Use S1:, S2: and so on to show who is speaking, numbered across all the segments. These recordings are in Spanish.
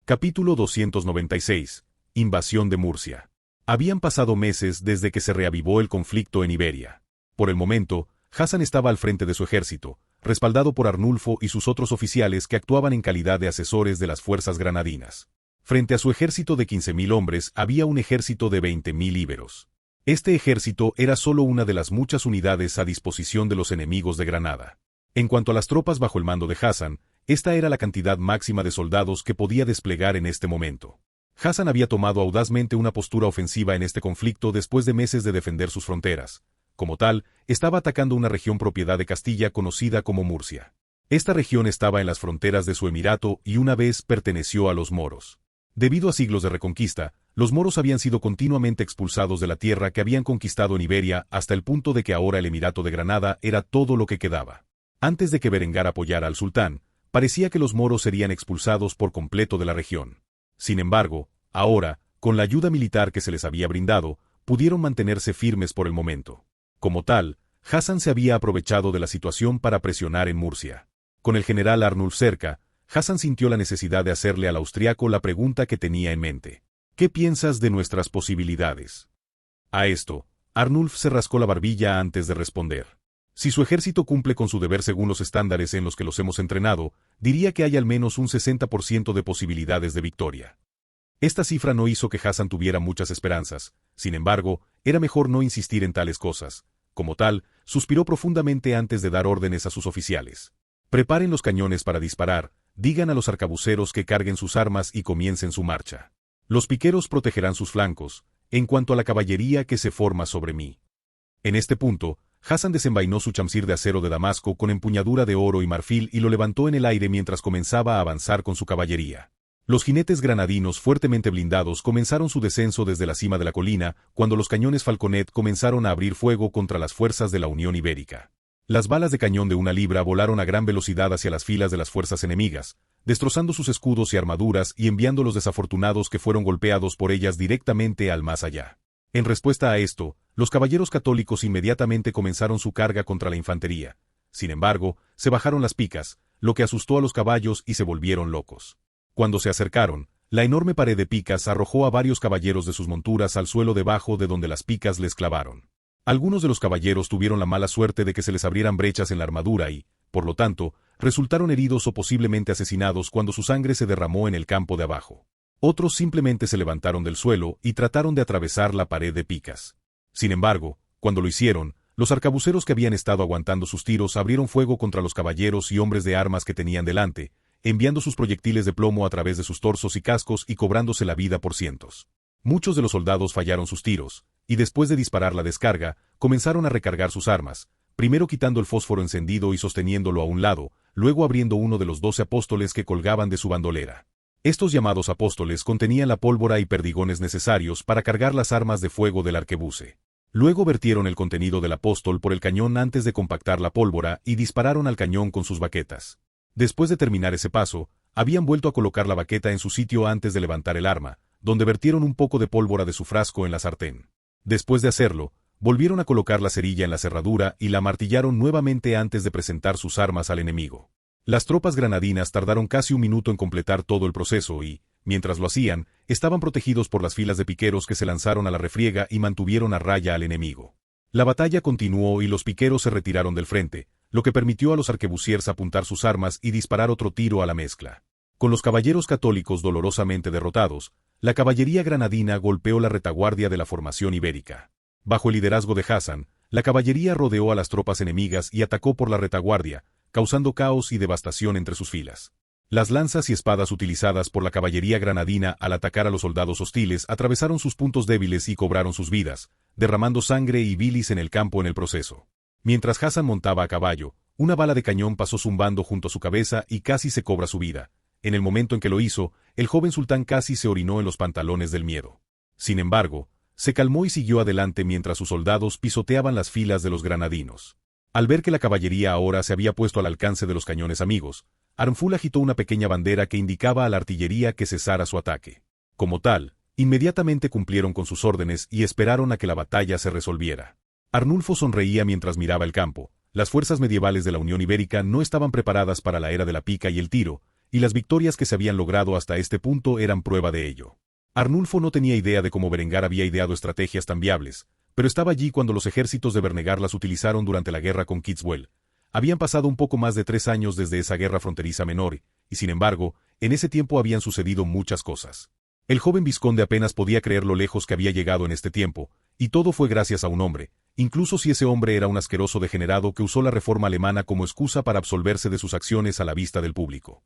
S1: Capítulo 296. Invasión de Murcia. Habían pasado meses desde que se reavivó el conflicto en Iberia. Por el momento, Hassan estaba al frente de su ejército, respaldado por Arnulfo y sus otros oficiales que actuaban en calidad de asesores de las fuerzas granadinas. Frente a su ejército de 15.000 hombres había un ejército de 20.000 íberos. Este ejército era solo una de las muchas unidades a disposición de los enemigos de Granada. En cuanto a las tropas bajo el mando de Hassan, esta era la cantidad máxima de soldados que podía desplegar en este momento. Hassan había tomado audazmente una postura ofensiva en este conflicto después de meses de defender sus fronteras. Como tal, estaba atacando una región propiedad de Castilla conocida como Murcia. Esta región estaba en las fronteras de su emirato y una vez perteneció a los moros. Debido a siglos de reconquista, los moros habían sido continuamente expulsados de la tierra que habían conquistado en Iberia hasta el punto de que ahora el emirato de Granada era todo lo que quedaba. Antes de que Berengar apoyara al sultán, parecía que los moros serían expulsados por completo de la región. Sin embargo, ahora, con la ayuda militar que se les había brindado, pudieron mantenerse firmes por el momento. Como tal, Hassan se había aprovechado de la situación para presionar en Murcia. Con el general Arnulf cerca, Hassan sintió la necesidad de hacerle al austriaco la pregunta que tenía en mente. ¿Qué piensas de nuestras posibilidades? A esto, Arnulf se rascó la barbilla antes de responder. Si su ejército cumple con su deber según los estándares en los que los hemos entrenado, diría que hay al menos un 60% de posibilidades de victoria. Esta cifra no hizo que Hassan tuviera muchas esperanzas, sin embargo, era mejor no insistir en tales cosas. Como tal, suspiró profundamente antes de dar órdenes a sus oficiales. Preparen los cañones para disparar, digan a los arcabuceros que carguen sus armas y comiencen su marcha. Los piqueros protegerán sus flancos, en cuanto a la caballería que se forma sobre mí. En este punto, Hassan desenvainó su chamsir de acero de Damasco con empuñadura de oro y marfil y lo levantó en el aire mientras comenzaba a avanzar con su caballería. Los jinetes granadinos fuertemente blindados comenzaron su descenso desde la cima de la colina cuando los cañones Falconet comenzaron a abrir fuego contra las fuerzas de la Unión Ibérica. Las balas de cañón de 1 libra volaron a gran velocidad hacia las filas de las fuerzas enemigas, destrozando sus escudos y armaduras y enviando a los desafortunados que fueron golpeados por ellas directamente al más allá. En respuesta a esto, los caballeros católicos inmediatamente comenzaron su carga contra la infantería. Sin embargo, se bajaron las picas, lo que asustó a los caballos y se volvieron locos. Cuando se acercaron, la enorme pared de picas arrojó a varios caballeros de sus monturas al suelo debajo de donde las picas les clavaron. Algunos de los caballeros tuvieron la mala suerte de que se les abrieran brechas en la armadura y, por lo tanto, resultaron heridos o posiblemente asesinados cuando su sangre se derramó en el campo de abajo. Otros simplemente se levantaron del suelo y trataron de atravesar la pared de picas. Sin embargo, cuando lo hicieron, los arcabuceros que habían estado aguantando sus tiros abrieron fuego contra los caballeros y hombres de armas que tenían delante, enviando sus proyectiles de plomo a través de sus torsos y cascos y cobrándose la vida por cientos. Muchos de los soldados fallaron sus tiros, y después de disparar la descarga, comenzaron a recargar sus armas, primero quitando el fósforo encendido y sosteniéndolo a un lado, luego abriendo uno de los 12 apóstoles que colgaban de su bandolera. Estos llamados apóstoles contenían la pólvora y perdigones necesarios para cargar las armas de fuego del arquebuse. Luego vertieron el contenido del apóstol por el cañón antes de compactar la pólvora y dispararon al cañón con sus baquetas. Después de terminar ese paso, habían vuelto a colocar la baqueta en su sitio antes de levantar el arma, donde vertieron un poco de pólvora de su frasco en la sartén. Después de hacerlo, volvieron a colocar la cerilla en la cerradura y la martillaron nuevamente antes de presentar sus armas al enemigo. Las tropas granadinas tardaron casi un minuto en completar todo el proceso y, mientras lo hacían, estaban protegidos por las filas de piqueros que se lanzaron a la refriega y mantuvieron a raya al enemigo. La batalla continuó y los piqueros se retiraron del frente, lo que permitió a los arquebusiers apuntar sus armas y disparar otro tiro a la mezcla. Con los caballeros católicos dolorosamente derrotados, la caballería granadina golpeó la retaguardia de la formación ibérica. Bajo el liderazgo de Hassan, la caballería rodeó a las tropas enemigas y atacó por la retaguardia, causando caos y devastación entre sus filas. Las lanzas y espadas utilizadas por la caballería granadina al atacar a los soldados hostiles atravesaron sus puntos débiles y cobraron sus vidas, derramando sangre y bilis en el campo en el proceso. Mientras Hassan montaba a caballo, una bala de cañón pasó zumbando junto a su cabeza y casi se cobra su vida. En el momento en que lo hizo, el joven sultán casi se orinó en los pantalones del miedo. Sin embargo, se calmó y siguió adelante mientras sus soldados pisoteaban las filas de los granadinos. Al ver que la caballería ahora se había puesto al alcance de los cañones amigos, Arnulfo agitó una pequeña bandera que indicaba a la artillería que cesara su ataque. Como tal, inmediatamente cumplieron con sus órdenes y esperaron a que la batalla se resolviera. Arnulfo sonreía mientras miraba el campo. Las fuerzas medievales de la Unión Ibérica no estaban preparadas para la era de la pica y el tiro, y las victorias que se habían logrado hasta este punto eran prueba de ello. Arnulfo no tenía idea de cómo Berengar había ideado estrategias tan viables, pero estaba allí cuando los ejércitos de Bernegar las utilizaron durante la guerra con Kitzbühel. Habían pasado un poco más de 3 años desde esa guerra fronteriza menor, y sin embargo, en ese tiempo habían sucedido muchas cosas. El joven vizconde apenas podía creer lo lejos que había llegado en este tiempo, y todo fue gracias a un hombre, incluso si ese hombre era un asqueroso degenerado que usó la reforma alemana como excusa para absolverse de sus acciones a la vista del público.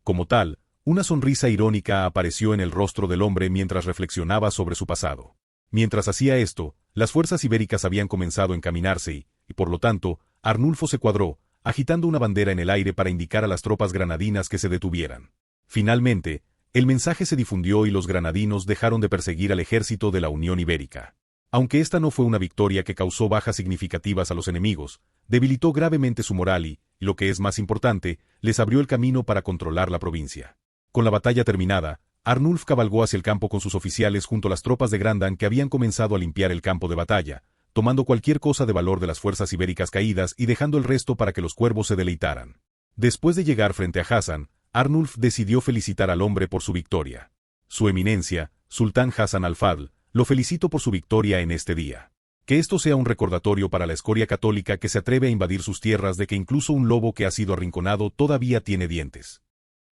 S1: Como tal, una sonrisa irónica apareció en el rostro del hombre mientras reflexionaba sobre su pasado. Mientras hacía esto, las fuerzas ibéricas habían comenzado a encaminarse y por lo tanto, Arnulfo se cuadró, agitando una bandera en el aire para indicar a las tropas granadinas que se detuvieran. Finalmente, el mensaje se difundió y los granadinos dejaron de perseguir al ejército de la Unión Ibérica. Aunque esta no fue una victoria que causó bajas significativas a los enemigos, debilitó gravemente su moral y, lo que es más importante, les abrió el camino para controlar la provincia. Con la batalla terminada, Arnulf cabalgó hacia el campo con sus oficiales junto a las tropas de Grandan que habían comenzado a limpiar el campo de batalla, tomando cualquier cosa de valor de las fuerzas ibéricas caídas y dejando el resto para que los cuervos se deleitaran. Después de llegar frente a Hassan, Arnulf decidió felicitar al hombre por su victoria. Su eminencia, Sultán Hassan al-Fadl, lo felicito por su victoria en este día. Que esto sea un recordatorio para la escoria católica que se atreve a invadir sus tierras de que incluso un lobo que ha sido arrinconado todavía tiene dientes.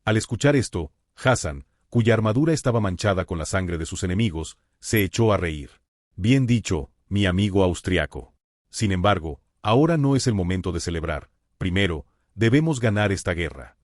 S1: Al escuchar esto, Hassan, cuya armadura estaba manchada con la sangre de sus enemigos, se echó a reír. Bien dicho, mi amigo austriaco. Sin embargo, ahora no es el momento de celebrar. Primero, debemos ganar esta guerra.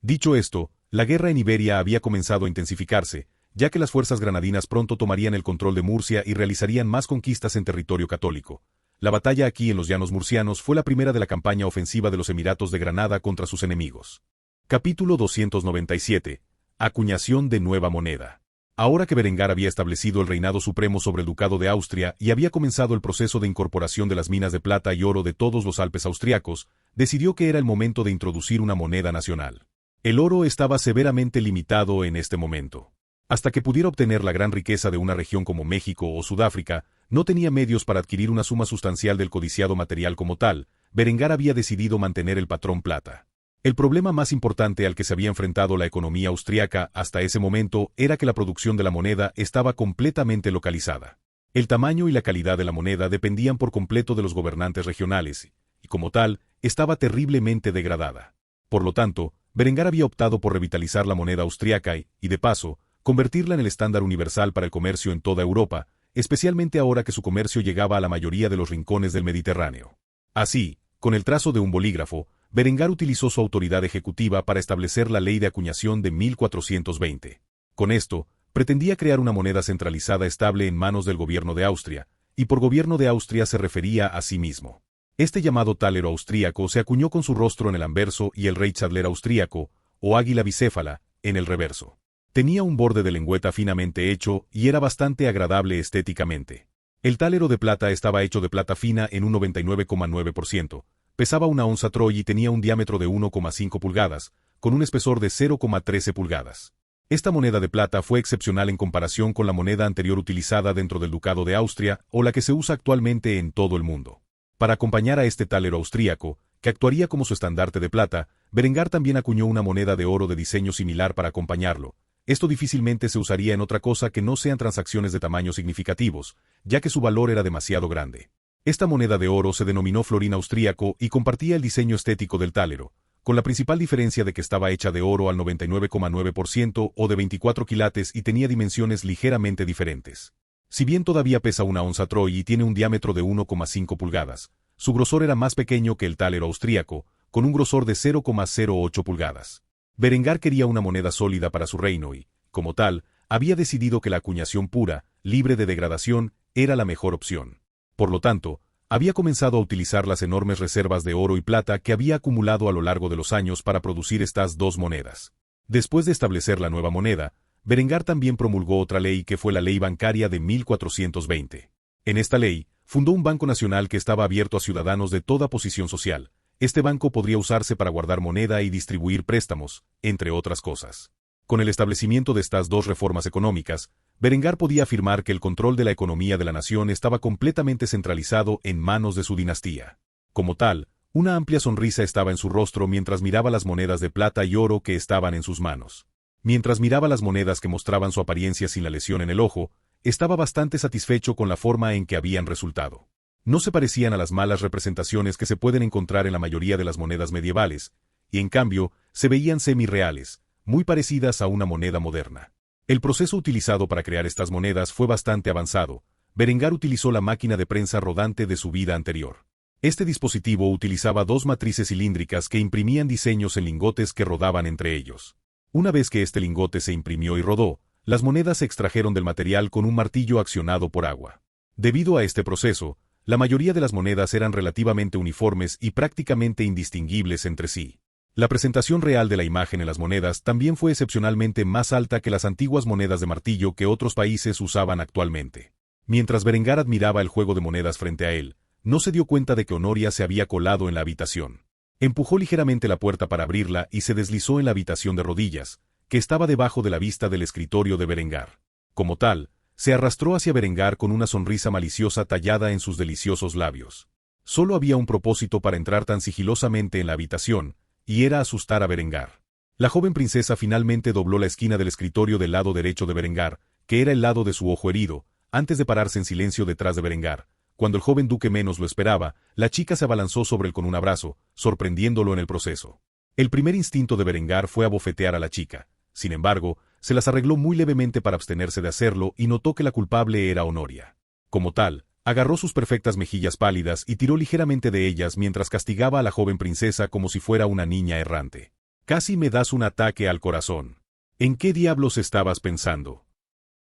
S1: Dicho esto, la guerra en Iberia había comenzado a intensificarse, ya que las fuerzas granadinas pronto tomarían el control de Murcia y realizarían más conquistas en territorio católico. La batalla aquí en los llanos murcianos fue la primera de la campaña ofensiva de los Emiratos de Granada contra sus enemigos. Capítulo 297. Acuñación de nueva moneda. Ahora que Berengar había establecido el reinado supremo sobre el Ducado de Austria y había comenzado el proceso de incorporación de las minas de plata y oro de todos los Alpes austriacos, decidió que era el momento de introducir una moneda nacional. El oro estaba severamente limitado en este momento. Hasta que pudiera obtener la gran riqueza de una región como México o Sudáfrica, no tenía medios para adquirir una suma sustancial del codiciado material como tal. Berengar había decidido mantener el patrón plata. El problema más importante al que se había enfrentado la economía austriaca hasta ese momento era que la producción de la moneda estaba completamente localizada. El tamaño y la calidad de la moneda dependían por completo de los gobernantes regionales, y como tal, estaba terriblemente degradada. Por lo tanto, Berengar había optado por revitalizar la moneda austriaca y, de paso, convertirla en el estándar universal para el comercio en toda Europa, especialmente ahora que su comercio llegaba a la mayoría de los rincones del Mediterráneo. Así, con el trazo de un bolígrafo, Berengar utilizó su autoridad ejecutiva para establecer la ley de acuñación de 1420. Con esto, pretendía crear una moneda centralizada estable en manos del gobierno de Austria, y por gobierno de Austria se refería a sí mismo. Este llamado talero austríaco se acuñó con su rostro en el anverso y el Reichsadler austríaco, o águila bicéfala, en el reverso. Tenía un borde de lengüeta finamente hecho y era bastante agradable estéticamente. El talero de plata estaba hecho de plata fina en un 99,9%, pesaba una onza troy y tenía un diámetro de 1,5 pulgadas, con un espesor de 0,13 pulgadas. Esta moneda de plata fue excepcional en comparación con la moneda anterior utilizada dentro del Ducado de Austria o la que se usa actualmente en todo el mundo. Para acompañar a este talero austríaco, que actuaría como su estandarte de plata, Berengar también acuñó una moneda de oro de diseño similar para acompañarlo. Esto difícilmente se usaría en otra cosa que no sean transacciones de tamaños significativos, ya que su valor era demasiado grande. Esta moneda de oro se denominó florín austríaco y compartía el diseño estético del talero, con la principal diferencia de que estaba hecha de oro al 99,9% o de 24 quilates y tenía dimensiones ligeramente diferentes. Si bien todavía pesa una onza troy y tiene un diámetro de 1,5 pulgadas, su grosor era más pequeño que el talero austríaco, con un grosor de 0,08 pulgadas. Berengar quería una moneda sólida para su reino y, como tal, había decidido que la acuñación pura, libre de degradación, era la mejor opción. Por lo tanto, había comenzado a utilizar las enormes reservas de oro y plata que había acumulado a lo largo de los años para producir estas dos monedas. Después de establecer la nueva moneda, Berengar también promulgó otra ley que fue la Ley Bancaria de 1420. En esta ley, fundó un banco nacional que estaba abierto a ciudadanos de toda posición social. Este banco podría usarse para guardar moneda y distribuir préstamos, entre otras cosas. Con el establecimiento de estas dos reformas económicas, Berengar podía afirmar que el control de la economía de la nación estaba completamente centralizado en manos de su dinastía. Como tal, Una amplia sonrisa estaba en su rostro mientras miraba las monedas de plata y oro que estaban en sus manos. Mientras miraba las monedas que mostraban su apariencia sin la lesión en el ojo, estaba bastante satisfecho con la forma en que habían resultado. No se parecían a las malas representaciones que se pueden encontrar en la mayoría de las monedas medievales, y en cambio, se veían semi-reales, muy parecidas a una moneda moderna. El proceso utilizado para crear estas monedas fue bastante avanzado. Berengar utilizó la máquina de prensa rodante de su vida anterior. Este dispositivo utilizaba dos matrices cilíndricas que imprimían diseños en lingotes que rodaban entre ellos. Una vez que este lingote se imprimió y rodó, las monedas se extrajeron del material con un martillo accionado por agua. Debido a este proceso, la mayoría de las monedas eran relativamente uniformes y prácticamente indistinguibles entre sí. La presentación real de la imagen en las monedas también fue excepcionalmente más alta que las antiguas monedas de martillo que otros países usaban actualmente. Mientras Berengar admiraba el juego de monedas frente a él, no se dio cuenta de que Honoria se había colado en la habitación. Empujó ligeramente la puerta para abrirla y se deslizó en la habitación de rodillas, que estaba debajo de la vista del escritorio de Berengar. Como tal, se arrastró hacia Berengar con una sonrisa maliciosa tallada en sus deliciosos labios. Solo había un propósito para entrar tan sigilosamente en la habitación, y era asustar a Berengar. La joven princesa finalmente dobló la esquina del escritorio del lado derecho de Berengar, que era el lado de su ojo herido, antes de pararse en silencio detrás de Berengar. Cuando el joven duque menos lo esperaba, la chica se abalanzó sobre él con un abrazo, sorprendiéndolo en el proceso. El primer instinto de Berengar fue abofetear a la chica. Sin embargo, se las arregló muy levemente para abstenerse de hacerlo y notó que la culpable era Honoria. Como tal, agarró sus perfectas mejillas pálidas y tiró ligeramente de ellas mientras castigaba a la joven princesa como si fuera una niña errante. «Casi me das un ataque al corazón. ¿En qué diablos estabas pensando?»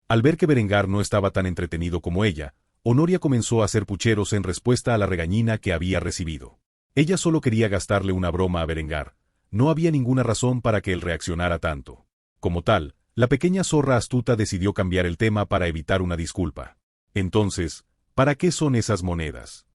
S1: Al ver que Berengar no estaba tan entretenido como ella, Honoria comenzó a hacer pucheros en respuesta a la regañina que había recibido. Ella solo quería gastarle una broma a Berengar. No había ninguna razón para que él reaccionara tanto. Como tal, la pequeña zorra astuta decidió cambiar el tema para evitar una disculpa. Entonces, ¿para qué son esas monedas?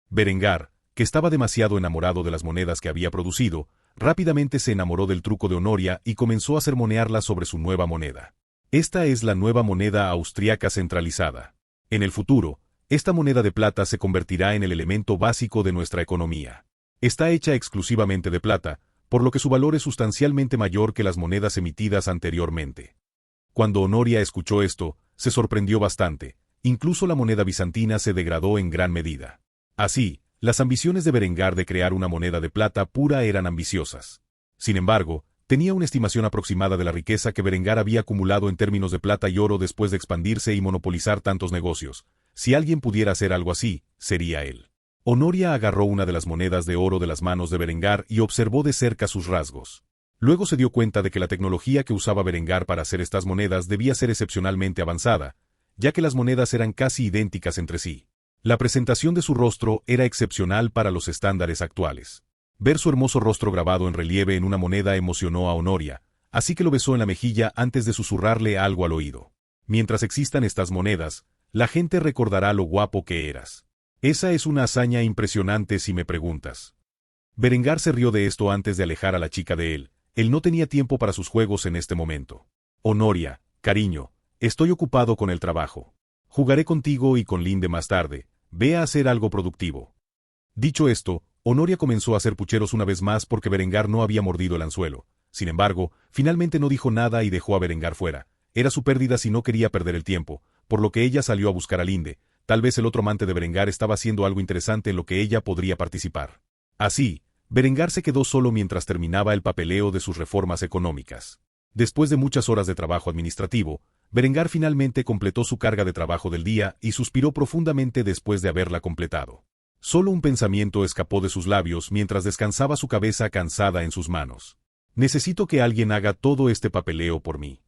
S1: Berengar, que estaba demasiado enamorado de las monedas que había producido, rápidamente se enamoró del truco de Honoria y comenzó a sermonearla sobre su nueva moneda. Esta es la nueva moneda austriaca centralizada. En el futuro, esta moneda de plata se convertirá en el elemento básico de nuestra economía. Está hecha exclusivamente de plata, por lo que su valor es sustancialmente mayor que las monedas emitidas anteriormente. Cuando Honoria escuchó esto, se sorprendió bastante. Incluso la moneda bizantina se degradó en gran medida. Así, las ambiciones de Berengar de crear una moneda de plata pura eran ambiciosas. Sin embargo, tenía una estimación aproximada de la riqueza que Berengar había acumulado en términos de plata y oro después de expandirse y monopolizar tantos negocios. Si alguien pudiera hacer algo así, sería él. Honoria agarró una de las monedas de oro de las manos de Berengar y observó de cerca sus rasgos. Luego se dio cuenta de que la tecnología que usaba Berengar para hacer estas monedas debía ser excepcionalmente avanzada, ya que las monedas eran casi idénticas entre sí. La presentación de su rostro era excepcional para los estándares actuales. Ver su hermoso rostro grabado en relieve en una moneda emocionó a Honoria, así que lo besó en la mejilla antes de susurrarle algo al oído. Mientras existan estas monedas, la gente recordará lo guapo que eras. Esa es una hazaña impresionante si me preguntas. Berengar se rió de esto antes de alejar a la chica de él. Él no tenía tiempo para sus juegos en este momento. Honoria, cariño, estoy ocupado con el trabajo. Jugaré contigo y con Linde más tarde. Ve a hacer algo productivo. Dicho esto, Honoria comenzó a hacer pucheros una vez más porque Berengar no había mordido el anzuelo. Sin embargo, finalmente no dijo nada y dejó a Berengar fuera. Era su pérdida si no quería perder el tiempo, por lo que ella salió a buscar a Linde. Tal vez el otro amante de Berengar estaba haciendo algo interesante en lo que ella podría participar. Así, Berengar se quedó solo mientras terminaba el papeleo de sus reformas económicas. Después de muchas horas de trabajo administrativo, Berengar finalmente completó su carga de trabajo del día y suspiró profundamente después de haberla completado. Solo un pensamiento escapó de sus labios mientras descansaba su cabeza cansada en sus manos. Necesito que alguien haga todo este papeleo por mí.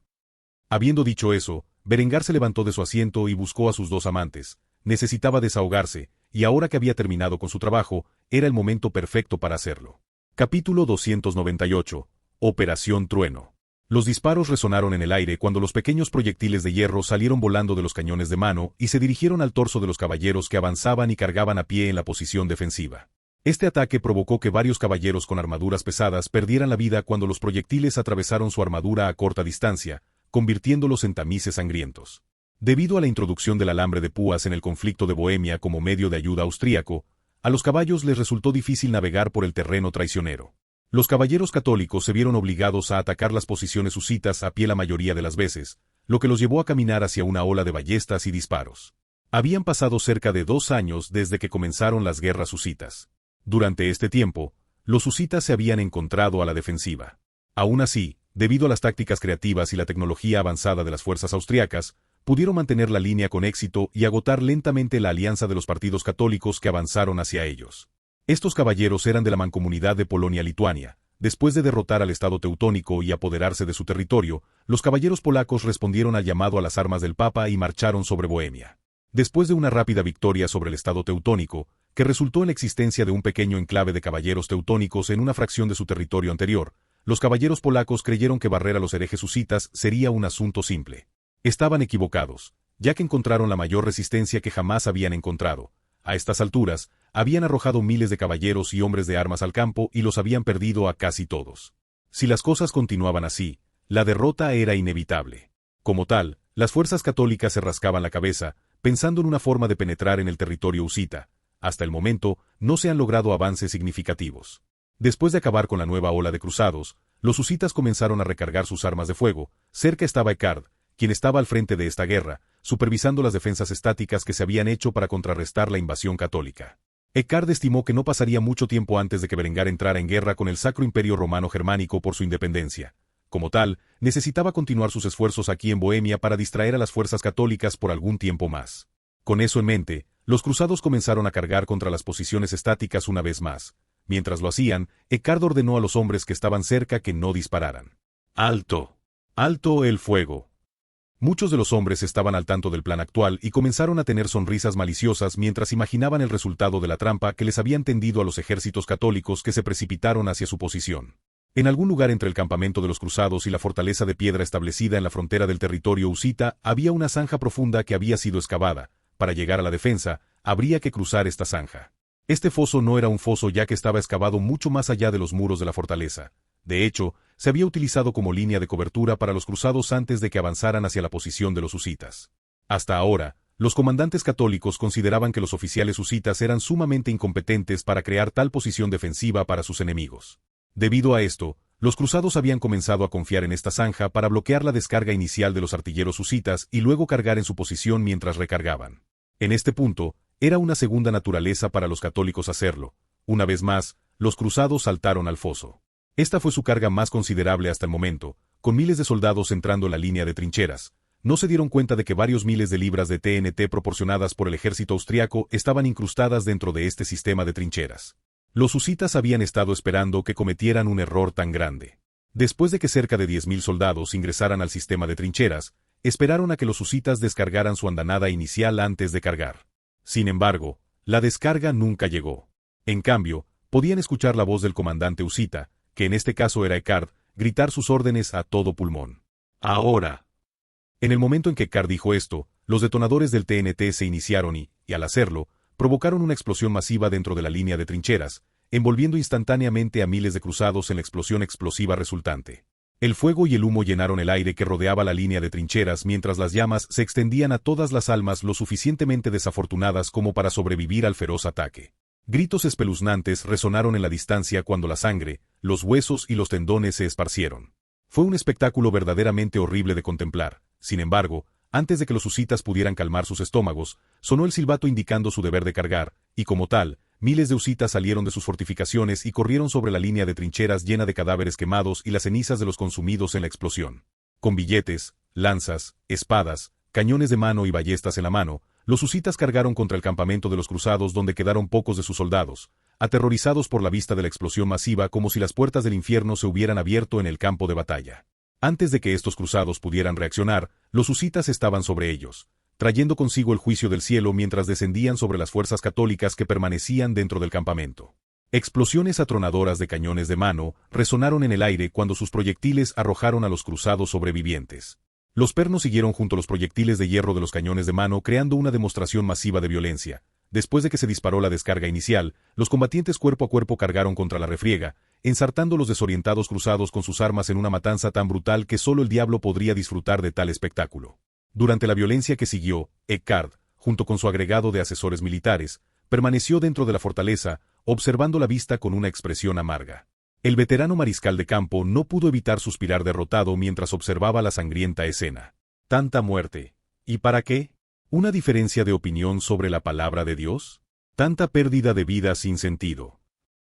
S1: Habiendo dicho eso, Berengar se levantó de su asiento y buscó a sus dos amantes. Necesitaba desahogarse, y ahora que había terminado con su trabajo, era el momento perfecto para hacerlo. Capítulo 298. Operación Trueno. Los disparos resonaron en el aire cuando los pequeños proyectiles de hierro salieron volando de los cañones de mano y se dirigieron al torso de los caballeros que avanzaban y cargaban a pie en la posición defensiva. Este ataque provocó que varios caballeros con armaduras pesadas perdieran la vida cuando los proyectiles atravesaron su armadura a corta distancia, convirtiéndolos en tamices sangrientos. Debido a la introducción del alambre de púas en el conflicto de Bohemia como medio de ayuda austríaco, a los caballos les resultó difícil navegar por el terreno traicionero. Los caballeros católicos se vieron obligados a atacar las posiciones husitas a pie la mayoría de las veces, lo que los llevó a caminar hacia una ola de ballestas y disparos. Habían pasado cerca de 2 años desde que comenzaron las guerras husitas. Durante este tiempo, los husitas se habían encontrado a la defensiva. Aún así, debido a las tácticas creativas y la tecnología avanzada de las fuerzas austriacas, pudieron mantener la línea con éxito y agotar lentamente la alianza de los partidos católicos que avanzaron hacia ellos. Estos caballeros eran de la mancomunidad de Polonia-Lituania. Después de derrotar al Estado teutónico y apoderarse de su territorio, los caballeros polacos respondieron al llamado a las armas del Papa y marcharon sobre Bohemia. Después de una rápida victoria sobre el Estado teutónico, que resultó en la existencia de un pequeño enclave de caballeros teutónicos en una fracción de su territorio anterior, los caballeros polacos creyeron que barrer a los herejes husitas sería un asunto simple. Estaban equivocados, ya que encontraron la mayor resistencia que jamás habían encontrado. A estas alturas, habían arrojado miles de caballeros y hombres de armas al campo y los habían perdido a casi todos. Si las cosas continuaban así, la derrota era inevitable. Como tal, las fuerzas católicas se rascaban la cabeza, pensando en una forma de penetrar en el territorio husita. Hasta el momento, no se han logrado avances significativos. Después de acabar con la nueva ola de cruzados, los husitas comenzaron a recargar sus armas de fuego. Cerca estaba Eckhard, quien estaba al frente de esta guerra, supervisando las defensas estáticas que se habían hecho para contrarrestar la invasión católica. Eckhard estimó que no pasaría mucho tiempo antes de que Berengar entrara en guerra con el Sacro Imperio Romano Germánico por su independencia. Como tal, necesitaba continuar sus esfuerzos aquí en Bohemia para distraer a las fuerzas católicas por algún tiempo más. Con eso en mente, los cruzados comenzaron a cargar contra las posiciones estáticas una vez más. Mientras lo hacían, Eckhard ordenó a los hombres que estaban cerca que no dispararan. ¡Alto! ¡Alto el fuego! Muchos de los hombres estaban al tanto del plan actual y comenzaron a tener sonrisas maliciosas mientras imaginaban el resultado de la trampa que les habían tendido a los ejércitos católicos que se precipitaron hacia su posición. En algún lugar entre el campamento de los cruzados y la fortaleza de piedra establecida en la frontera del territorio husita había una zanja profunda que había sido excavada. Para llegar a la defensa, habría que cruzar esta zanja. Este foso no era un foso ya que estaba excavado mucho más allá de los muros de la fortaleza. De hecho, se había utilizado como línea de cobertura para los cruzados antes de que avanzaran hacia la posición de los husitas. Hasta ahora, los comandantes católicos consideraban que los oficiales husitas eran sumamente incompetentes para crear tal posición defensiva para sus enemigos. Debido a esto, los cruzados habían comenzado a confiar en esta zanja para bloquear la descarga inicial de los artilleros husitas y luego cargar en su posición mientras recargaban. En este punto, era una segunda naturaleza para los católicos hacerlo. Una vez más, los cruzados saltaron al foso. Esta fue su carga más considerable hasta el momento, con miles de soldados entrando en la línea de trincheras. No se dieron cuenta de que varios miles de libras de TNT proporcionadas por el ejército austriaco estaban incrustadas dentro de este sistema de trincheras. Los husitas habían estado esperando que cometieran un error tan grande. Después de que cerca de 10.000 soldados ingresaran al sistema de trincheras, esperaron a que los husitas descargaran su andanada inicial antes de cargar. Sin embargo, la descarga nunca llegó. En cambio, podían escuchar la voz del comandante husita, que en este caso era Eckhard, gritar sus órdenes a todo pulmón. ¡Ahora! En el momento en que Eckhard dijo esto, los detonadores del TNT se iniciaron y, al hacerlo, provocaron una explosión masiva dentro de la línea de trincheras, envolviendo instantáneamente a miles de cruzados en la explosión explosiva resultante. El fuego y el humo llenaron el aire que rodeaba la línea de trincheras mientras las llamas se extendían a todas las almas lo suficientemente desafortunadas como para sobrevivir al feroz ataque. Gritos espeluznantes resonaron en la distancia cuando la sangre, los huesos y los tendones se esparcieron. Fue un espectáculo verdaderamente horrible de contemplar. Sin embargo, antes de que los husitas pudieran calmar sus estómagos, sonó el silbato indicando su deber de cargar, y como tal, miles de husitas salieron de sus fortificaciones y corrieron sobre la línea de trincheras llena de cadáveres quemados y las cenizas de los consumidos en la explosión. Con billetes, lanzas, espadas, cañones de mano y ballestas en la mano, los husitas cargaron contra el campamento de los cruzados donde quedaron pocos de sus soldados, aterrorizados por la vista de la explosión masiva como si las puertas del infierno se hubieran abierto en el campo de batalla. Antes de que estos cruzados pudieran reaccionar, los husitas estaban sobre ellos, trayendo consigo el juicio del cielo mientras descendían sobre las fuerzas católicas que permanecían dentro del campamento. Explosiones atronadoras de cañones de mano resonaron en el aire cuando sus proyectiles arrojaron a los cruzados sobrevivientes. Los pernos siguieron junto a los proyectiles de hierro de los cañones de mano creando una demostración masiva de violencia. Después de que se disparó la descarga inicial, los combatientes cuerpo a cuerpo cargaron contra la refriega, ensartando los desorientados cruzados con sus armas en una matanza tan brutal que solo el diablo podría disfrutar de tal espectáculo. Durante la violencia que siguió, Eckhard, junto con su agregado de asesores militares, permaneció dentro de la fortaleza, observando la vista con una expresión amarga. El veterano mariscal de campo no pudo evitar suspirar derrotado mientras observaba la sangrienta escena. ¿Tanta muerte? ¿Y para qué? ¿Una diferencia de opinión sobre la palabra de Dios? ¿Tanta pérdida de vida sin sentido?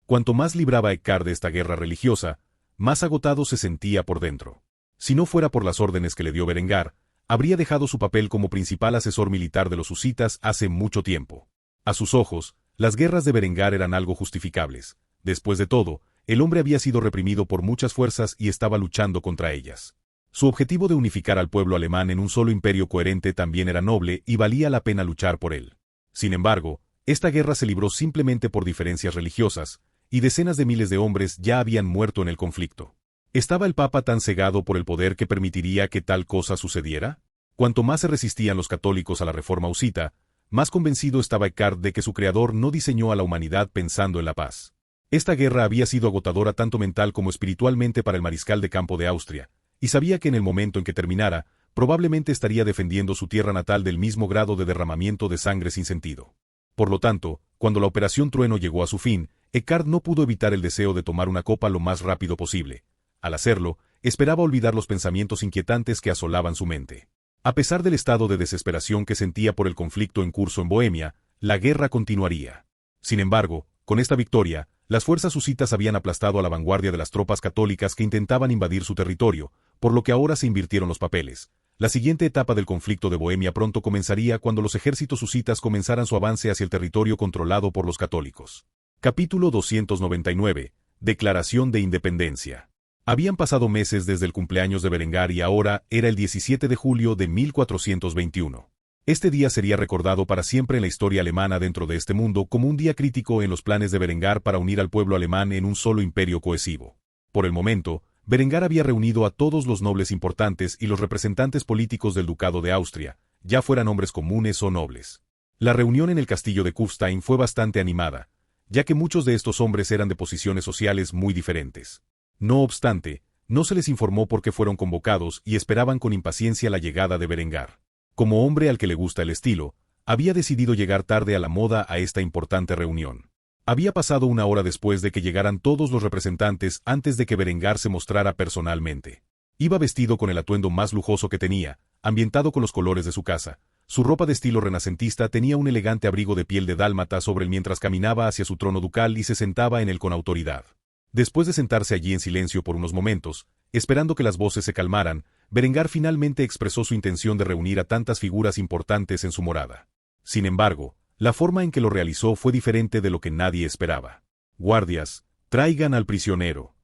S1: Cuanto más libraba Eckard de esta guerra religiosa, más agotado se sentía por dentro. Si no fuera por las órdenes que le dio Berengar, habría dejado su papel como principal asesor militar de los husitas hace mucho tiempo. A sus ojos, las guerras de Berengar eran algo justificables. Después de todo, el hombre había sido reprimido por muchas fuerzas y estaba luchando contra ellas. Su objetivo de unificar al pueblo alemán en un solo imperio coherente también era noble y valía la pena luchar por él. Sin embargo, esta guerra se libró simplemente por diferencias religiosas, y decenas de miles de hombres ya habían muerto en el conflicto. ¿Estaba el Papa tan cegado por el poder que permitiría que tal cosa sucediera? Cuanto más se resistían los católicos a la reforma husita, más convencido estaba Eckard de que su creador no diseñó a la humanidad pensando en la paz. Esta guerra había sido agotadora tanto mental como espiritualmente para el mariscal de campo de Austria, y sabía que en el momento en que terminara, probablemente estaría defendiendo su tierra natal del mismo grado de derramamiento de sangre sin sentido. Por lo tanto, cuando la Operación Trueno llegó a su fin, Eckard no pudo evitar el deseo de tomar una copa lo más rápido posible. Al hacerlo, esperaba olvidar los pensamientos inquietantes que asolaban su mente. A pesar del estado de desesperación que sentía por el conflicto en curso en Bohemia, la guerra continuaría. Sin embargo, con esta victoria, las fuerzas husitas habían aplastado a la vanguardia de las tropas católicas que intentaban invadir su territorio, por lo que ahora se invirtieron los papeles. La siguiente etapa del conflicto de Bohemia pronto comenzaría cuando los ejércitos husitas comenzaran su avance hacia el territorio controlado por los católicos. Capítulo 299. Declaración de Independencia. Habían pasado meses desde el cumpleaños de Berengar y ahora era el 17 de julio de 1421. Este día sería recordado para siempre en la historia alemana dentro de este mundo como un día crítico en los planes de Berengar para unir al pueblo alemán en un solo imperio cohesivo. Por el momento, Berengar había reunido a todos los nobles importantes y los representantes políticos del ducado de Austria, ya fueran hombres comunes o nobles. La reunión en el castillo de Kufstein fue bastante animada, ya que muchos de estos hombres eran de posiciones sociales muy diferentes. No obstante, no se les informó por qué fueron convocados y esperaban con impaciencia la llegada de Berengar. Como hombre al que le gusta el estilo, había decidido llegar tarde a la moda a esta importante reunión. Había pasado una hora después de que llegaran todos los representantes antes de que Berengar se mostrara personalmente. Iba vestido con el atuendo más lujoso que tenía, ambientado con los colores de su casa. Su ropa de estilo renacentista tenía un elegante abrigo de piel de dálmata sobre él mientras caminaba hacia su trono ducal y se sentaba en él con autoridad. Después de sentarse allí en silencio por unos momentos, esperando que las voces se calmaran, Berengar finalmente expresó su intención de reunir a tantas figuras importantes en su morada. Sin embargo, la forma en que lo realizó fue diferente de lo que nadie esperaba. Guardias, traigan al prisionero.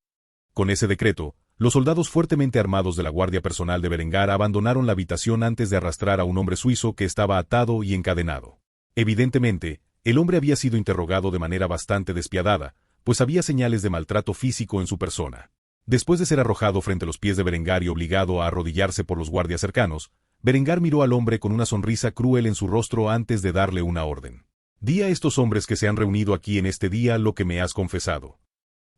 S1: Con ese decreto, los soldados fuertemente armados de la guardia personal de Berengar abandonaron la habitación antes de arrastrar a un hombre suizo que estaba atado y encadenado. Evidentemente, el hombre había sido interrogado de manera bastante despiadada, pues había señales de maltrato físico en su persona. Después de ser arrojado frente a los pies de Berengar y obligado a arrodillarse por los guardias cercanos, Berengar miró al hombre con una sonrisa cruel en su rostro antes de darle una orden. Di a estos hombres que se han reunido aquí en este día lo que me has confesado.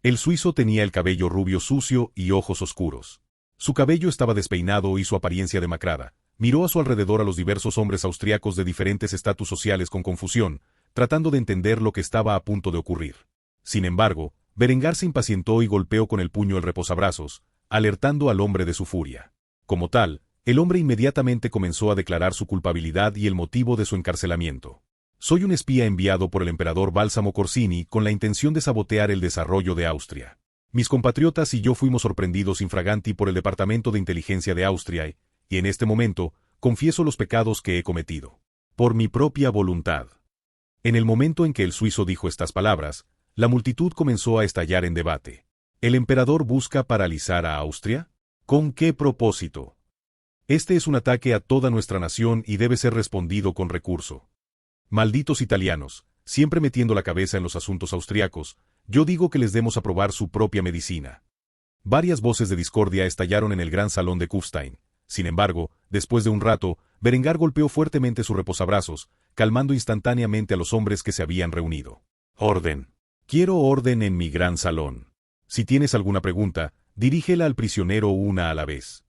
S1: El suizo tenía el cabello rubio sucio y ojos oscuros. Su cabello estaba despeinado y su apariencia demacrada. Miró a su alrededor a los diversos hombres austriacos de diferentes estatus sociales con confusión, tratando de entender lo que estaba a punto de ocurrir. Sin embargo, Berengar se impacientó y golpeó con el puño el reposabrazos, alertando al hombre de su furia. Como tal, el hombre inmediatamente comenzó a declarar su culpabilidad y el motivo de su encarcelamiento. Soy un espía enviado por el emperador Bálsamo Corsini con la intención de sabotear el desarrollo de Austria. Mis compatriotas y yo fuimos sorprendidos infraganti por el Departamento de Inteligencia de Austria y en este momento, confieso los pecados que he cometido. Por mi propia voluntad. En el momento en que el suizo dijo estas palabras, la multitud comenzó a estallar en debate. ¿El emperador busca paralizar a Austria? ¿Con qué propósito? Este es un ataque a toda nuestra nación y debe ser respondido con recurso. Malditos italianos, siempre metiendo la cabeza en los asuntos austriacos, yo digo que les demos a probar su propia medicina. Varias voces de discordia estallaron en el gran salón de Kufstein. Sin embargo, después de un rato, Berengar golpeó fuertemente su reposabrazos, calmando instantáneamente a los hombres que se habían reunido. Orden. Quiero orden en mi gran salón. Si tienes alguna pregunta, dirígela al prisionero una a la vez.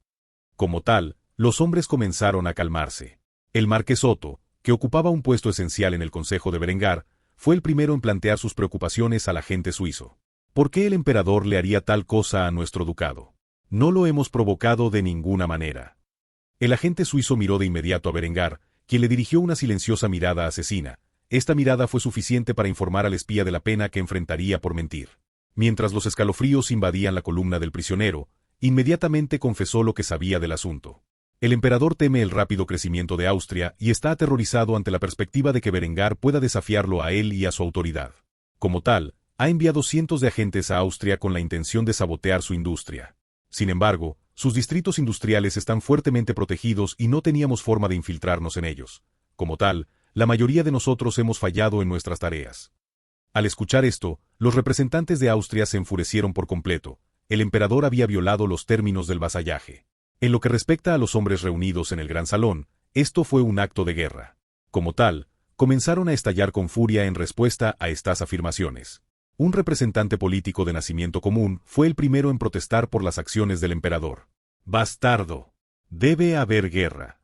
S1: Como tal, los hombres comenzaron a calmarse. El marqués Otto, que ocupaba un puesto esencial en el consejo de Berengar, fue el primero en plantear sus preocupaciones al agente suizo. ¿Por qué el emperador le haría tal cosa a nuestro ducado? No lo hemos provocado de ninguna manera. El agente suizo miró de inmediato a Berengar, quien le dirigió una silenciosa mirada asesina. Esta mirada fue suficiente para informar al espía de la pena que enfrentaría por mentir. Mientras los escalofríos invadían la columna del prisionero, inmediatamente confesó lo que sabía del asunto. El emperador teme el rápido crecimiento de Austria y está aterrorizado ante la perspectiva de que Berengar pueda desafiarlo a él y a su autoridad. Como tal, ha enviado cientos de agentes a Austria con la intención de sabotear su industria. Sin embargo, sus distritos industriales están fuertemente protegidos y no teníamos forma de infiltrarnos en ellos. Como tal, la mayoría de nosotros hemos fallado en nuestras tareas. Al escuchar esto, los representantes de Austria se enfurecieron por completo. El emperador había violado los términos del vasallaje. En lo que respecta a los hombres reunidos en el gran salón, esto fue un acto de guerra. Como tal, comenzaron a estallar con furia en respuesta a estas afirmaciones. Un representante político de nacimiento común fue el primero en protestar por las acciones del emperador. «Bastardo. Debe haber guerra».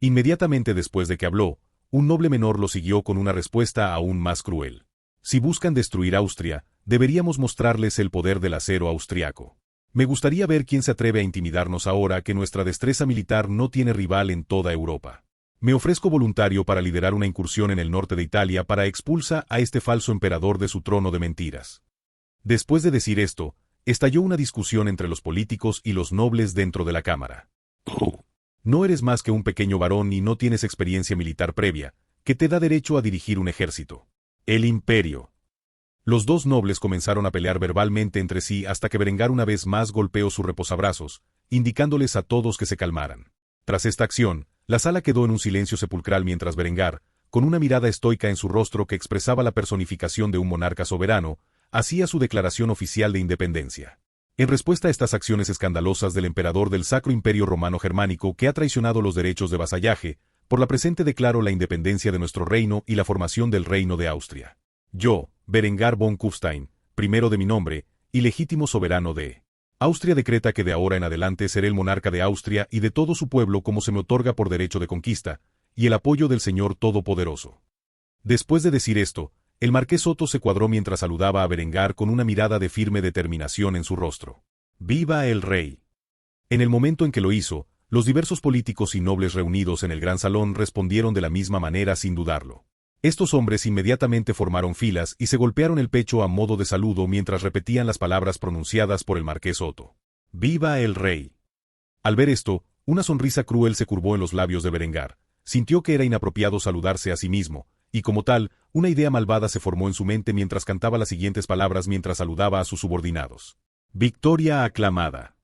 S1: Inmediatamente después de que habló, un noble menor lo siguió con una respuesta aún más cruel. «Si buscan destruir Austria, deberíamos mostrarles el poder del acero austriaco. Me gustaría ver quién se atreve a intimidarnos ahora que nuestra destreza militar no tiene rival en toda Europa. Me ofrezco voluntario para liderar una incursión en el norte de Italia para expulsar a este falso emperador de su trono de mentiras». Después de decir esto, estalló una discusión entre los políticos y los nobles dentro de la cámara. «No eres más que un pequeño varón y no tienes experiencia militar previa, que te da derecho a dirigir un ejército. El imperio». Los dos nobles comenzaron a pelear verbalmente entre sí hasta que Berengar una vez más golpeó su reposabrazos, indicándoles a todos que se calmaran. Tras esta acción, la sala quedó en un silencio sepulcral mientras Berengar, con una mirada estoica en su rostro que expresaba la personificación de un monarca soberano, hacía su declaración oficial de independencia. En respuesta a estas acciones escandalosas del emperador del Sacro Imperio Romano Germánico que ha traicionado los derechos de vasallaje, por la presente declaro la independencia de nuestro reino y la formación del reino de Austria. Yo, Berengar von Kufstein, primero de mi nombre, y legítimo soberano de Austria, decreta que de ahora en adelante seré el monarca de Austria y de todo su pueblo como se me otorga por derecho de conquista, y el apoyo del Señor Todopoderoso. Después de decir esto, el marqués Otto se cuadró mientras saludaba a Berengar con una mirada de firme determinación en su rostro. ¡Viva el rey! En el momento en que lo hizo, los diversos políticos y nobles reunidos en el gran salón respondieron de la misma manera sin dudarlo. Estos hombres inmediatamente formaron filas y se golpearon el pecho a modo de saludo mientras repetían las palabras pronunciadas por el marqués Otto. ¡Viva el rey! Al ver esto, una sonrisa cruel se curvó en los labios de Berengar. Sintió que era inapropiado saludarse a sí mismo, y como tal, una idea malvada se formó en su mente mientras cantaba las siguientes palabras mientras saludaba a sus subordinados. «Victoria aclamada».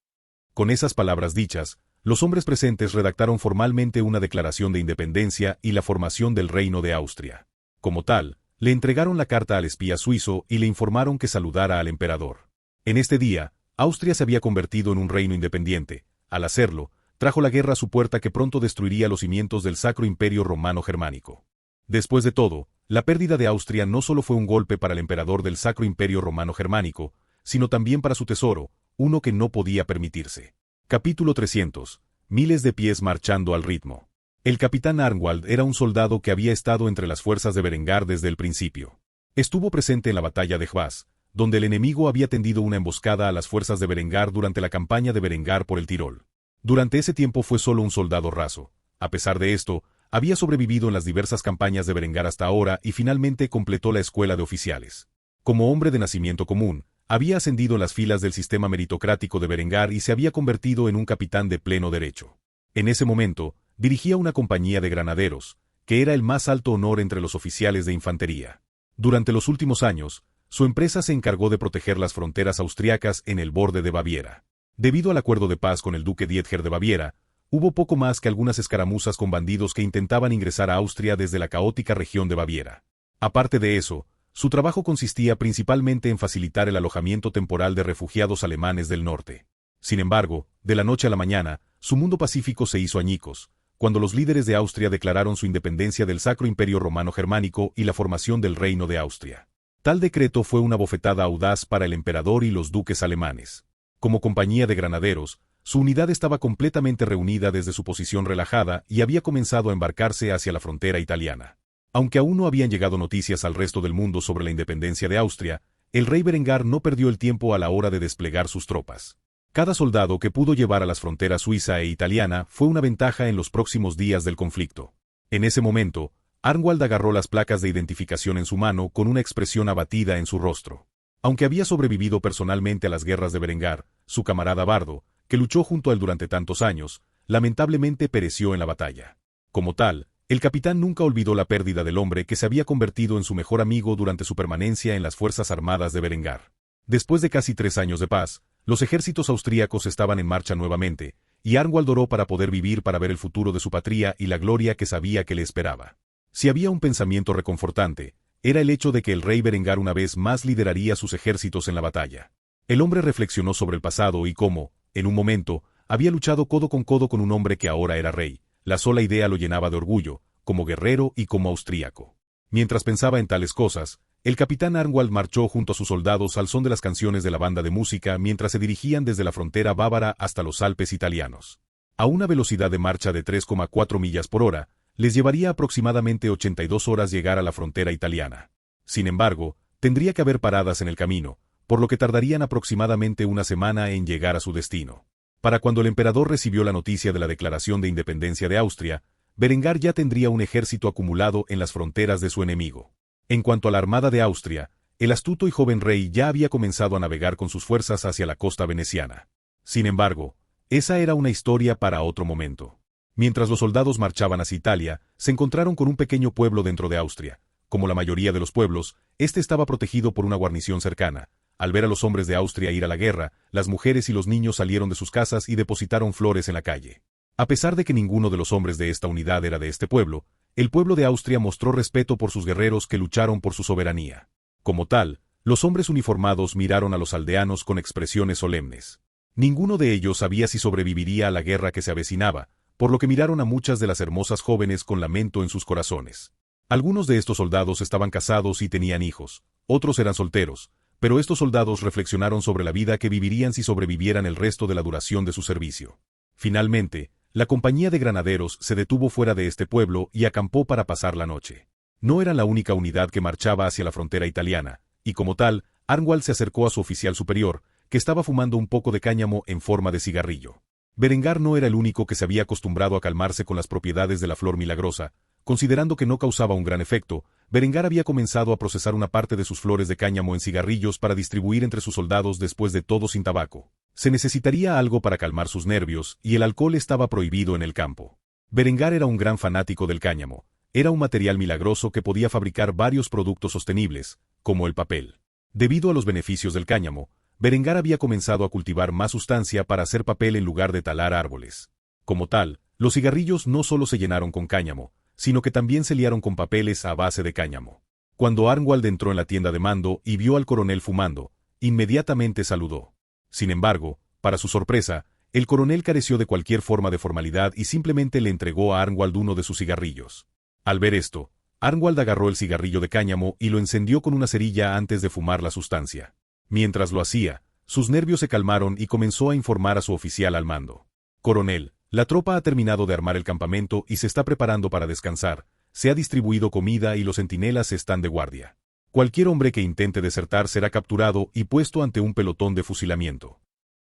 S1: Con esas palabras dichas, los hombres presentes redactaron formalmente una declaración de independencia y la formación del reino de Austria. Como tal, le entregaron la carta al espía suizo y le informaron que saludara al emperador. En este día, Austria se había convertido en un reino independiente. Al hacerlo, trajo la guerra a su puerta que pronto destruiría los cimientos del Sacro Imperio Romano Germánico. Después de todo, la pérdida de Austria no solo fue un golpe para el emperador del Sacro Imperio Romano Germánico, sino también para su tesoro, uno que no podía permitirse. Capítulo 300. Miles de pies marchando al ritmo. El capitán Arnwald era un soldado que había estado entre las fuerzas de Berengar desde el principio. Estuvo presente en la batalla de Hwaz, donde el enemigo había tendido una emboscada a las fuerzas de Berengar durante la campaña de Berengar por el Tirol. Durante ese tiempo fue solo un soldado raso. A pesar de esto, había sobrevivido en las diversas campañas de Berengar hasta ahora y finalmente completó la escuela de oficiales. Como hombre de nacimiento común, había ascendido en las filas del sistema meritocrático de Berengar y se había convertido en un capitán de pleno derecho. En ese momento, dirigía una compañía de granaderos, que era el más alto honor entre los oficiales de infantería. Durante los últimos años, su empresa se encargó de proteger las fronteras austriacas en el borde de Baviera. Debido al acuerdo de paz con el duque Dietger de Baviera, hubo poco más que algunas escaramuzas con bandidos que intentaban ingresar a Austria desde la caótica región de Baviera. Aparte de eso, su trabajo consistía principalmente en facilitar el alojamiento temporal de refugiados alemanes del norte. Sin embargo, de la noche a la mañana, su mundo pacífico se hizo añicos, cuando los líderes de Austria declararon su independencia del Sacro Imperio Romano Germánico y la formación del Reino de Austria. Tal decreto fue una bofetada audaz para el emperador y los duques alemanes. Como compañía de granaderos, su unidad estaba completamente reunida desde su posición relajada y había comenzado a embarcarse hacia la frontera italiana. Aunque aún no habían llegado noticias al resto del mundo sobre la independencia de Austria, el rey Berengar no perdió el tiempo a la hora de desplegar sus tropas. Cada soldado que pudo llevar a las fronteras suiza e italiana fue una ventaja en los próximos días del conflicto. En ese momento, Arnwald agarró las placas de identificación en su mano con una expresión abatida en su rostro. Aunque había sobrevivido personalmente a las guerras de Berengar, su camarada Bardo, que luchó junto a él durante tantos años, lamentablemente pereció en la batalla. Como tal, el capitán nunca olvidó la pérdida del hombre que se había convertido en su mejor amigo durante su permanencia en las Fuerzas Armadas de Berengar. Después de casi 3 años de paz, los ejércitos austríacos estaban en marcha nuevamente, y Arnwald oró para poder vivir para ver el futuro de su patria y la gloria que sabía que le esperaba. Si había un pensamiento reconfortante, era el hecho de que el rey Berengar una vez más lideraría sus ejércitos en la batalla. El hombre reflexionó sobre el pasado y cómo, en un momento, había luchado codo con un hombre que ahora era rey. La sola idea lo llenaba de orgullo, como guerrero y como austríaco. Mientras pensaba en tales cosas, el capitán Arnwald marchó junto a sus soldados al son de las canciones de la banda de música mientras se dirigían desde la frontera bávara hasta los Alpes italianos. A una velocidad de marcha de 3,4 millas por hora, les llevaría aproximadamente 82 horas llegar a la frontera italiana. Sin embargo, tendría que haber paradas en el camino, por lo que tardarían aproximadamente una semana en llegar a su destino. Para cuando el emperador recibió la noticia de la declaración de independencia de Austria, Berengar ya tendría un ejército acumulado en las fronteras de su enemigo. En cuanto a la armada de Austria, el astuto y joven rey ya había comenzado a navegar con sus fuerzas hacia la costa veneciana. Sin embargo, esa era una historia para otro momento. Mientras los soldados marchaban hacia Italia, se encontraron con un pequeño pueblo dentro de Austria. Como la mayoría de los pueblos, este estaba protegido por una guarnición cercana. Al ver a los hombres de Austria ir a la guerra, las mujeres y los niños salieron de sus casas y depositaron flores en la calle. A pesar de que ninguno de los hombres de esta unidad era de este pueblo, el pueblo de Austria mostró respeto por sus guerreros que lucharon por su soberanía. Como tal, los hombres uniformados miraron a los aldeanos con expresiones solemnes. Ninguno de ellos sabía si sobreviviría a la guerra que se avecinaba, por lo que miraron a muchas de las hermosas jóvenes con lamento en sus corazones. Algunos de estos soldados estaban casados y tenían hijos, otros eran solteros, pero estos soldados reflexionaron sobre la vida que vivirían si sobrevivieran el resto de la duración de su servicio. Finalmente, la compañía de granaderos se detuvo fuera de este pueblo y acampó para pasar la noche. No era la única unidad que marchaba hacia la frontera italiana, y como tal, Arnwald se acercó a su oficial superior, que estaba fumando un poco de cáñamo en forma de cigarrillo. Berengar no era el único que se había acostumbrado a calmarse con las propiedades de la flor milagrosa. Considerando que no causaba un gran efecto, Berengar había comenzado a procesar una parte de sus flores de cáñamo en cigarrillos para distribuir entre sus soldados después de todo sin tabaco. Se necesitaría algo para calmar sus nervios, y el alcohol estaba prohibido en el campo. Berengar era un gran fanático del cáñamo. Era un material milagroso que podía fabricar varios productos sostenibles, como el papel. Debido a los beneficios del cáñamo, Berengar había comenzado a cultivar más sustancia para hacer papel en lugar de talar árboles. Como tal, los cigarrillos no solo se llenaron con cáñamo, sino que también se liaron con papeles a base de cáñamo. Cuando Arnwald entró en la tienda de mando y vio al coronel fumando, inmediatamente saludó. Sin embargo, para su sorpresa, el coronel careció de cualquier forma de formalidad y simplemente le entregó a Arnwald uno de sus cigarrillos. Al ver esto, Arnwald agarró el cigarrillo de cáñamo y lo encendió con una cerilla antes de fumar la sustancia. Mientras lo hacía, sus nervios se calmaron y comenzó a informar a su oficial al mando. Coronel, la tropa ha terminado de armar el campamento y se está preparando para descansar. Se ha distribuido comida y los centinelas están de guardia. Cualquier hombre que intente desertar será capturado y puesto ante un pelotón de fusilamiento.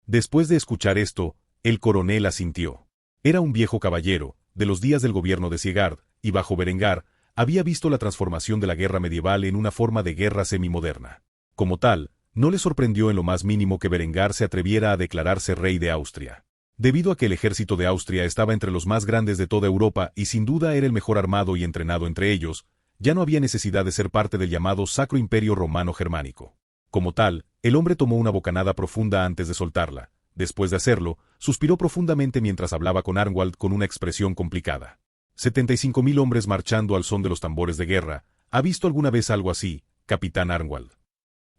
S1: Después de escuchar esto, el coronel asintió. Era un viejo caballero, de los días del gobierno de Siegard, y bajo Berengar, había visto la transformación de la guerra medieval en una forma de guerra semimoderna. Como tal, no le sorprendió en lo más mínimo que Berengar se atreviera a declararse rey de Austria. Debido a que el ejército de Austria estaba entre los más grandes de toda Europa y sin duda era el mejor armado y entrenado entre ellos, ya no había necesidad de ser parte del llamado Sacro Imperio Romano Germánico. Como tal, el hombre tomó una bocanada profunda antes de soltarla. Después de hacerlo, suspiró profundamente mientras hablaba con Arnwald con una expresión complicada. 75.000 hombres marchando al son de los tambores de guerra. ¿Ha visto alguna vez algo así, capitán Arnwald?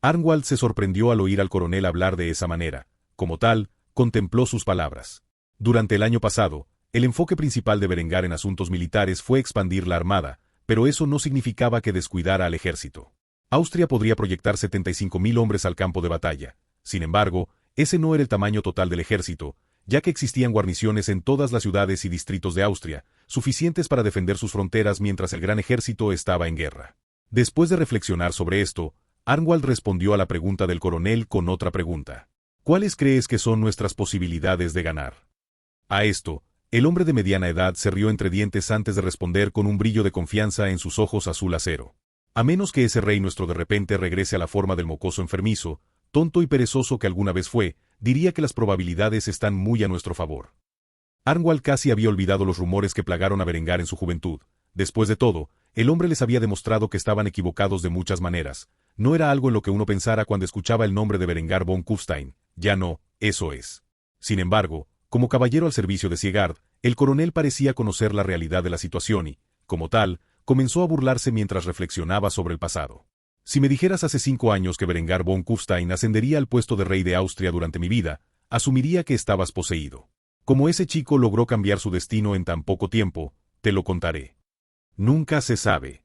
S1: Arnwald se sorprendió al oír al coronel hablar de esa manera. Como tal, contempló sus palabras. Durante el año pasado, el enfoque principal de Berengar en asuntos militares fue expandir la armada, pero eso no significaba que descuidara al ejército. Austria podría proyectar 75.000 hombres al campo de batalla. Sin embargo, ese no era el tamaño total del ejército. ya que existían guarniciones en todas las ciudades y distritos de Austria, suficientes para defender sus fronteras mientras el gran ejército estaba en guerra. Después de reflexionar sobre esto, Arnwald respondió a la pregunta del coronel con otra pregunta. ¿Cuáles crees que son nuestras posibilidades de ganar? A esto, el hombre de mediana edad se rió entre dientes antes de responder con un brillo de confianza en sus ojos azul acero. A menos que ese rey nuestro de repente regrese a la forma del mocoso enfermizo, tonto y perezoso que alguna vez fue, diría que las probabilidades están muy a nuestro favor. Arnwald casi había olvidado los rumores que plagaron a Berengar en su juventud. Después de todo, el hombre les había demostrado que estaban equivocados de muchas maneras. No era algo en lo que uno pensara cuando escuchaba el nombre de Berengar von Kufstein. Ya no, eso es. Sin embargo, como caballero al servicio de Siegard, el coronel parecía conocer la realidad de la situación y, como tal, comenzó a burlarse mientras reflexionaba sobre el pasado. Si me dijeras hace 5 años que Berengar von Kufstein ascendería al puesto de rey de Austria durante mi vida, asumiría que estabas poseído. Como ese chico logró cambiar su destino en tan poco tiempo, te lo contaré. Nunca se sabe.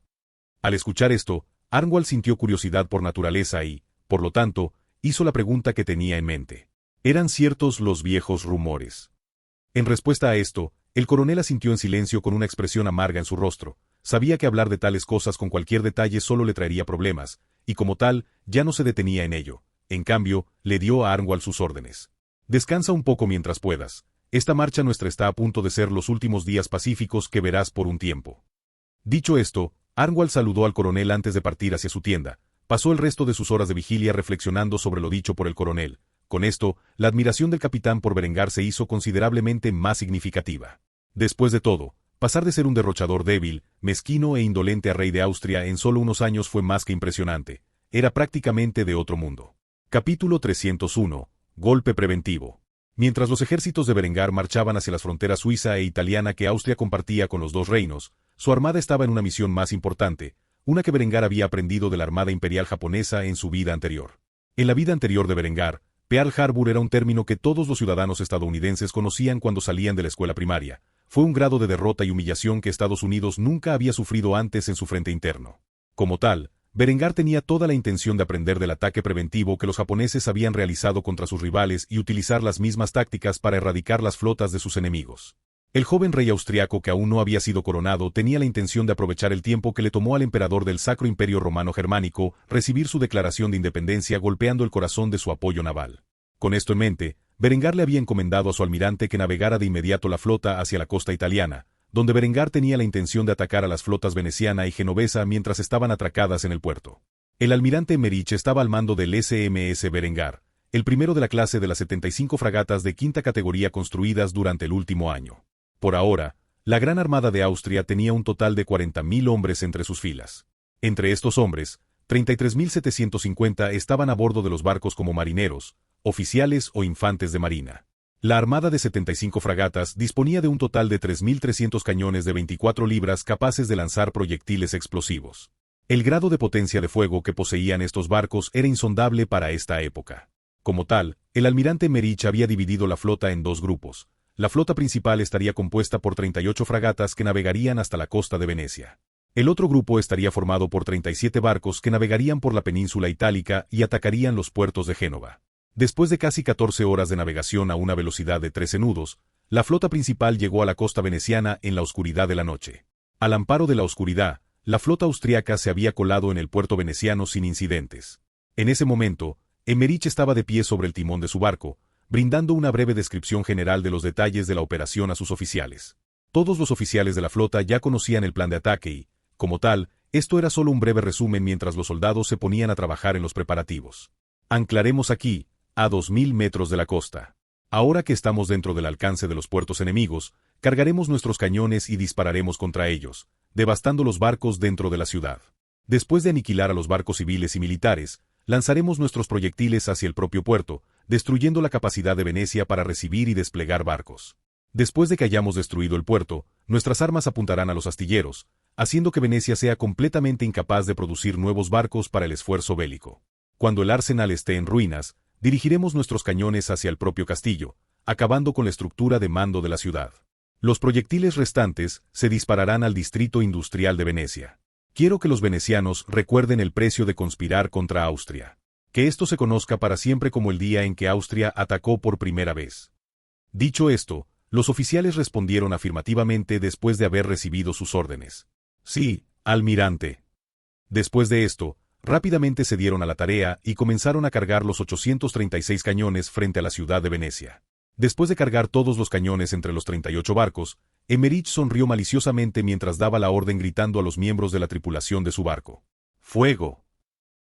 S1: Al escuchar esto, Arnwald sintió curiosidad por naturaleza y, por lo tanto, hizo la pregunta que tenía en mente. ¿Eran ciertos los viejos rumores? En respuesta a esto, el coronel asintió en silencio con una expresión amarga en su rostro. Sabía que hablar de tales cosas con cualquier detalle solo le traería problemas, y como tal, ya no se detenía en ello. En cambio, le dio a Arnwald sus órdenes. Descansa un poco mientras puedas. Esta marcha nuestra está a punto de ser los últimos días pacíficos que verás por un tiempo. Dicho esto, Arnwald saludó al coronel antes de partir hacia su tienda. Pasó el resto de sus horas de vigilia reflexionando sobre lo dicho por el coronel. Con esto, la admiración del capitán por Berengar se hizo considerablemente más significativa. Después de todo, pasar de ser un derrochador débil, mezquino e indolente a rey de Austria en solo unos años fue más que impresionante. Era prácticamente de otro mundo. Capítulo 301. Golpe preventivo. Mientras los ejércitos de Berengar marchaban hacia las fronteras suiza e italiana que Austria compartía con los dos reinos, su armada estaba en una misión más importante, una que Berengar había aprendido de la Armada Imperial japonesa en su vida anterior. En la vida anterior de Berengar, Pearl Harbor era un término que todos los ciudadanos estadounidenses conocían cuando salían de la escuela primaria. Fue un grado de derrota y humillación que Estados Unidos nunca había sufrido antes en su frente interno. Como tal, Berengar tenía toda la intención de aprender del ataque preventivo que los japoneses habían realizado contra sus rivales y utilizar las mismas tácticas para erradicar las flotas de sus enemigos. El joven rey austriaco que aún no había sido coronado tenía la intención de aprovechar el tiempo que le tomó al emperador del Sacro Imperio Romano Germánico recibir su declaración de independencia golpeando el corazón de su apoyo naval. Con esto en mente, Berengar le había encomendado a su almirante que navegara de inmediato la flota hacia la costa italiana, donde Berengar tenía la intención de atacar a las flotas veneciana y genovesa mientras estaban atracadas en el puerto. El almirante Emmerich estaba al mando del SMS Berengar, el primero de la clase de las 75 fragatas de quinta categoría construidas durante el último año. Por ahora, la Gran Armada de Austria tenía un total de 40.000 hombres entre sus filas. Entre estos hombres, 33.750 estaban a bordo de los barcos como marineros, oficiales o infantes de marina. La armada de 75 fragatas disponía de un total de 3.300 cañones de 24 libras capaces de lanzar proyectiles explosivos. El grado de potencia de fuego que poseían estos barcos era insondable para esta época. Como tal, el almirante Emmerich había dividido la flota en dos grupos. La flota principal estaría compuesta por 38 fragatas que navegarían hasta la costa de Venecia. El otro grupo estaría formado por 37 barcos que navegarían por la península itálica y atacarían los puertos de Génova. Después de casi 14 horas de navegación a una velocidad de 13 nudos, la flota principal llegó a la costa veneciana en la oscuridad de la noche. Al amparo de la oscuridad, la flota austriaca se había colado en el puerto veneciano sin incidentes. En ese momento, Emmerich estaba de pie sobre el timón de su barco, brindando una breve descripción general de los detalles de la operación a sus oficiales. Todos los oficiales de la flota ya conocían el plan de ataque y, como tal, esto era solo un breve resumen mientras los soldados se ponían a trabajar en los preparativos. Anclaremos aquí, a 2.000 metros de la costa. Ahora que estamos dentro del alcance de los puertos enemigos, cargaremos nuestros cañones y dispararemos contra ellos, devastando los barcos dentro de la ciudad. Después de aniquilar a los barcos civiles y militares, lanzaremos nuestros proyectiles hacia el propio puerto, destruyendo la capacidad de Venecia para recibir y desplegar barcos. Después de que hayamos destruido el puerto, nuestras armas apuntarán a los astilleros, haciendo que Venecia sea completamente incapaz de producir nuevos barcos para el esfuerzo bélico. Cuando el arsenal esté en ruinas, dirigiremos nuestros cañones hacia el propio castillo, acabando con la estructura de mando de la ciudad. Los proyectiles restantes se dispararán al distrito industrial de Venecia. Quiero que los venecianos recuerden el precio de conspirar contra Austria. Que esto se conozca para siempre como el día en que Austria atacó por primera vez. Dicho esto, los oficiales respondieron afirmativamente después de haber recibido sus órdenes. Sí, almirante. Después de esto, rápidamente se dieron a la tarea y comenzaron a cargar los 836 cañones frente a la ciudad de Venecia. Después de cargar todos los cañones entre los 38 barcos, Emmerich sonrió maliciosamente mientras daba la orden gritando a los miembros de la tripulación de su barco. ¡Fuego!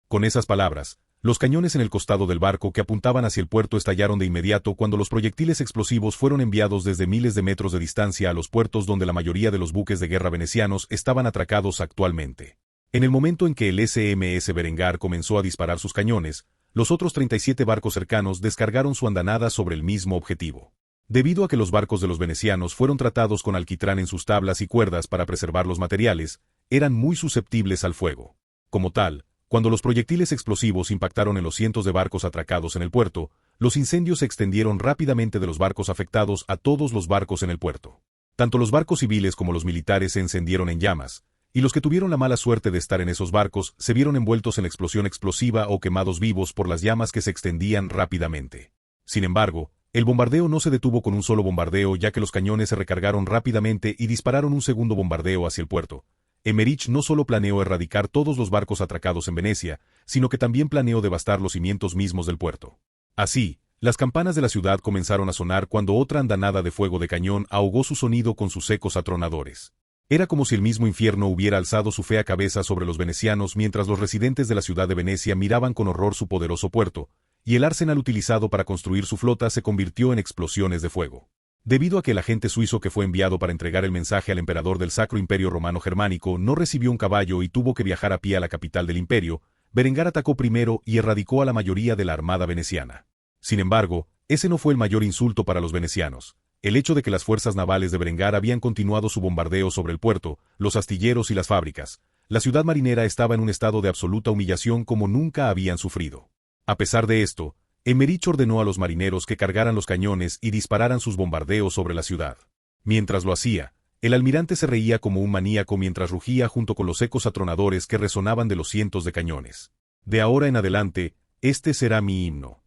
S1: Con esas palabras, los cañones en el costado del barco que apuntaban hacia el puerto estallaron de inmediato cuando los proyectiles explosivos fueron enviados desde miles de metros de distancia a los puertos donde la mayoría de los buques de guerra venecianos estaban atracados actualmente. En el momento en que el SMS Berengar comenzó a disparar sus cañones, los otros 37 barcos cercanos descargaron su andanada sobre el mismo objetivo. Debido a que los barcos de los venecianos fueron tratados con alquitrán en sus tablas y cuerdas para preservar los materiales, eran muy susceptibles al fuego. Como tal, cuando los proyectiles explosivos impactaron en los cientos de barcos atracados en el puerto, los incendios se extendieron rápidamente de los barcos afectados a todos los barcos en el puerto. Tanto los barcos civiles como los militares se encendieron en llamas, y los que tuvieron la mala suerte de estar en esos barcos se vieron envueltos en la explosión explosiva o quemados vivos por las llamas que se extendían rápidamente. Sin embargo, el bombardeo no se detuvo con un solo bombardeo ya que los cañones se recargaron rápidamente y dispararon un segundo bombardeo hacia el puerto. Emmerich no solo planeó erradicar todos los barcos atracados en Venecia, sino que también planeó devastar los cimientos mismos del puerto. Así, las campanas de la ciudad comenzaron a sonar cuando otra andanada de fuego de cañón ahogó su sonido con sus ecos atronadores. Era como si el mismo infierno hubiera alzado su fea cabeza sobre los venecianos mientras los residentes de la ciudad de Venecia miraban con horror su poderoso puerto, y el arsenal utilizado para construir su flota se convirtió en explosiones de fuego. Debido a que el agente suizo que fue enviado para entregar el mensaje al emperador del Sacro Imperio Romano Germánico no recibió un caballo y tuvo que viajar a pie a la capital del imperio, Berengar atacó primero y erradicó a la mayoría de la armada veneciana. Sin embargo, ese no fue el mayor insulto para los venecianos. El hecho de que las fuerzas navales de Berengar habían continuado su bombardeo sobre el puerto, los astilleros y las fábricas. La ciudad marinera estaba en un estado de absoluta humillación como nunca habían sufrido. A pesar de esto, Emmerich ordenó a los marineros que cargaran los cañones y dispararan sus bombardeos sobre la ciudad. Mientras lo hacía, el almirante se reía como un maníaco mientras rugía junto con los ecos atronadores que resonaban de los cientos de cañones. De ahora en adelante, este será mi himno.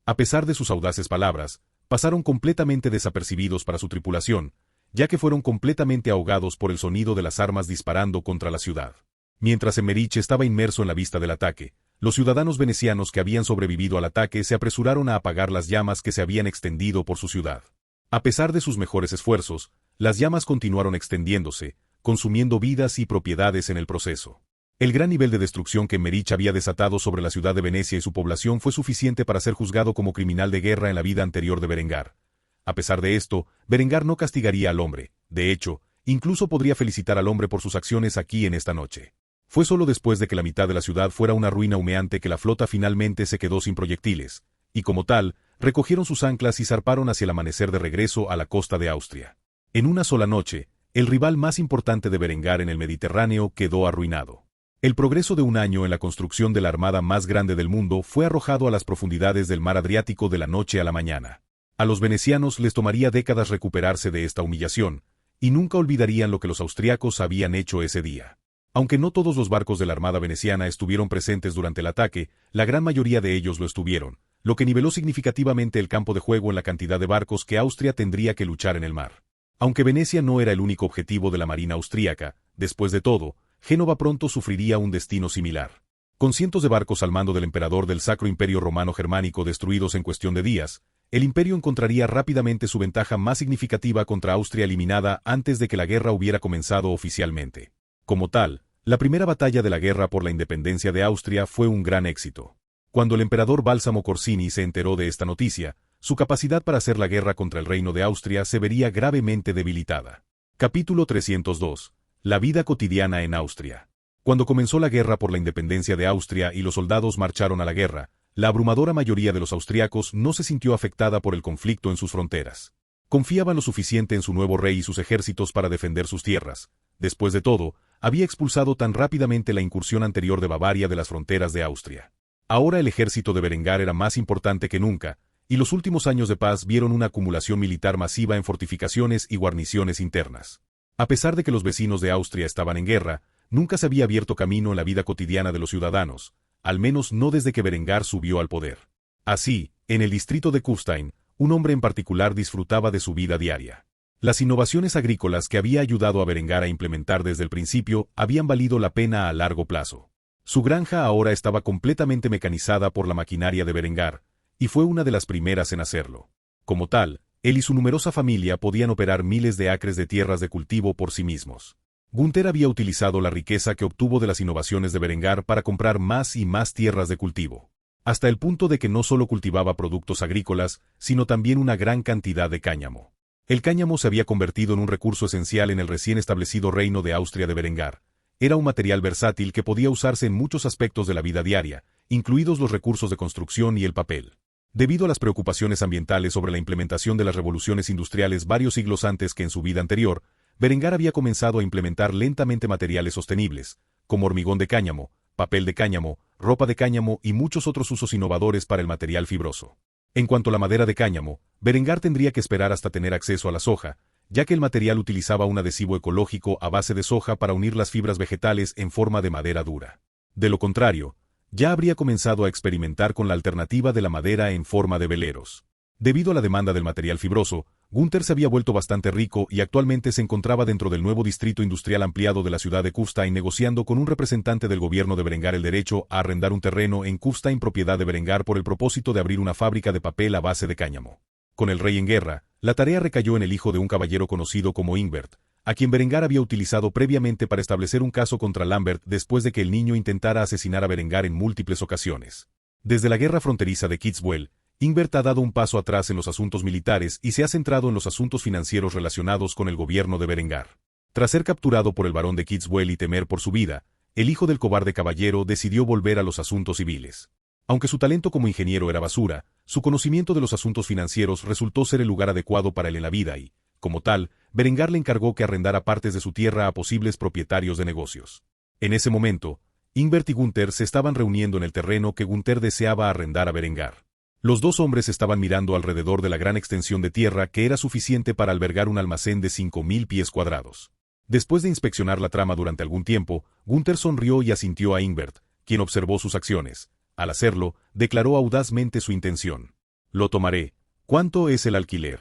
S1: A pesar de sus audaces palabras, pasaron completamente desapercibidos para su tripulación, ya que fueron completamente ahogados por el sonido de las armas disparando contra la ciudad. Mientras Emmerich estaba inmerso en la vista del ataque, los ciudadanos venecianos que habían sobrevivido al ataque se apresuraron a apagar las llamas que se habían extendido por su ciudad. A pesar de sus mejores esfuerzos, las llamas continuaron extendiéndose, consumiendo vidas y propiedades en el proceso. El gran nivel de destrucción que Emmerich había desatado sobre la ciudad de Venecia y su población fue suficiente para ser juzgado como criminal de guerra en la vida anterior de Berengar. A pesar de esto, Berengar no castigaría al hombre, de hecho, incluso podría felicitar al hombre por sus acciones aquí en esta noche. Fue solo después de que la mitad de la ciudad fuera una ruina humeante que la flota finalmente se quedó sin proyectiles, y como tal, recogieron sus anclas y zarparon hacia el amanecer de regreso a la costa de Austria. En una sola noche, el rival más importante de Berengar en el Mediterráneo quedó arruinado. El progreso de un año en la construcción de la armada más grande del mundo fue arrojado a las profundidades del mar Adriático de la noche a la mañana. A los venecianos les tomaría décadas recuperarse de esta humillación, y nunca olvidarían lo que los austriacos habían hecho ese día. Aunque no todos los barcos de la armada veneciana estuvieron presentes durante el ataque, la gran mayoría de ellos lo estuvieron, lo que niveló significativamente el campo de juego en la cantidad de barcos que Austria tendría que luchar en el mar. Aunque Venecia no era el único objetivo de la marina austríaca, después de todo, Génova pronto sufriría un destino similar. Con cientos de barcos al mando del emperador del Sacro Imperio Romano Germánico destruidos en cuestión de días, el imperio encontraría rápidamente su ventaja más significativa contra Austria eliminada antes de que la guerra hubiera comenzado oficialmente. Como tal, la primera batalla de la guerra por la independencia de Austria fue un gran éxito. Cuando el emperador Bálsamo Corsini se enteró de esta noticia, su capacidad para hacer la guerra contra el reino de Austria se vería gravemente debilitada. Capítulo 302. La vida cotidiana en Austria. Cuando comenzó la guerra por la independencia de Austria y los soldados marcharon a la guerra, la abrumadora mayoría de los austriacos no se sintió afectada por el conflicto en sus fronteras. Confiaban lo suficiente en su nuevo rey y sus ejércitos para defender sus tierras. Después de todo, había expulsado tan rápidamente la incursión anterior de Bavaria de las fronteras de Austria. Ahora el ejército de Berengar era más importante que nunca, y los últimos años de paz vieron una acumulación militar masiva en fortificaciones y guarniciones internas. A pesar de que los vecinos de Austria estaban en guerra, nunca se había abierto camino en la vida cotidiana de los ciudadanos, al menos no desde que Berengar subió al poder. Así, en el distrito de Kufstein, un hombre en particular disfrutaba de su vida diaria. Las innovaciones agrícolas que había ayudado a Berengar a implementar desde el principio habían valido la pena a largo plazo. Su granja ahora estaba completamente mecanizada por la maquinaria de Berengar, y fue una de las primeras en hacerlo. Como tal, él y su numerosa familia podían operar miles de acres de tierras de cultivo por sí mismos. Gunther había utilizado la riqueza que obtuvo de las innovaciones de Berengar para comprar más y más tierras de cultivo, hasta el punto de que no solo cultivaba productos agrícolas, sino también una gran cantidad de cáñamo. El cáñamo se había convertido en un recurso esencial en el recién establecido reino de Austria de Berengar. Era un material versátil que podía usarse en muchos aspectos de la vida diaria, incluidos los recursos de construcción y el papel. Debido a las preocupaciones ambientales sobre la implementación de las revoluciones industriales varios siglos antes que en su vida anterior, Berengar había comenzado a implementar lentamente materiales sostenibles, como hormigón de cáñamo, papel de cáñamo, ropa de cáñamo y muchos otros usos innovadores para el material fibroso. En cuanto a la madera de cáñamo, Berengar tendría que esperar hasta tener acceso a la soja, ya que el material utilizaba un adhesivo ecológico a base de soja para unir las fibras vegetales en forma de madera dura. De lo contrario, ya habría comenzado a experimentar con la alternativa de la madera en forma de veleros. Debido a la demanda del material fibroso, Gunther se había vuelto bastante rico y actualmente se encontraba dentro del nuevo distrito industrial ampliado de la ciudad de Kufstein negociando con un representante del gobierno de Berengar el derecho a arrendar un terreno en Kufstein propiedad de Berengar por el propósito de abrir una fábrica de papel a base de cáñamo. Con el rey en guerra, la tarea recayó en el hijo de un caballero conocido como Ingbert, a quien Berengar había utilizado previamente para establecer un caso contra Lambert después de que el niño intentara asesinar a Berengar en múltiples ocasiones. Desde la guerra fronteriza de Kitzbühel, Ingbert ha dado un paso atrás en los asuntos militares y se ha centrado en los asuntos financieros relacionados con el gobierno de Berengar. Tras ser capturado por el barón de Kitzbühel y temer por su vida, el hijo del cobarde caballero decidió volver a los asuntos civiles. Aunque su talento como ingeniero era basura, su conocimiento de los asuntos financieros resultó ser el lugar adecuado para él en la vida y, como tal, Berengar le encargó que arrendara partes de su tierra a posibles propietarios de negocios. En ese momento, Ingbert y Gunther se estaban reuniendo en el terreno que Gunther deseaba arrendar a Berengar. Los dos hombres estaban mirando alrededor de la gran extensión de tierra que era suficiente para albergar un almacén de 5.000 pies cuadrados. Después de inspeccionar la trama durante algún tiempo, Gunther sonrió y asintió a Ingbert, quien observó sus acciones. Al hacerlo, declaró audazmente su intención. «Lo tomaré. ¿Cuánto es el alquiler?»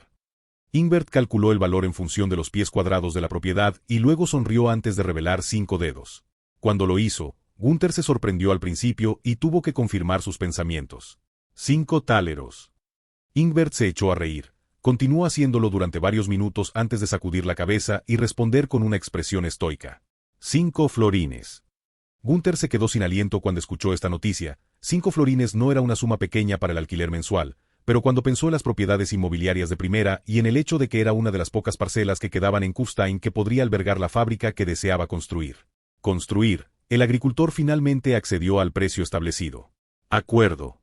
S1: Ingbert calculó el valor en función de los pies cuadrados de la propiedad y luego sonrió antes de revelar 5 dedos. Cuando lo hizo, Gunther se sorprendió al principio y tuvo que confirmar sus pensamientos. 5 táleros. Ingbert se echó a reír. Continuó haciéndolo durante varios minutos antes de sacudir la cabeza y responder con una expresión estoica. 5 florines. Gunther se quedó sin aliento cuando escuchó esta noticia. 5 florines no era una suma pequeña para el alquiler mensual, pero cuando pensó en las propiedades inmobiliarias de primera y en el hecho de que era una de las pocas parcelas que quedaban en Kufstein que podría albergar la fábrica que deseaba construir. El agricultor finalmente accedió al precio establecido. Acuerdo.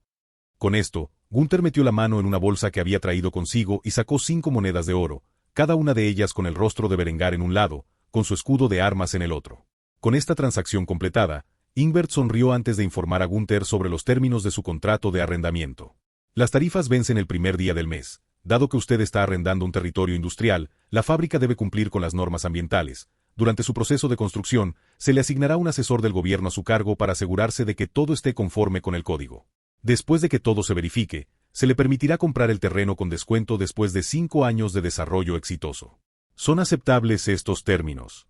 S1: Con esto, Gunther metió la mano en una bolsa que había traído consigo y sacó 5 monedas de oro, cada una de ellas con el rostro de Berengar en un lado, con su escudo de armas en el otro. Con esta transacción completada, Ingbert sonrió antes de informar a Gunther sobre los términos de su contrato de arrendamiento. Las tarifas vencen el primer día del mes. Dado que usted está arrendando un territorio industrial, la fábrica debe cumplir con las normas ambientales. Durante su proceso de construcción, se le asignará un asesor del gobierno a su cargo para asegurarse de que todo esté conforme con el código. Después de que todo se verifique, se le permitirá comprar el terreno con descuento después de 5 años de desarrollo exitoso. ¿Son aceptables estos términos?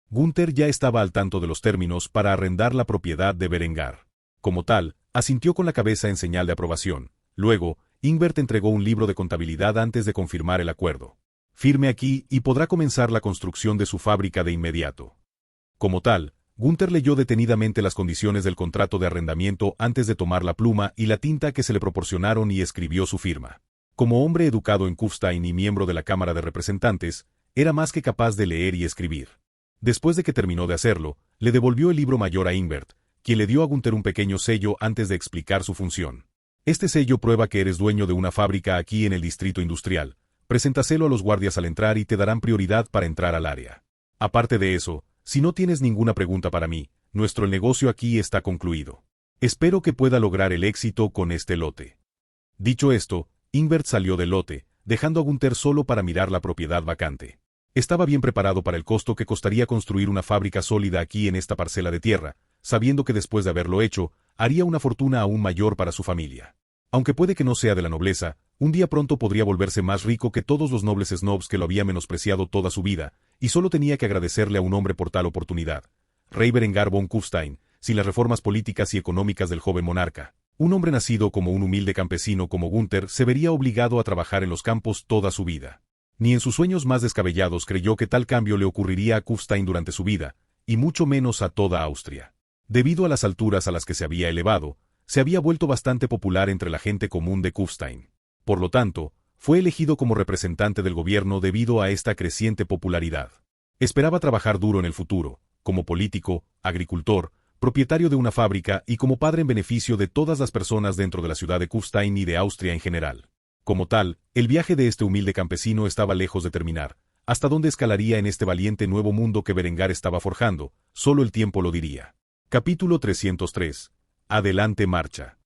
S1: Gunther ya estaba al tanto de los términos para arrendar la propiedad de Berengar. Como tal, asintió con la cabeza en señal de aprobación. Luego, Ingbert entregó un libro de contabilidad antes de confirmar el acuerdo. Firme aquí y podrá comenzar la construcción de su fábrica de inmediato. Como tal, Gunther leyó detenidamente las condiciones del contrato de arrendamiento antes de tomar la pluma y la tinta que se le proporcionaron y escribió su firma. Como hombre educado en Kufstein y miembro de la Cámara de Representantes, era más que capaz de leer y escribir. Después de que terminó de hacerlo, le devolvió el libro mayor a Ingbert, quien le dio a Gunther un pequeño sello antes de explicar su función. Este sello prueba que eres dueño de una fábrica aquí en el distrito industrial. Preséntaselo a los guardias al entrar y te darán prioridad para entrar al área. Aparte de eso, si no tienes ninguna pregunta para mí, nuestro negocio aquí está concluido. Espero que pueda lograr el éxito con este lote. Dicho esto, Ingbert salió del lote, dejando a Gunther solo para mirar la propiedad vacante. Estaba bien preparado para el costo que costaría construir una fábrica sólida aquí en esta parcela de tierra, sabiendo que después de haberlo hecho, haría una fortuna aún mayor para su familia. Aunque puede que no sea de la nobleza, Un día pronto podría volverse más rico que todos los nobles snobs que lo había menospreciado toda su vida, y solo tenía que agradecerle a un hombre por tal oportunidad. Rey Berengar von Kufstein, sin las reformas políticas y económicas del joven monarca. Un hombre nacido como un humilde campesino como Gunther se vería obligado a trabajar en los campos toda su vida. Ni en sus sueños más descabellados creyó que tal cambio le ocurriría a Kufstein durante su vida, y mucho menos a toda Austria. Debido a las alturas a las que se había elevado, se había vuelto bastante popular entre la gente común de Kufstein. Por lo tanto, fue elegido como representante del gobierno debido a esta creciente popularidad. Esperaba trabajar duro en el futuro, como político, agricultor, propietario de una fábrica y como padre en beneficio de todas las personas dentro de la ciudad de Kufstein y de Austria en general. Como tal, el viaje de este humilde campesino estaba lejos de terminar. Hasta dónde escalaría en este valiente nuevo mundo que Berengar estaba forjando, solo el tiempo lo diría. Capítulo 303. Adelante marcha.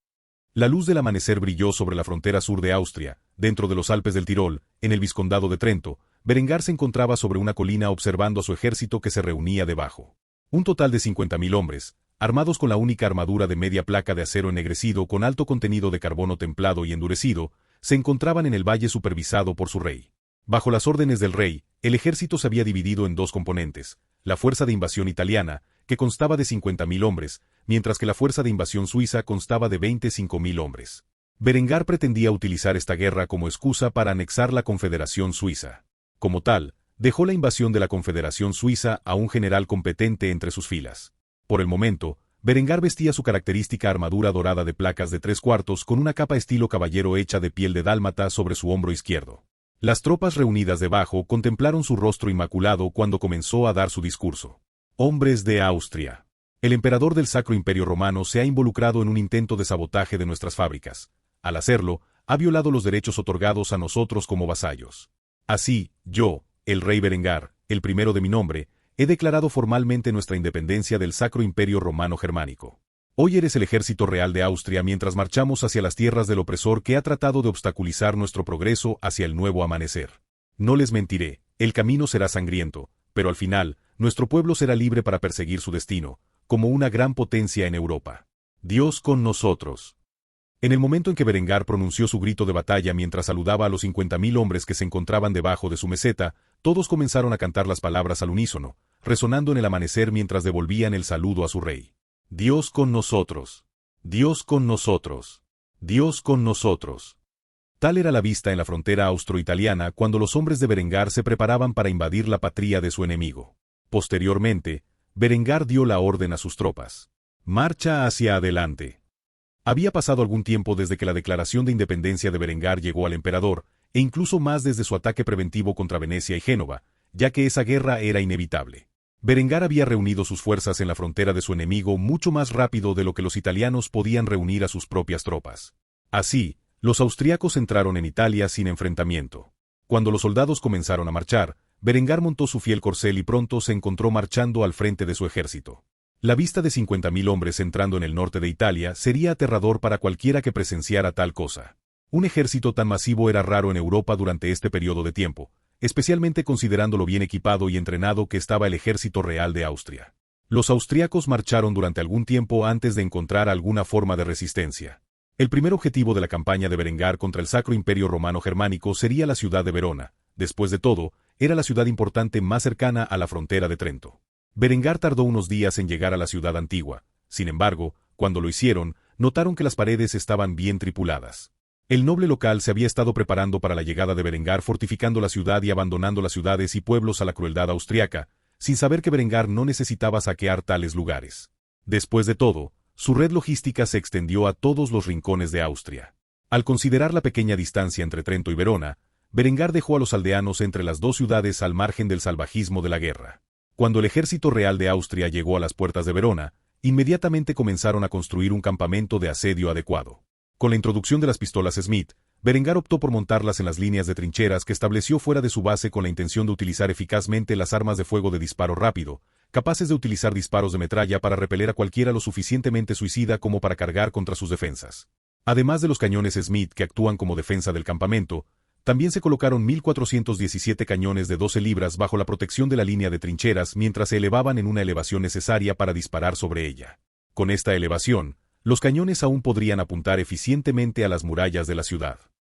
S1: La luz del amanecer brilló sobre la frontera sur de Austria, dentro de los Alpes del Tirol, en el vizcondado de Trento. Berengar se encontraba sobre una colina observando a su ejército que se reunía debajo. Un total de 50.000 hombres, armados con la única armadura de media placa de acero ennegrecido con alto contenido de carbono templado y endurecido, se encontraban en el valle supervisado por su rey. Bajo las órdenes del rey, el ejército se había dividido en dos componentes, la fuerza de invasión italiana, que constaba de 50.000 hombres, mientras que la fuerza de invasión suiza constaba de 25.000 hombres. Berengar pretendía utilizar esta guerra como excusa para anexar la Confederación Suiza. Como tal, dejó la invasión de la Confederación Suiza a un general competente entre sus filas. Por el momento, Berengar vestía su característica armadura dorada de placas de 3/4 con una capa estilo caballero hecha de piel de dálmata sobre su hombro izquierdo. Las tropas reunidas debajo contemplaron su rostro inmaculado cuando comenzó a dar su discurso. Hombres de Austria. El emperador del Sacro Imperio Romano se ha involucrado en un intento de sabotaje de nuestras fábricas. Al hacerlo, ha violado los derechos otorgados a nosotros como vasallos. Así, yo, el rey Berengar, el primero de mi nombre, he declarado formalmente nuestra independencia del Sacro Imperio Romano Germánico. Hoy eres el ejército real de Austria mientras marchamos hacia las tierras del opresor que ha tratado de obstaculizar nuestro progreso hacia el nuevo amanecer. No les mentiré, el camino será sangriento, pero al final, nuestro pueblo será libre para perseguir su destino, como una gran potencia en Europa. Dios con nosotros. En el momento en que Berengar pronunció su grito de batalla mientras saludaba a los 50.000 hombres que se encontraban debajo de su meseta, todos comenzaron a cantar las palabras al unísono, resonando en el amanecer mientras devolvían el saludo a su rey. Dios con nosotros. Dios con nosotros. Dios con nosotros. Tal era la vista en la frontera austro-italiana cuando los hombres de Berengar se preparaban para invadir la patria de su enemigo. Posteriormente, Berengar dio la orden a sus tropas. Marcha hacia adelante. Había pasado algún tiempo desde que la declaración de independencia de Berengar llegó al emperador, e incluso más desde su ataque preventivo contra Venecia y Génova, ya que esa guerra era inevitable. Berengar había reunido sus fuerzas en la frontera de su enemigo mucho más rápido de lo que los italianos podían reunir a sus propias tropas. Así, los austriacos entraron en Italia sin enfrentamiento. Cuando los soldados comenzaron a marchar, Berengar montó su fiel corcel y pronto se encontró marchando al frente de su ejército. La vista de 50.000 hombres entrando en el norte de Italia sería aterrador para cualquiera que presenciara tal cosa. Un ejército tan masivo era raro en Europa durante este periodo de tiempo, especialmente considerando lo bien equipado y entrenado que estaba el ejército real de Austria. Los austriacos marcharon durante algún tiempo antes de encontrar alguna forma de resistencia. El primer objetivo de la campaña de Berengar contra el Sacro Imperio Romano Germánico sería la ciudad de Verona. Después de todo, era la ciudad importante más cercana a la frontera de Trento. Berengar tardó unos días en llegar a la ciudad antigua. Sin embargo, cuando lo hicieron, notaron que las paredes estaban bien tripuladas. El noble local se había estado preparando para la llegada de Berengar fortificando la ciudad y abandonando las ciudades y pueblos a la crueldad austriaca, sin saber que Berengar no necesitaba saquear tales lugares. Después de todo, su red logística se extendió a todos los rincones de Austria. Al considerar la pequeña distancia entre Trento y Verona, Berengar dejó a los aldeanos entre las dos ciudades al margen del salvajismo de la guerra. Cuando el ejército real de Austria llegó a las puertas de Verona, inmediatamente comenzaron a construir un campamento de asedio adecuado. Con la introducción de las pistolas Smith, Berengar optó por montarlas en las líneas de trincheras que estableció fuera de su base con la intención de utilizar eficazmente las armas de fuego de disparo rápido, capaces de utilizar disparos de metralla para repeler a cualquiera lo suficientemente suicida como para cargar contra sus defensas. Además de los cañones Smith que actúan como defensa del campamento, también se colocaron 1.417 cañones de 12 libras bajo la protección de la línea de trincheras mientras se elevaban en una elevación necesaria para disparar sobre ella. Con esta elevación, los cañones aún podrían apuntar eficientemente a las murallas de la ciudad.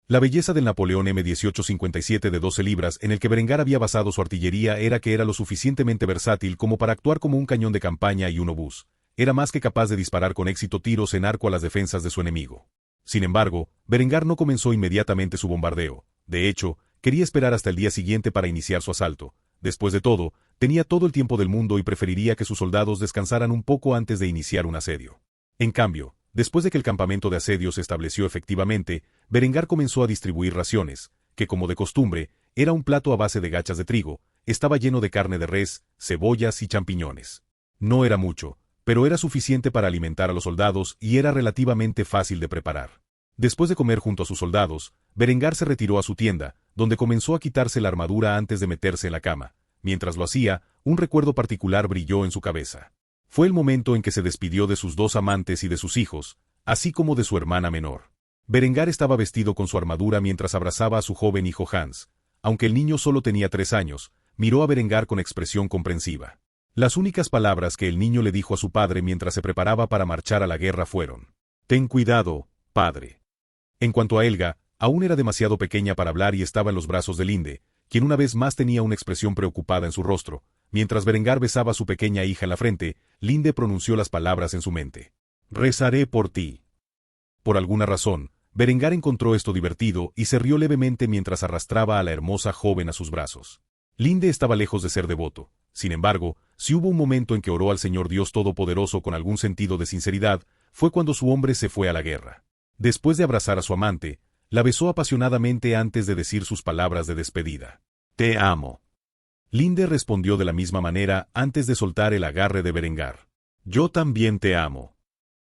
S1: La belleza del Napoleón M1857 de 12 libras en el que Berengar había basado su artillería era que era lo suficientemente versátil como para actuar como un cañón de campaña y un obús. Era más que capaz de disparar con éxito tiros en arco a las defensas de su enemigo. Sin embargo, Berengar no comenzó inmediatamente su bombardeo. De hecho, quería esperar hasta el día siguiente para iniciar su asalto. Después de todo, tenía todo el tiempo del mundo y preferiría que sus soldados descansaran un poco antes de iniciar un asedio. En cambio, después de que el campamento de asedio se estableció efectivamente, Berengar comenzó a distribuir raciones, que como de costumbre, era un plato a base de gachas de trigo, estaba lleno de carne de res, cebollas y champiñones. No era mucho, pero era suficiente para alimentar a los soldados y era relativamente fácil de preparar. Después de comer junto a sus soldados, Berengar se retiró a su tienda, donde comenzó a quitarse la armadura antes de meterse en la cama. Mientras lo hacía, un recuerdo particular brilló en su cabeza. Fue el momento en que se despidió de sus dos amantes y de sus hijos, así como de su hermana menor. Berengar estaba vestido con su armadura mientras abrazaba a su joven hijo Hans. Aunque el niño solo tenía 3 años, miró a Berengar con expresión comprensiva. Las únicas palabras que el niño le dijo a su padre mientras se preparaba para marchar a la guerra fueron: «Ten cuidado, padre». En cuanto a Helga, aún era demasiado pequeña para hablar y estaba en los brazos de Linde, quien una vez más tenía una expresión preocupada en su rostro. Mientras Berengar besaba a su pequeña hija en la frente, Linde pronunció las palabras en su mente: «Rezaré por ti». Por alguna razón, Berengar encontró esto divertido y se rió levemente mientras arrastraba a la hermosa joven a sus brazos. Linde estaba lejos de ser devoto. Sin embargo, si hubo un momento en que oró al Señor Dios Todopoderoso con algún sentido de sinceridad, fue cuando su hombre se fue a la guerra. Después de abrazar a su amante, la besó apasionadamente antes de decir sus palabras de despedida: «Te amo». Linde respondió de la misma manera antes de soltar el agarre de Berengar: «Yo también te amo».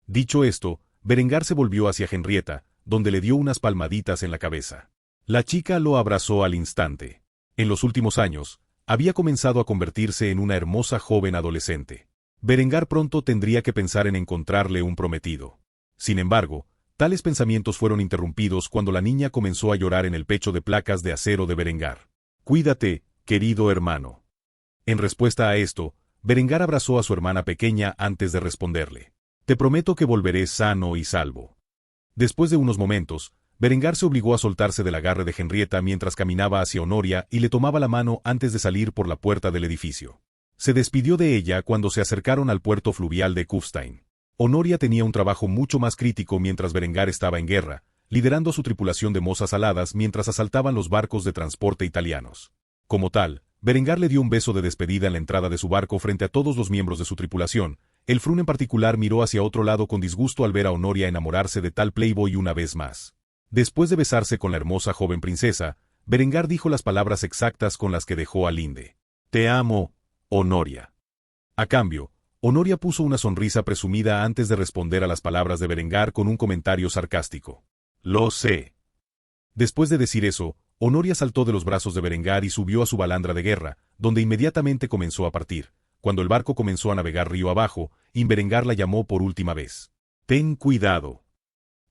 S1: Dicho esto, Berengar se volvió hacia Henrietta, donde le dio unas palmaditas en la cabeza. La chica lo abrazó al instante. En los últimos años, había comenzado a convertirse en una hermosa joven adolescente. Berengar pronto tendría que pensar en encontrarle un prometido. Sin embargo, tales pensamientos fueron interrumpidos cuando la niña comenzó a llorar en el pecho de placas de acero de Berengar. «Cuídate, querido hermano». En respuesta a esto, Berengar abrazó a su hermana pequeña antes de responderle: «Te prometo que volveré sano y salvo». Después de unos momentos, Berengar se obligó a soltarse del agarre de Henrietta mientras caminaba hacia Honoria y le tomaba la mano antes de salir por la puerta del edificio. Se despidió de ella cuando se acercaron al puerto fluvial de Kufstein. Honoria tenía un trabajo mucho más crítico mientras Berengar estaba en guerra, liderando a su tripulación de mozas aladas mientras asaltaban los barcos de transporte italianos. Como tal, Berengar le dio un beso de despedida en la entrada de su barco frente a todos los miembros de su tripulación. El Frun en particular miró hacia otro lado con disgusto al ver a Honoria enamorarse de tal playboy una vez más. Después de besarse con la hermosa joven princesa, Berengar dijo las palabras exactas con las que dejó a Linde: «Te amo, Honoria». A cambio, Honoria puso una sonrisa presumida antes de responder a las palabras de Berengar con un comentario sarcástico: «Lo sé». Después de decir eso, Honoria saltó de los brazos de Berengar y subió a su balandra de guerra, donde inmediatamente comenzó a partir. Cuando el barco comenzó a navegar río abajo, Berengar la llamó por última vez: «Ten cuidado».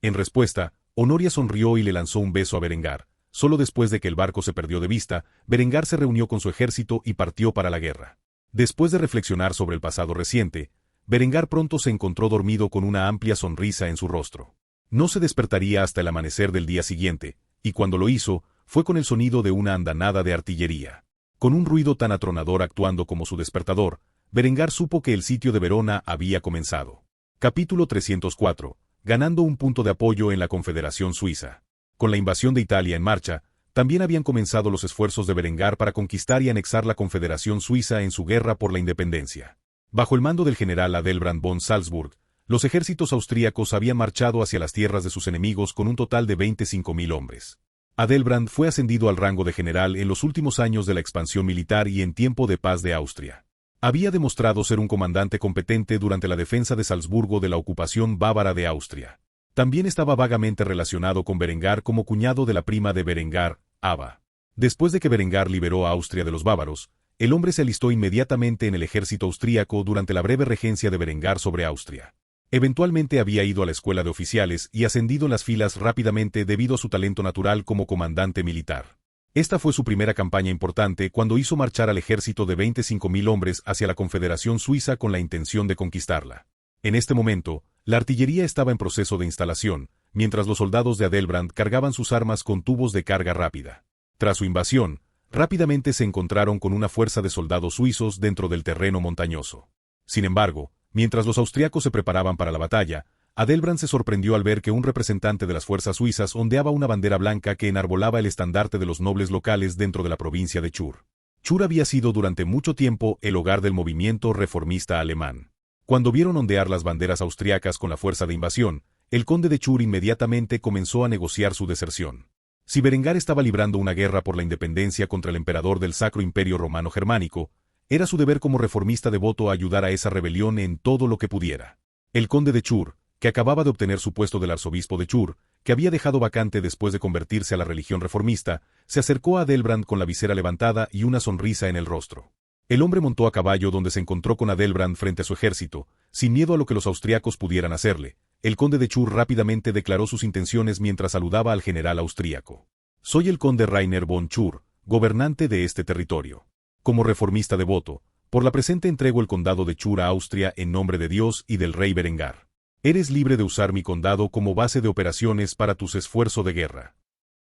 S1: En respuesta, Honoria sonrió y le lanzó un beso a Berengar. Solo después de que el barco se perdió de vista, Berengar se reunió con su ejército y partió para la guerra. Después de reflexionar sobre el pasado reciente, Berengar pronto se encontró dormido con una amplia sonrisa en su rostro. No se despertaría hasta el amanecer del día siguiente, y cuando lo hizo, fue con el sonido de una andanada de artillería. Con un ruido tan atronador actuando como su despertador, Berengar supo que el sitio de Verona había comenzado. Capítulo 304. Ganando un punto de apoyo en la Confederación Suiza. Con la invasión de Italia en marcha, también habían comenzado los esfuerzos de Berengar para conquistar y anexar la Confederación Suiza en su guerra por la independencia. Bajo el mando del general Adelbrand von Salzburg, los ejércitos austríacos habían marchado hacia las tierras de sus enemigos con un total de 25.000 hombres. Adelbrand fue ascendido al rango de general en los últimos años de la expansión militar y en tiempo de paz de Austria. Había demostrado ser un comandante competente durante la defensa de Salzburgo de la ocupación bávara de Austria. También estaba vagamente relacionado con Berengar como cuñado de la prima de Berengar, Ava. Después de que Berengar liberó a Austria de los bávaros, el hombre se alistó inmediatamente en el ejército austríaco durante la breve regencia de Berengar sobre Austria. Eventualmente había ido a la escuela de oficiales y ascendido en las filas rápidamente debido a su talento natural como comandante militar. Esta fue su primera campaña importante cuando hizo marchar al ejército de 25.000 hombres hacia la Confederación Suiza con la intención de conquistarla. En este momento, la artillería estaba en proceso de instalación, mientras los soldados de Adelbrand cargaban sus armas con tubos de carga rápida. Tras su invasión, rápidamente se encontraron con una fuerza de soldados suizos dentro del terreno montañoso. Sin embargo, mientras los austriacos se preparaban para la batalla, Adelbrand se sorprendió al ver que un representante de las fuerzas suizas ondeaba una bandera blanca que enarbolaba el estandarte de los nobles locales dentro de la provincia de Chur. Chur había sido durante mucho tiempo el hogar del movimiento reformista alemán. Cuando vieron ondear las banderas austriacas con la fuerza de invasión, el conde de Chur inmediatamente comenzó a negociar su deserción. Si Berengar estaba librando una guerra por la independencia contra el emperador del Sacro Imperio Romano Germánico, era su deber como reformista devoto ayudar a esa rebelión en todo lo que pudiera. El conde de Chur, que acababa de obtener su puesto del arzobispo de Chur, que había dejado vacante después de convertirse a la religión reformista, se acercó a Adelbrand con la visera levantada y una sonrisa en el rostro. El hombre montó a caballo donde se encontró con Adelbrand frente a su ejército, sin miedo a lo que los austriacos pudieran hacerle. El conde de Chur rápidamente declaró sus intenciones mientras saludaba al general austríaco. Soy el conde Rainer von Chur, gobernante de este territorio. Como reformista devoto, por la presente entrego el condado de Chur a Austria en nombre de Dios y del rey Berengar. Eres libre de usar mi condado como base de operaciones para tus esfuerzos de guerra.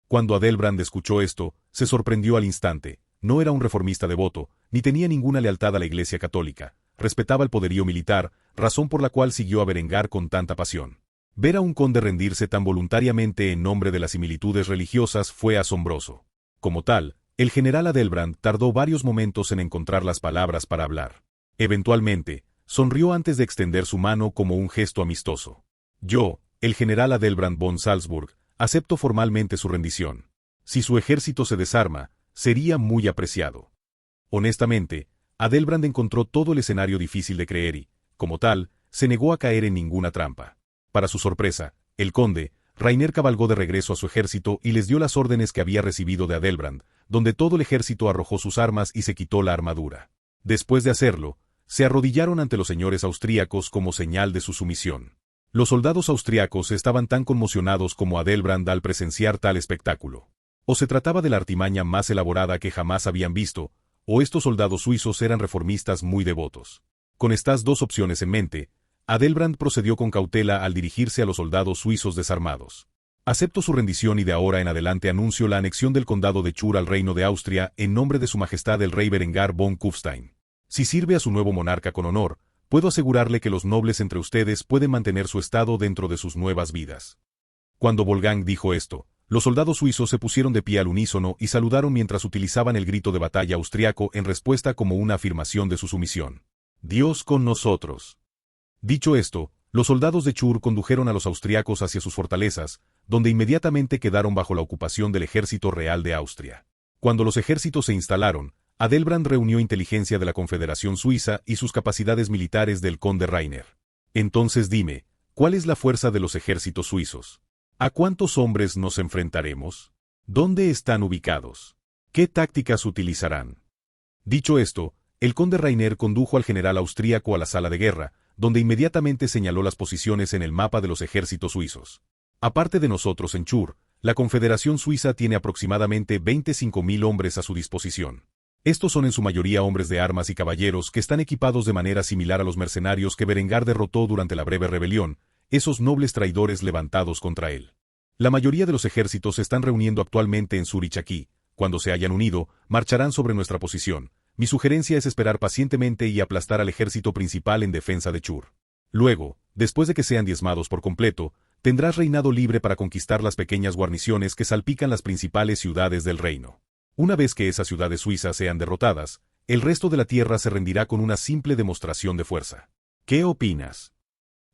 S1: Cuando Adelbrand escuchó esto, se sorprendió al instante. No era un reformista devoto, ni tenía ninguna lealtad a la Iglesia católica. Respetaba el poderío militar, razón por la cual siguió a Berengar con tanta pasión. Ver a un conde rendirse tan voluntariamente en nombre de las similitudes religiosas fue asombroso. Como tal, el general Adelbrand tardó varios momentos en encontrar las palabras para hablar. Eventualmente, sonrió antes de extender su mano como un gesto amistoso. Yo, el general Adelbrand von Salzburg, acepto formalmente su rendición. Si su ejército se desarma, sería muy apreciado. Honestamente, Adelbrand encontró todo el escenario difícil de creer y, como tal, se negó a caer en ninguna trampa. Para su sorpresa, el conde, Rainer cabalgó de regreso a su ejército y les dio las órdenes que había recibido de Adelbrand, donde todo el ejército arrojó sus armas y se quitó la armadura. Después de hacerlo, se arrodillaron ante los señores austríacos como señal de su sumisión. Los soldados austriacos estaban tan conmocionados como Adelbrand al presenciar tal espectáculo. O se trataba de la artimaña más elaborada que jamás habían visto, o estos soldados suizos eran reformistas muy devotos. Con estas dos opciones en mente, Adelbrand procedió con cautela al dirigirse a los soldados suizos desarmados. Acepto su rendición y de ahora en adelante anuncio la anexión del condado de Chur al reino de Austria en nombre de su majestad el rey Berengar von Kufstein. Si sirve a su nuevo monarca con honor, puedo asegurarle que los nobles entre ustedes pueden mantener su estado dentro de sus nuevas vidas. Cuando Wolfgang dijo esto, los soldados suizos se pusieron de pie al unísono y saludaron mientras utilizaban el grito de batalla austriaco en respuesta como una afirmación de su sumisión. Dios con nosotros. Dicho esto, los soldados de Chur condujeron a los austriacos hacia sus fortalezas, donde inmediatamente quedaron bajo la ocupación del ejército real de Austria. Cuando los ejércitos se instalaron, Adelbrand reunió inteligencia de la Confederación Suiza y sus capacidades militares del conde Rainer. Entonces dime, ¿cuál es la fuerza de los ejércitos suizos? ¿A cuántos hombres nos enfrentaremos? ¿Dónde están ubicados? ¿Qué tácticas utilizarán? Dicho esto, el conde Rainer condujo al general austríaco a la sala de guerra, donde inmediatamente señaló las posiciones en el mapa de los ejércitos suizos. Aparte de nosotros en Chur, la Confederación Suiza tiene aproximadamente 25.000 hombres a su disposición. Estos son en su mayoría hombres de armas y caballeros que están equipados de manera similar a los mercenarios que Berengar derrotó durante la breve rebelión, esos nobles traidores levantados contra él. La mayoría de los ejércitos se están reuniendo actualmente en Surichaki. Cuando se hayan unido, marcharán sobre nuestra posición. Mi sugerencia es esperar pacientemente y aplastar al ejército principal en defensa de Chur. Luego, después de que sean diezmados por completo, tendrás reinado libre para conquistar las pequeñas guarniciones que salpican las principales ciudades del reino. Una vez que esas ciudades suizas sean derrotadas, el resto de la tierra se rendirá con una simple demostración de fuerza. ¿Qué opinas?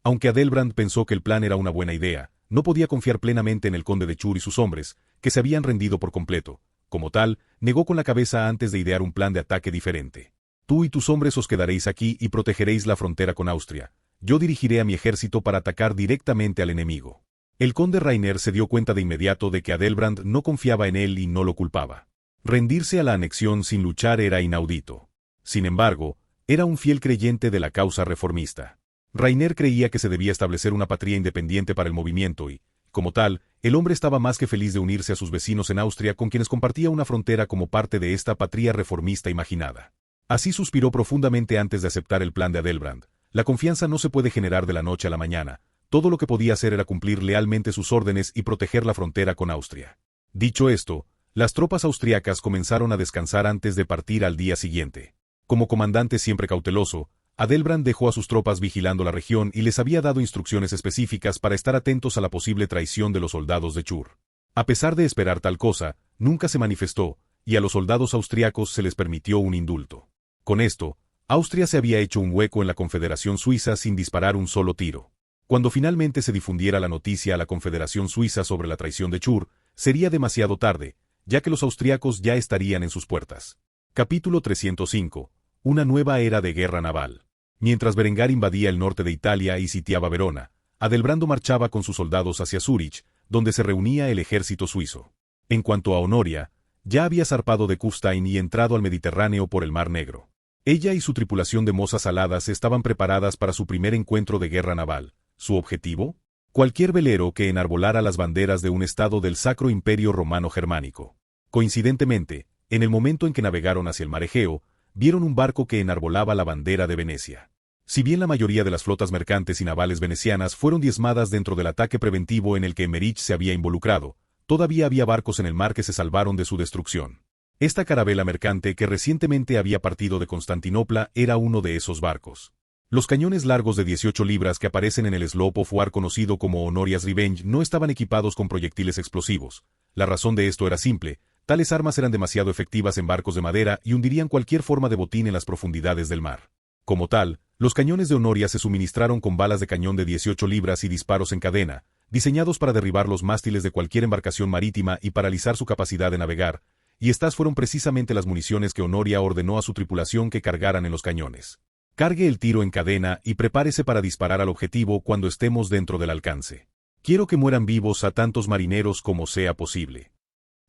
S1: Aunque Adelbrand pensó que el plan era una buena idea, no podía confiar plenamente en el conde de Chur y sus hombres, que se habían rendido por completo. Como tal, negó con la cabeza antes de idear un plan de ataque diferente. Tú y tus hombres os quedaréis aquí y protegeréis la frontera con Austria. Yo dirigiré a mi ejército para atacar directamente al enemigo. El conde Rainer se dio cuenta de inmediato de que Adelbrand no confiaba en él y no lo culpaba. Rendirse a la anexión sin luchar era inaudito. Sin embargo, era un fiel creyente de la causa reformista. Rainer creía que se debía establecer una patria independiente para el movimiento y, como tal, el hombre estaba más que feliz de unirse a sus vecinos en Austria con quienes compartía una frontera como parte de esta patria reformista imaginada. Así suspiró profundamente antes de aceptar el plan de Adelbrand. La confianza no se puede generar de la noche a la mañana. todo lo que podía hacer era cumplir lealmente sus órdenes y proteger la frontera con Austria. Dicho esto, las tropas austriacas comenzaron a descansar antes de partir al día siguiente. Como comandante siempre cauteloso, Adelbrand dejó a sus tropas vigilando la región y les había dado instrucciones específicas para estar atentos a la posible traición de los soldados de Chur. A pesar de esperar tal cosa, nunca se manifestó, y a los soldados austriacos se les permitió un indulto. Con esto, Austria se había hecho un hueco en la Confederación Suiza sin disparar un solo tiro. Cuando finalmente se difundiera la noticia a la Confederación Suiza sobre la traición de Chur, sería demasiado tarde, ya que los austriacos ya estarían en sus puertas. Capítulo 305. Una nueva era de guerra naval. Mientras Berengar invadía el norte de Italia y sitiaba Verona, Adelbrando marchaba con sus soldados hacia Zúrich, donde se reunía el ejército suizo. En cuanto a Honoria, ya había zarpado de Kufstein y entrado al Mediterráneo por el Mar Negro. Ella y su tripulación de mozas aladas estaban preparadas para su primer encuentro de guerra naval. ¿Su objetivo? Cualquier velero que enarbolara las banderas de un estado del Sacro Imperio Romano Germánico. Coincidentemente, en el momento en que navegaron hacia el Mar Egeo, vieron un barco que enarbolaba la bandera de Venecia. Si bien la mayoría de las flotas mercantes y navales venecianas fueron diezmadas dentro del ataque preventivo en el que Emmerich se había involucrado, todavía había barcos en el mar que se salvaron de su destrucción. Esta carabela mercante que recientemente había partido de Constantinopla era uno de esos barcos. Los cañones largos de 18 libras que aparecen en el Slope of War conocido como Honoria's Revenge no estaban equipados con proyectiles explosivos. La razón de esto era simple: tales armas eran demasiado efectivas en barcos de madera y hundirían cualquier forma de botín en las profundidades del mar. Como tal, los cañones de Honoria se suministraron con balas de cañón de 18 libras y disparos en cadena, diseñados para derribar los mástiles de cualquier embarcación marítima y paralizar su capacidad de navegar, y estas fueron precisamente las municiones que Honoria ordenó a su tripulación que cargaran en los cañones. Cargue el tiro en cadena y prepárese para disparar al objetivo cuando estemos dentro del alcance. Quiero que mueran vivos a tantos marineros como sea posible.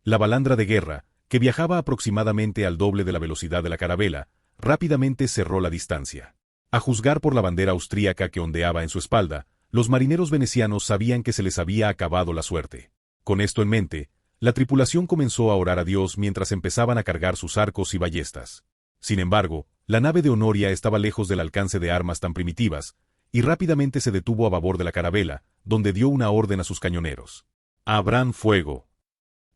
S1: La balandra de guerra, que viajaba aproximadamente al doble de la velocidad de la carabela, rápidamente cerró la distancia. A juzgar por la bandera austríaca que ondeaba en su espalda, los marineros venecianos sabían que se les había acabado la suerte. Con esto en mente, la tripulación comenzó a orar a Dios mientras empezaban a cargar sus arcos y ballestas. Sin embargo, la nave de Honoria estaba lejos del alcance de armas tan primitivas, y rápidamente se detuvo a babor de la carabela, donde dio una orden a sus cañoneros. «Abran fuego».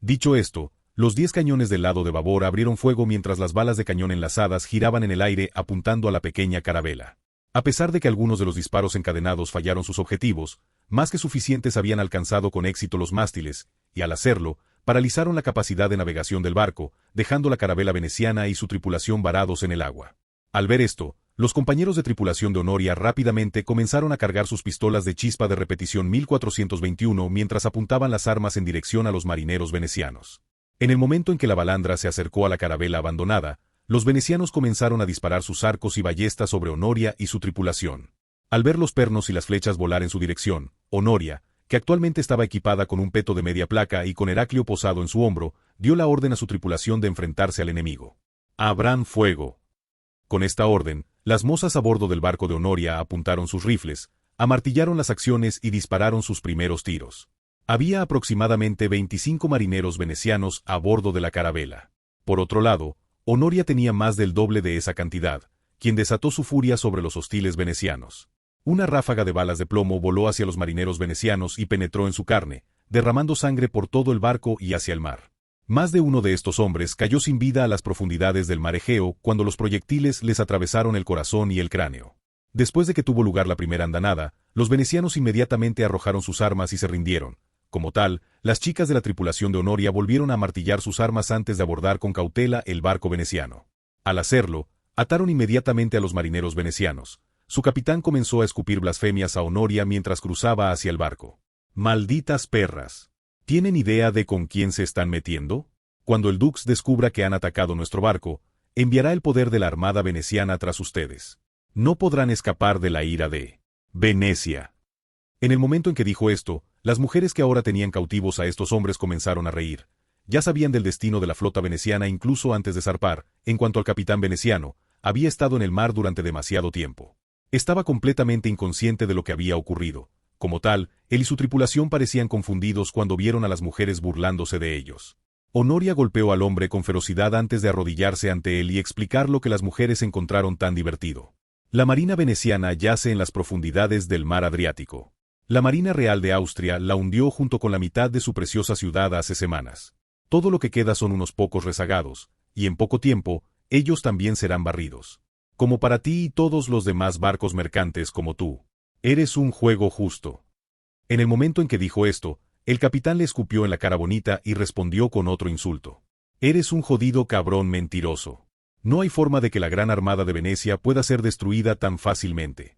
S1: Dicho esto, los 10 cañones del lado de babor abrieron fuego mientras las balas de cañón enlazadas giraban en el aire apuntando a la pequeña carabela. A pesar de que algunos de los disparos encadenados fallaron sus objetivos, más que suficientes habían alcanzado con éxito los mástiles, y al hacerlo, paralizaron la capacidad de navegación del barco, dejando la carabela veneciana y su tripulación varados en el agua. Al ver esto, los compañeros de tripulación de Honoria rápidamente comenzaron a cargar sus pistolas de chispa de repetición 1421 mientras apuntaban las armas en dirección a los marineros venecianos. En el momento en que la balandra se acercó a la carabela abandonada, los venecianos comenzaron a disparar sus arcos y ballestas sobre Honoria y su tripulación. Al ver los pernos y las flechas volar en su dirección, Honoria, que actualmente estaba equipada con un peto de media placa y con Heraclio posado en su hombro, dio la orden a su tripulación de enfrentarse al enemigo. «Abran fuego». Con esta orden, las mozas a bordo del barco de Honoria apuntaron sus rifles, amartillaron las acciones y dispararon sus primeros tiros. Había aproximadamente 25 marineros venecianos a bordo de la carabela. Por otro lado, Honoria tenía más del doble de esa cantidad, quien desató su furia sobre los hostiles venecianos. Una ráfaga de balas de plomo voló hacia los marineros venecianos y penetró en su carne, derramando sangre por todo el barco y hacia el mar. Más de uno de estos hombres cayó sin vida a las profundidades del Mar Egeo cuando los proyectiles les atravesaron el corazón y el cráneo. Después de que tuvo lugar la primera andanada, los venecianos inmediatamente arrojaron sus armas y se rindieron. Como tal, las chicas de la tripulación de Honoria volvieron a martillar sus armas antes de abordar con cautela el barco veneciano. Al hacerlo, ataron inmediatamente a los marineros venecianos. Su capitán comenzó a escupir blasfemias a Honoria mientras cruzaba hacia el barco. «Malditas perras. ¿Tienen idea de con quién se están metiendo? Cuando el Dux descubra que han atacado nuestro barco, enviará el poder de la armada veneciana tras ustedes. No podrán escapar de la ira de Venecia». En el momento en que dijo esto, las mujeres que ahora tenían cautivos a estos hombres comenzaron a reír. Ya sabían del destino de la flota veneciana incluso antes de zarpar. En cuanto al capitán veneciano, había estado en el mar durante demasiado tiempo. Estaba completamente inconsciente de lo que había ocurrido. Como tal, él y su tripulación parecían confundidos cuando vieron a las mujeres burlándose de ellos. Honoria golpeó al hombre con ferocidad antes de arrodillarse ante él y explicar lo que las mujeres encontraron tan divertido. La marina veneciana yace en las profundidades del mar Adriático. La Marina Real de Austria la hundió junto con la mitad de su preciosa ciudad hace semanas. Todo lo que queda son unos pocos rezagados, y en poco tiempo, ellos también serán barridos. Como para ti y todos los demás barcos mercantes como tú. Eres un juego justo. En el momento en que dijo esto, el capitán le escupió en la cara bonita y respondió con otro insulto. Eres un jodido cabrón mentiroso. No hay forma de que la gran armada de Venecia pueda ser destruida tan fácilmente.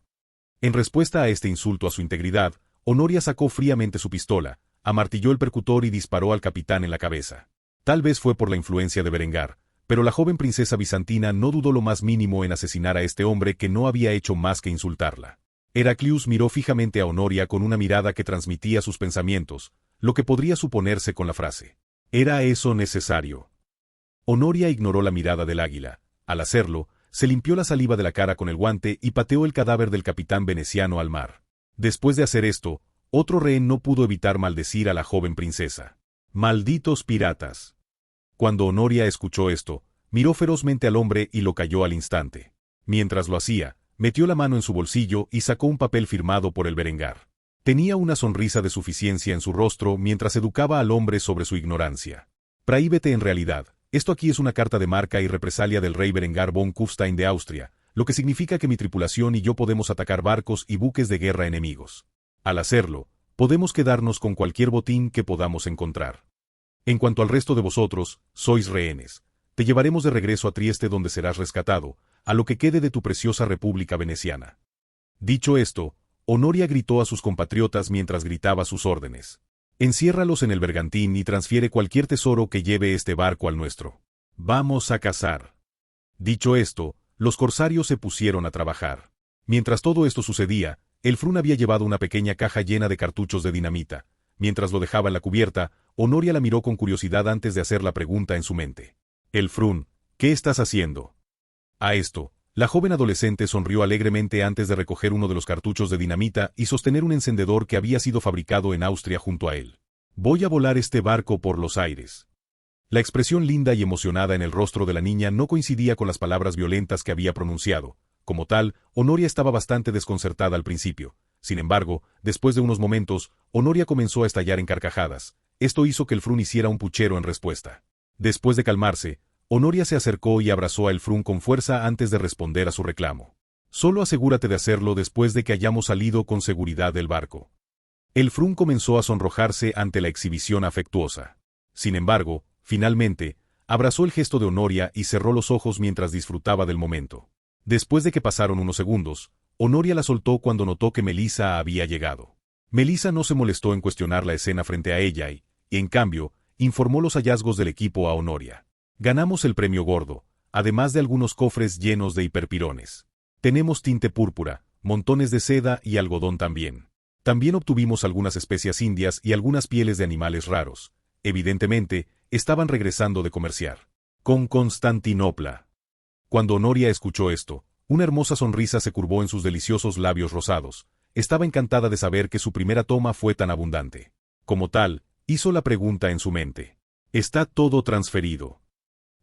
S1: En respuesta a este insulto a su integridad, Honoria sacó fríamente su pistola, amartilló el percutor y disparó al capitán en la cabeza. Tal vez fue por la influencia de Berengar, pero la joven princesa bizantina no dudó lo más mínimo en asesinar a este hombre que no había hecho más que insultarla. Heraclius miró fijamente a Honoria con una mirada que transmitía sus pensamientos, lo que podría suponerse con la frase. ¿Era eso necesario? Honoria ignoró la mirada del águila. Al hacerlo, se limpió la saliva de la cara con el guante y pateó el cadáver del capitán veneciano al mar. Después de hacer esto, otro rehén no pudo evitar maldecir a la joven princesa. ¡Malditos piratas! Cuando Honoria escuchó esto, miró ferozmente al hombre y lo cayó al instante. Mientras lo hacía, metió la mano en su bolsillo y sacó un papel firmado por el Berengar. Tenía una sonrisa de suficiencia en su rostro mientras educaba al hombre sobre su ignorancia. Praívete en realidad. Esto aquí es una carta de marca y represalia del rey Berengar von Kufstein de Austria, lo que significa que mi tripulación y yo podemos atacar barcos y buques de guerra enemigos. Al hacerlo, podemos quedarnos con cualquier botín que podamos encontrar. En cuanto al resto de vosotros, sois rehenes. Te llevaremos de regreso a Trieste donde serás rescatado, a lo que quede de tu preciosa república veneciana. Dicho esto, Honoria gritó a sus compatriotas mientras gritaba sus órdenes. Enciérralos en el bergantín y transfiere cualquier tesoro que lleve este barco al nuestro. Vamos a cazar. Dicho esto, los corsarios se pusieron a trabajar. Mientras todo esto sucedía, el Frun había llevado una pequeña caja llena de cartuchos de dinamita. Mientras lo dejaba en la cubierta, Honoria la miró con curiosidad antes de hacer la pregunta en su mente. El Frun, ¿qué estás haciendo? A esto, la joven adolescente sonrió alegremente antes de recoger uno de los cartuchos de dinamita y sostener un encendedor que había sido fabricado en Austria junto a él. Voy a volar este barco por los aires. La expresión linda y emocionada en el rostro de la niña no coincidía con las palabras violentas que había pronunciado. Como tal, Honoria estaba bastante desconcertada al principio. Sin embargo, después de unos momentos, Honoria comenzó a estallar en carcajadas. Esto hizo que el Frun hiciera un puchero en respuesta. Después de calmarse, Honoria se acercó y abrazó a el Frun con fuerza antes de responder a su reclamo. Solo asegúrate de hacerlo después de que hayamos salido con seguridad del barco. El Frun comenzó a sonrojarse ante la exhibición afectuosa. Sin embargo, finalmente, abrazó el gesto de Honoria y cerró los ojos mientras disfrutaba del momento. Después de que pasaron unos segundos, Honoria la soltó cuando notó que Melissa había llegado. Melissa no se molestó en cuestionar la escena frente a ella y, en cambio, informó los hallazgos del equipo a Honoria. Ganamos el premio gordo, además de algunos cofres llenos de hiperpirones. Tenemos tinte púrpura, montones de seda y algodón también. También obtuvimos algunas especias indias y algunas pieles de animales raros. Evidentemente, estaban regresando de comerciar con Constantinopla. Cuando Honoria escuchó esto, una hermosa sonrisa se curvó en sus deliciosos labios rosados. Estaba encantada de saber que su primera toma fue tan abundante. Como tal, hizo la pregunta en su mente. ¿Está todo transferido?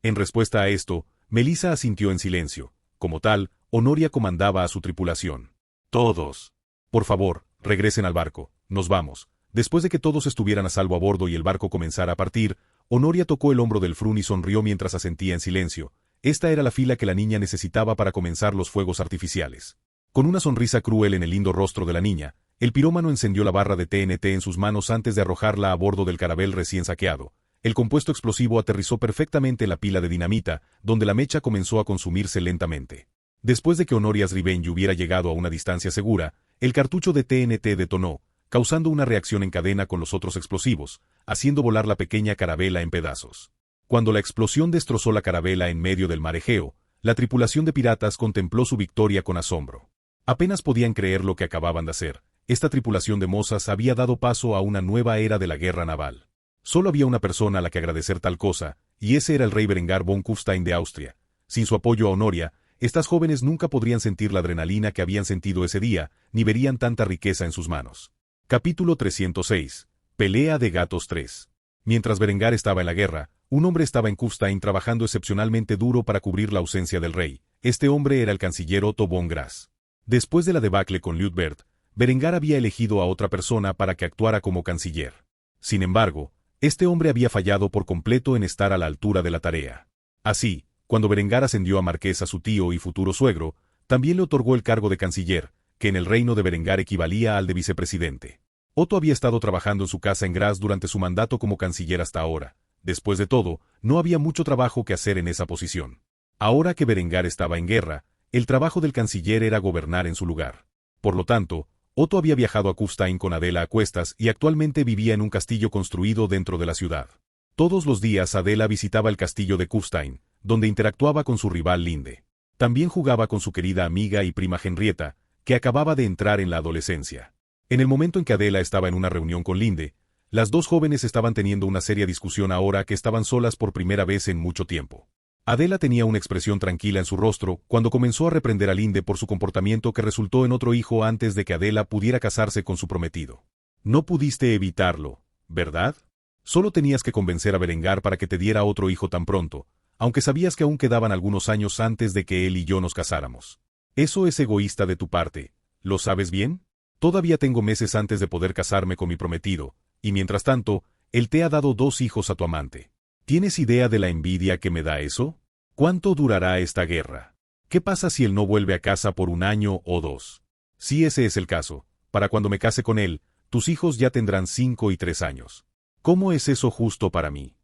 S1: En respuesta a esto, Melissa asintió en silencio. Como tal, Honoria comandaba a su tripulación. Todos. Por favor, regresen al barco. Nos vamos. Después de que todos estuvieran a salvo a bordo y el barco comenzara a partir, Honoria tocó el hombro del Frun y sonrió mientras asentía en silencio. Esta era la fila que la niña necesitaba para comenzar los fuegos artificiales. Con una sonrisa cruel en el lindo rostro de la niña, el pirómano encendió la barra de TNT en sus manos antes de arrojarla a bordo del carabel recién saqueado. El compuesto explosivo aterrizó perfectamente en la pila de dinamita, donde la mecha comenzó a consumirse lentamente. Después de que Honoria's Revenge hubiera llegado a una distancia segura, el cartucho de TNT detonó, causando una reacción en cadena con los otros explosivos, haciendo volar la pequeña carabela en pedazos. Cuando la explosión destrozó la carabela en medio del mar Egeo, la tripulación de piratas contempló su victoria con asombro. Apenas podían creer lo que acababan de hacer. Esta tripulación de mozas había dado paso a una nueva era de la guerra naval. Solo había una persona a la que agradecer tal cosa, y ese era el rey Berengar von Kufstein de Austria. Sin su apoyo a Honoria, estas jóvenes nunca podrían sentir la adrenalina que habían sentido ese día, ni verían tanta riqueza en sus manos. Capítulo 306. Pelea de gatos 3. Mientras Berengar estaba en la guerra, un hombre estaba en Kufstein trabajando excepcionalmente duro para cubrir la ausencia del rey. Este hombre era el canciller Otto von Graz. Después de la debacle con Liutbert, Berengar había elegido a otra persona para que actuara como canciller. Sin embargo, este hombre había fallado por completo en estar a la altura de la tarea. Así, cuando Berengar ascendió a marqués a su tío y futuro suegro, también le otorgó el cargo de canciller, que en el reino de Berengar equivalía al de vicepresidente. Otto había estado trabajando en su casa en Graz durante su mandato como canciller hasta ahora. Después de todo, no había mucho trabajo que hacer en esa posición. Ahora que Berengar estaba en guerra, el trabajo del canciller era gobernar en su lugar. Por lo tanto, Otto había viajado a Kufstein con Adela a cuestas y actualmente vivía en un castillo construido dentro de la ciudad. Todos los días Adela visitaba el castillo de Kufstein, donde interactuaba con su rival Linde. También jugaba con su querida amiga y prima Henrietta, que acababa de entrar en la adolescencia. En el momento en que Adela estaba en una reunión con Linde, las dos jóvenes estaban teniendo una seria discusión ahora que estaban solas por primera vez en mucho tiempo. Adela tenía una expresión tranquila en su rostro cuando comenzó a reprender a Linde por su comportamiento que resultó en otro hijo antes de que Adela pudiera casarse con su prometido. No pudiste evitarlo, ¿verdad? Solo tenías que convencer a Berengar para que te diera otro hijo tan pronto, aunque sabías que aún quedaban algunos años antes de que él y yo nos casáramos. Eso es egoísta de tu parte, ¿lo sabes bien? Todavía tengo meses antes de poder casarme con mi prometido, y mientras tanto, él te ha dado 2 hijos a tu amante. ¿Tienes idea de la envidia que me da eso? ¿Cuánto durará esta guerra? ¿Qué pasa si él no vuelve a casa por 1 año o 2? Si ese es el caso, para cuando me case con él, tus hijos ya tendrán 5 y 3 años. ¿Cómo es eso justo para mí?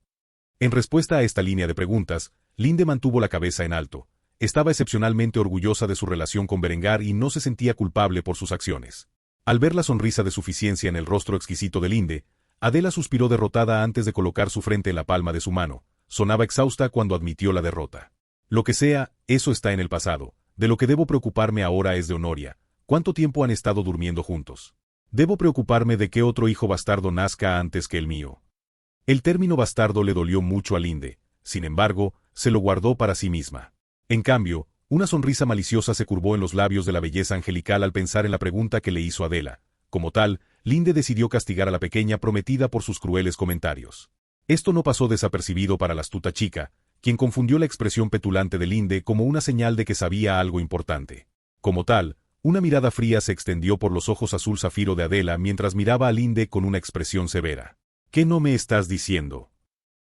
S1: En respuesta a esta línea de preguntas, Linde mantuvo la cabeza en alto. Estaba excepcionalmente orgullosa de su relación con Berengar y no se sentía culpable por sus acciones. Al ver la sonrisa de suficiencia en el rostro exquisito de Linde, Adela suspiró derrotada antes de colocar su frente en la palma de su mano. Sonaba exhausta cuando admitió la derrota. Lo que sea, eso está en el pasado. De lo que debo preocuparme ahora es de Honoria. ¿Cuánto tiempo han estado durmiendo juntos? Debo preocuparme de que otro hijo bastardo nazca antes que el mío. El término bastardo le dolió mucho a Linde. Sin embargo, se lo guardó para sí misma. En cambio, una sonrisa maliciosa se curvó en los labios de la belleza angelical al pensar en la pregunta que le hizo Adela. Como tal, Linde decidió castigar a la pequeña prometida por sus crueles comentarios. Esto no pasó desapercibido para la astuta chica, quien confundió la expresión petulante de Linde como una señal de que sabía algo importante. Como tal, una mirada fría se extendió por los ojos azul zafiro de Adela mientras miraba a Linde con una expresión severa. ¿Qué no me estás diciendo?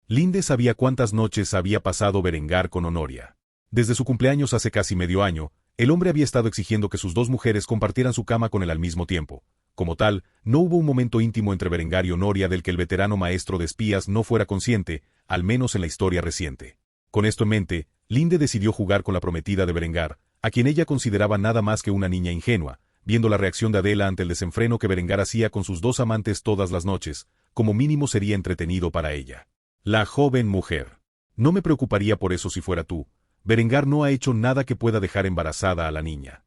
S1: Linde sabía cuántas noches había pasado Berengar con Honoria. Desde su cumpleaños hace casi medio año, el hombre había estado exigiendo que sus 2 mujeres compartieran su cama con él al mismo tiempo. Como tal, no hubo un momento íntimo entre Berengar y Honoria del que el veterano maestro de espías no fuera consciente, al menos en la historia reciente. Con esto en mente, Linde decidió jugar con la prometida de Berengar, a quien ella consideraba nada más que una niña ingenua, viendo la reacción de Adela ante el desenfreno que Berengar hacía con sus 2 amantes todas las noches, como mínimo sería entretenido para ella. La joven mujer. No me preocuparía por eso si fuera tú. Berengar no ha hecho nada que pueda dejar embarazada a la niña.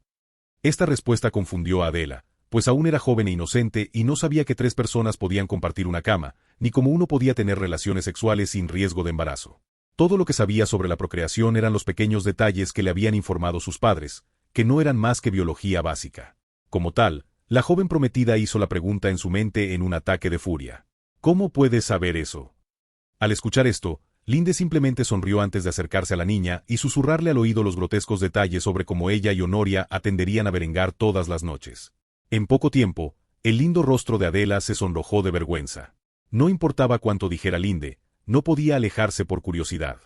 S1: Esta respuesta confundió a Adela, pues aún era joven e inocente y no sabía que 3 personas podían compartir una cama, ni cómo uno podía tener relaciones sexuales sin riesgo de embarazo. Todo lo que sabía sobre la procreación eran los pequeños detalles que le habían informado sus padres, que no eran más que biología básica. Como tal, la joven prometida hizo la pregunta en su mente en un ataque de furia. ¿Cómo puedes saber eso? Al escuchar esto, Linde simplemente sonrió antes de acercarse a la niña y susurrarle al oído los grotescos detalles sobre cómo ella y Honoria atenderían a Berengar todas las noches. En poco tiempo, el lindo rostro de Adela se sonrojó de vergüenza. No importaba cuánto dijera Linde, no podía alejarse por curiosidad.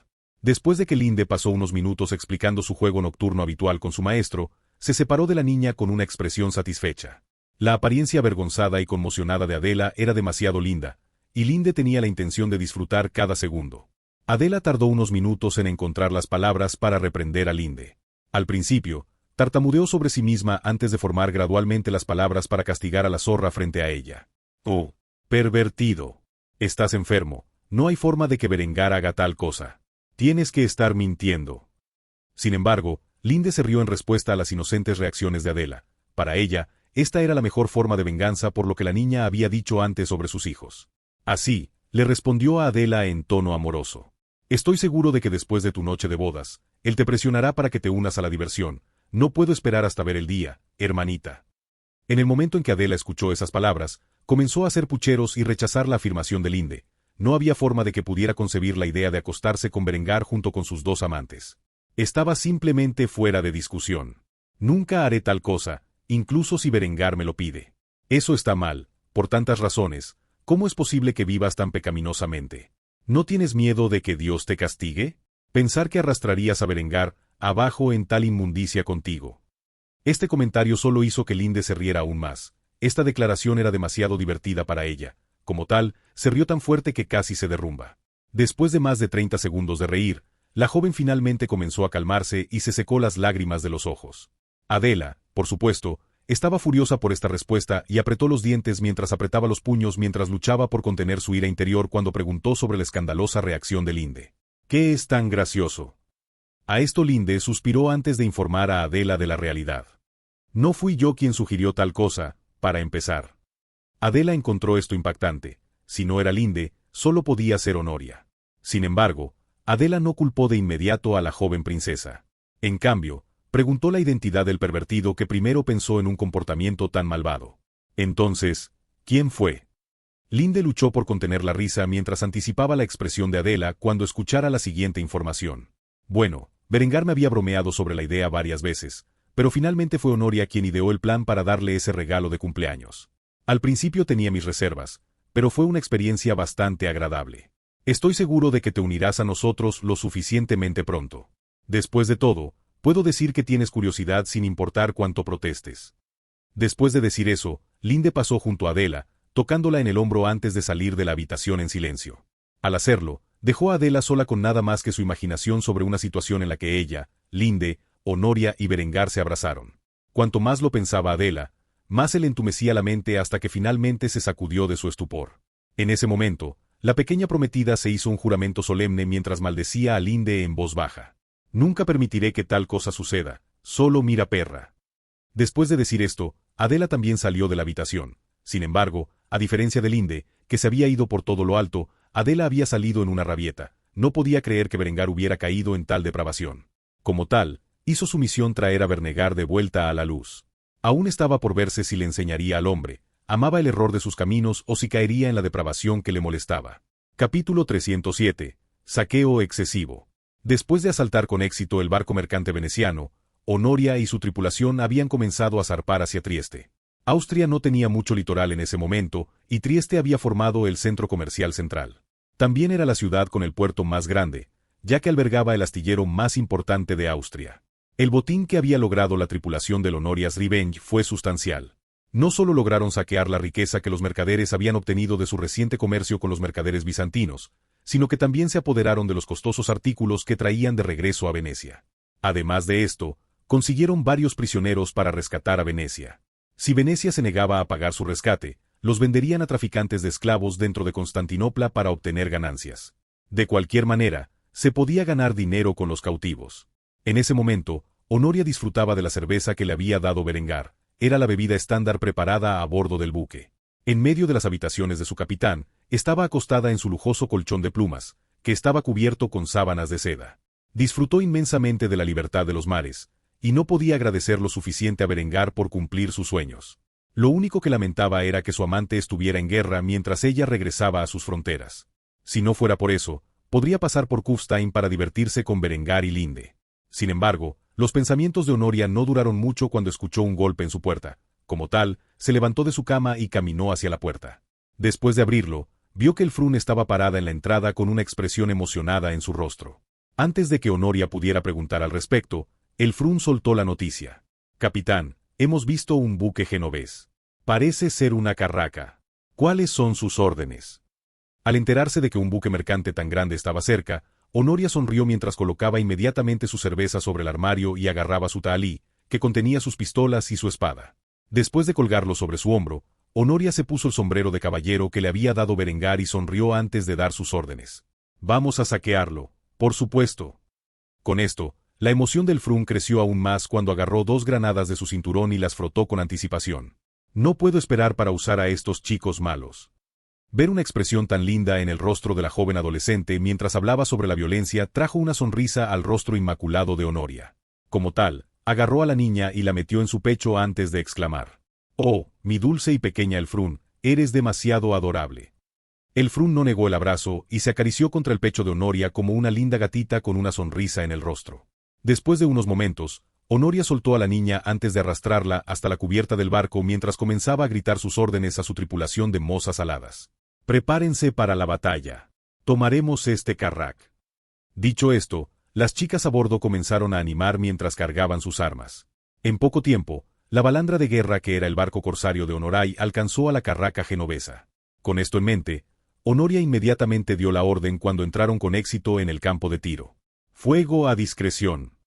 S1: Después de que Linde pasó unos minutos explicando su juego nocturno habitual con su maestro, se separó de la niña con una expresión satisfecha. La apariencia avergonzada y conmocionada de Adela era demasiado linda, y Linde tenía la intención de disfrutar cada segundo. Adela tardó unos minutos en encontrar las palabras para reprender a Linde. Al principio, tartamudeó sobre sí misma antes de formar gradualmente las palabras para castigar a la zorra frente a ella. «Oh, pervertido. Estás enfermo. No hay forma de que Berengar haga tal cosa. Tienes que estar mintiendo». Sin embargo, Linde se rió en respuesta a las inocentes reacciones de Adela. Para ella, esta era la mejor forma de venganza por lo que la niña había dicho antes sobre sus hijos. Así, le respondió a Adela en tono amoroso. «Estoy seguro de que después de tu noche de bodas, él te presionará para que te unas a la diversión. No puedo esperar hasta ver el día, hermanita». En el momento en que Adela escuchó esas palabras, comenzó a hacer pucheros y rechazar la afirmación de Linde. No había forma de que pudiera concebir la idea de acostarse con Berengar junto con sus 2 amantes. Estaba simplemente fuera de discusión. «Nunca haré tal cosa, incluso si Berengar me lo pide. Eso está mal, por tantas razones. ¿Cómo es posible que vivas tan pecaminosamente? ¿No tienes miedo de que Dios te castigue? Pensar que arrastrarías a Berengar abajo en tal inmundicia contigo. Este comentario solo hizo que Linde se riera aún más. Esta declaración era demasiado divertida para ella. Como tal, se rió tan fuerte que casi se derrumba. Después de más de 30 segundos de reír, la joven finalmente comenzó a calmarse y se secó las lágrimas de los ojos. Adela, por supuesto, estaba furiosa por esta respuesta y apretó los dientes mientras apretaba los puños mientras luchaba por contener su ira interior cuando preguntó sobre la escandalosa reacción de Linde. ¿Qué es tan gracioso? A esto Linde suspiró antes de informar a Adela de la realidad. No fui yo quien sugirió tal cosa, para empezar. Adela encontró esto impactante. Si no era Linde, solo podía ser Honoria. Sin embargo, Adela no culpó de inmediato a la joven princesa. En cambio, preguntó la identidad del pervertido que primero pensó en un comportamiento tan malvado. Entonces, ¿quién fue? Linde luchó por contener la risa mientras anticipaba la expresión de Adela cuando escuchara la siguiente información. Bueno, Berengar me había bromeado sobre la idea varias veces, pero finalmente fue Honoria quien ideó el plan para darle ese regalo de cumpleaños. Al principio tenía mis reservas, pero fue una experiencia bastante agradable. Estoy seguro de que te unirás a nosotros lo suficientemente pronto. Después de todo, puedo decir que tienes curiosidad sin importar cuánto protestes. Después de decir eso, Linde pasó junto a Adela, tocándola en el hombro antes de salir de la habitación en silencio. Al hacerlo, dejó a Adela sola con nada más que su imaginación sobre una situación en la que ella, Linde, Honoria y Berengar se abrazaron. Cuanto más lo pensaba Adela, más se le entumecía la mente hasta que finalmente se sacudió de su estupor. En ese momento, la pequeña prometida se hizo un juramento solemne mientras maldecía a Linde en voz baja. Nunca permitiré que tal cosa suceda, solo mira perra. Después de decir esto, Adela también salió de la habitación. Sin embargo, a diferencia de Linde, que se había ido por todo lo alto, Adela había salido en una rabieta. No podía creer que Berengar hubiera caído en tal depravación. Como tal, hizo su misión traer a Bernegar de vuelta a la luz. Aún estaba por verse si le enseñaría al hombre, amaba el error de sus caminos o si caería en la depravación que le molestaba. Capítulo 307. Saqueo excesivo. Después de asaltar con éxito el barco mercante veneciano, Honoria y su tripulación habían comenzado a zarpar hacia Trieste. Austria no tenía mucho litoral en ese momento, y Trieste había formado el centro comercial central. También era la ciudad con el puerto más grande, ya que albergaba el astillero más importante de Austria. El botín que había logrado la tripulación del Honoria's Revenge fue sustancial. No solo lograron saquear la riqueza que los mercaderes habían obtenido de su reciente comercio con los mercaderes bizantinos, sino que también se apoderaron de los costosos artículos que traían de regreso a Venecia. Además de esto, consiguieron varios prisioneros para rescatar a Venecia. Si Venecia se negaba a pagar su rescate, los venderían a traficantes de esclavos dentro de Constantinopla para obtener ganancias. De cualquier manera, se podía ganar dinero con los cautivos. En ese momento, Honoria disfrutaba de la cerveza que le había dado Berengar. Era la bebida estándar preparada a bordo del buque. En medio de las habitaciones de su capitán, estaba acostada en su lujoso colchón de plumas, que estaba cubierto con sábanas de seda. Disfrutó inmensamente de la libertad de los mares, y no podía agradecer lo suficiente a Berengar por cumplir sus sueños. Lo único que lamentaba era que su amante estuviera en guerra mientras ella regresaba a sus fronteras. Si no fuera por eso, podría pasar por Kufstein para divertirse con Berengar y Linde. Sin embargo, los pensamientos de Honoria no duraron mucho cuando escuchó un golpe en su puerta. Como tal, se levantó de su cama y caminó hacia la puerta. Después de abrirlo, vio que el Frun estaba parada en la entrada con una expresión emocionada en su rostro. Antes de que Honoria pudiera preguntar al respecto, el Frun soltó la noticia. Capitán, hemos visto un buque genovés. Parece ser una carraca. ¿Cuáles son sus órdenes? Al enterarse de que un buque mercante tan grande estaba cerca, Honoria sonrió mientras colocaba inmediatamente su cerveza sobre el armario y agarraba su tahalí, que contenía sus pistolas y su espada. Después de colgarlo sobre su hombro, Honoria se puso el sombrero de caballero que le había dado Berengar y sonrió antes de dar sus órdenes. Vamos a saquearlo, por supuesto. Con esto, la emoción del Frun creció aún más cuando agarró 2 granadas de su cinturón y las frotó con anticipación. No puedo esperar para usar a estos chicos malos. Ver una expresión tan linda en el rostro de la joven adolescente mientras hablaba sobre la violencia trajo una sonrisa al rostro inmaculado de Honoria. Como tal, agarró a la niña y la metió en su pecho antes de exclamar: «Oh, mi dulce y pequeña Elfrun, eres demasiado adorable». Elfrun no negó el abrazo y se acarició contra el pecho de Honoria como una linda gatita con una sonrisa en el rostro. Después de unos momentos, Honoria soltó a la niña antes de arrastrarla hasta la cubierta del barco mientras comenzaba a gritar sus órdenes a su tripulación de mozas aladas. «Prepárense para la batalla. Tomaremos este carrack». Dicho esto, las chicas a bordo comenzaron a animar mientras cargaban sus armas. En poco tiempo, la balandra de guerra que era el barco corsario de Honorai alcanzó a la carraca genovesa. Con esto en mente, Honoria inmediatamente dio la orden cuando entraron con éxito en el campo de tiro. «Fuego a discreción».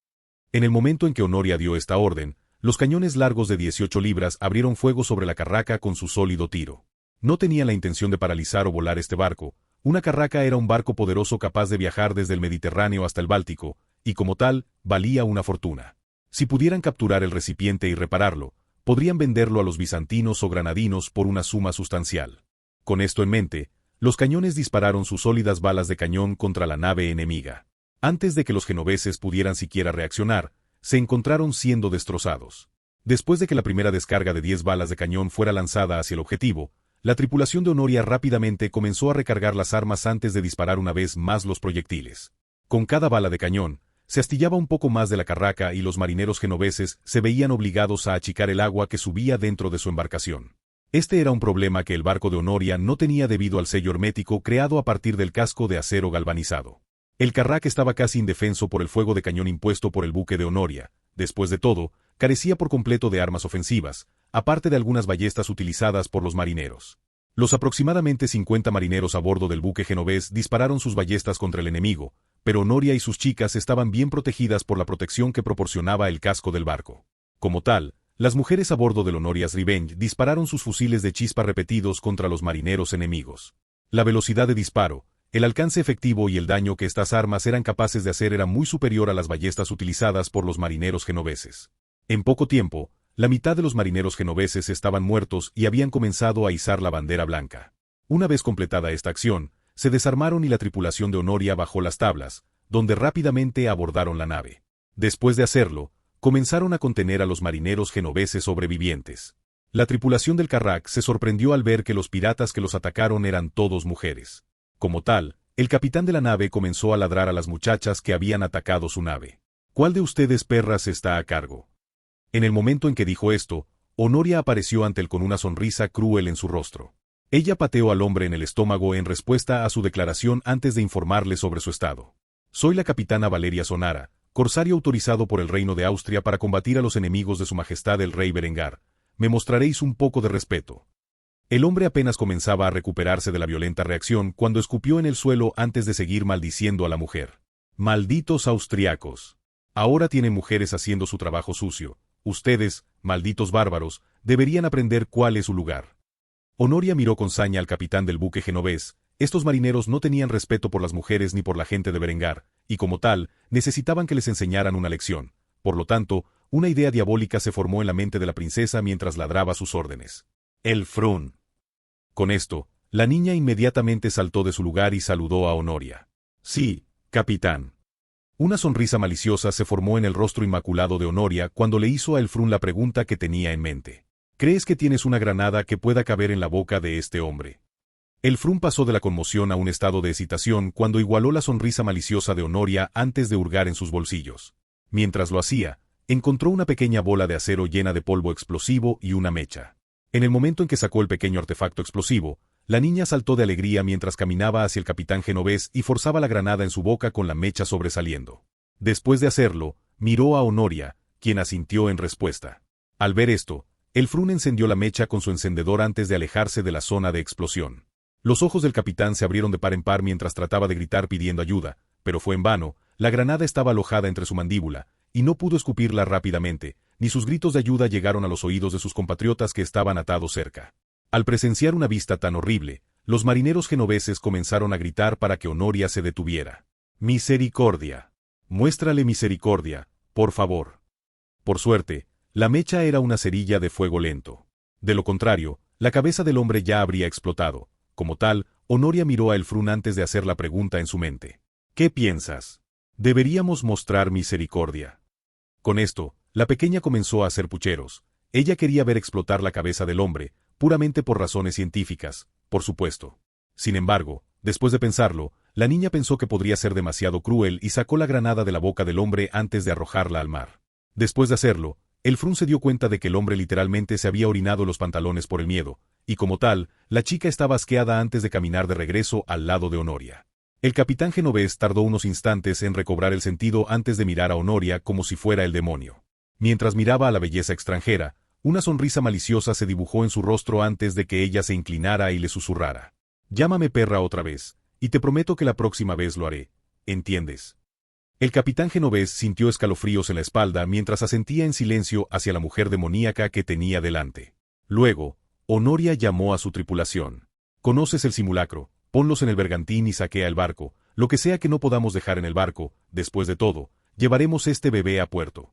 S1: En el momento en que Honoria dio esta orden, los cañones largos de 18 libras abrieron fuego sobre la carraca con su sólido tiro. No tenían la intención de paralizar o volar este barco. Una carraca era un barco poderoso capaz de viajar desde el Mediterráneo hasta el Báltico, y como tal, valía una fortuna. Si pudieran capturar el recipiente y repararlo, podrían venderlo a los bizantinos o granadinos por una suma sustancial. Con esto en mente, los cañones dispararon sus sólidas balas de cañón contra la nave enemiga. Antes de que los genoveses pudieran siquiera reaccionar, se encontraron siendo destrozados. Después de que la primera descarga de 10 balas de cañón fuera lanzada hacia el objetivo, la tripulación de Honoria rápidamente comenzó a recargar las armas antes de disparar una vez más los proyectiles. Con cada bala de cañón, se astillaba un poco más de la carraca y los marineros genoveses se veían obligados a achicar el agua que subía dentro de su embarcación. Este era un problema que el barco de Honoria no tenía debido al sello hermético creado a partir del casco de acero galvanizado. El carrack estaba casi indefenso por el fuego de cañón impuesto por el buque de Honoria. Después de todo, carecía por completo de armas ofensivas, aparte de algunas ballestas utilizadas por los marineros. Los aproximadamente 50 marineros a bordo del buque genovés dispararon sus ballestas contra el enemigo, pero Honoria y sus chicas estaban bien protegidas por la protección que proporcionaba el casco del barco. Como tal, las mujeres a bordo del Honoria's Revenge dispararon sus fusiles de chispa repetidos contra los marineros enemigos. La velocidad de disparo, el alcance efectivo y el daño que estas armas eran capaces de hacer era muy superior a las ballestas utilizadas por los marineros genoveses. En poco tiempo, la mitad de los marineros genoveses estaban muertos y habían comenzado a izar la bandera blanca. Una vez completada esta acción, se desarmaron y la tripulación de Honoria bajó las tablas, donde rápidamente abordaron la nave. Después de hacerlo, comenzaron a contener a los marineros genoveses sobrevivientes. La tripulación del carrack se sorprendió al ver que los piratas que los atacaron eran todos mujeres. Como tal, el capitán de la nave comenzó a ladrar a las muchachas que habían atacado su nave. «¿Cuál de ustedes perras está a cargo?». En el momento en que dijo esto, Honoria apareció ante él con una sonrisa cruel en su rostro. Ella pateó al hombre en el estómago en respuesta a su declaración antes de informarle sobre su estado. «Soy la capitana Valeria Sonara, corsario autorizado por el Reino de Austria para combatir a los enemigos de su majestad el rey Berengar. Me mostraréis un poco de respeto». El hombre apenas comenzaba a recuperarse de la violenta reacción cuando escupió en el suelo antes de seguir maldiciendo a la mujer. «Malditos austriacos. Ahora tienen mujeres haciendo su trabajo sucio. Ustedes, malditos bárbaros, deberían aprender cuál es su lugar». Honoria miró con saña al capitán del buque genovés. Estos marineros no tenían respeto por las mujeres ni por la gente de Berengar, y como tal, necesitaban que les enseñaran una lección. Por lo tanto, una idea diabólica se formó en la mente de la princesa mientras ladraba sus órdenes. «El Frun». Con esto, la niña inmediatamente saltó de su lugar y saludó a Honoria. «Sí, capitán». Una sonrisa maliciosa se formó en el rostro inmaculado de Honoria cuando le hizo a Elfrun la pregunta que tenía en mente. «¿Crees que tienes una granada que pueda caber en la boca de este hombre?». Elfrun pasó de la conmoción a un estado de excitación cuando igualó la sonrisa maliciosa de Honoria antes de hurgar en sus bolsillos. Mientras lo hacía, encontró una pequeña bola de acero llena de polvo explosivo y una mecha. En el momento en que sacó el pequeño artefacto explosivo, la niña saltó de alegría mientras caminaba hacia el capitán genovés y forzaba la granada en su boca con la mecha sobresaliendo. Después de hacerlo, miró a Honoria, quien asintió en respuesta. Al ver esto, Elfrun encendió la mecha con su encendedor antes de alejarse de la zona de explosión. Los ojos del capitán se abrieron de par en par mientras trataba de gritar pidiendo ayuda, pero fue en vano. La granada estaba alojada entre su mandíbula, y no pudo escupirla rápidamente, ni sus gritos de ayuda llegaron a los oídos de sus compatriotas que estaban atados cerca. Al presenciar una vista tan horrible, los marineros genoveses comenzaron a gritar para que Honoria se detuviera. «Misericordia. Muéstrale misericordia, por favor». Por suerte, la mecha era una cerilla de fuego lento. De lo contrario, la cabeza del hombre ya habría explotado. Como tal, Honoria miró a Elfrun antes de hacer la pregunta en su mente. «¿Qué piensas? Deberíamos mostrar misericordia». Con esto, la pequeña comenzó a hacer pucheros. Ella quería ver explotar la cabeza del hombre, puramente por razones científicas, por supuesto. Sin embargo, después de pensarlo, la niña pensó que podría ser demasiado cruel y sacó la granada de la boca del hombre antes de arrojarla al mar. Después de hacerlo, el Frun se dio cuenta de que el hombre literalmente se había orinado los pantalones por el miedo, y como tal, la chica estaba asqueada antes de caminar de regreso al lado de Honoria. El capitán genovés tardó unos instantes en recobrar el sentido antes de mirar a Honoria como si fuera el demonio. Mientras miraba a la belleza extranjera, una sonrisa maliciosa se dibujó en su rostro antes de que ella se inclinara y le susurrara. «Llámame perra otra vez, y te prometo que la próxima vez lo haré. ¿Entiendes?» El capitán genovés sintió escalofríos en la espalda mientras asentía en silencio hacia la mujer demoníaca que tenía delante. Luego, Honoria llamó a su tripulación. «¿Conoces el simulacro? Ponlos en el bergantín y saquea el barco. Lo que sea que no podamos dejar en el barco, después de todo, llevaremos este bebé a puerto».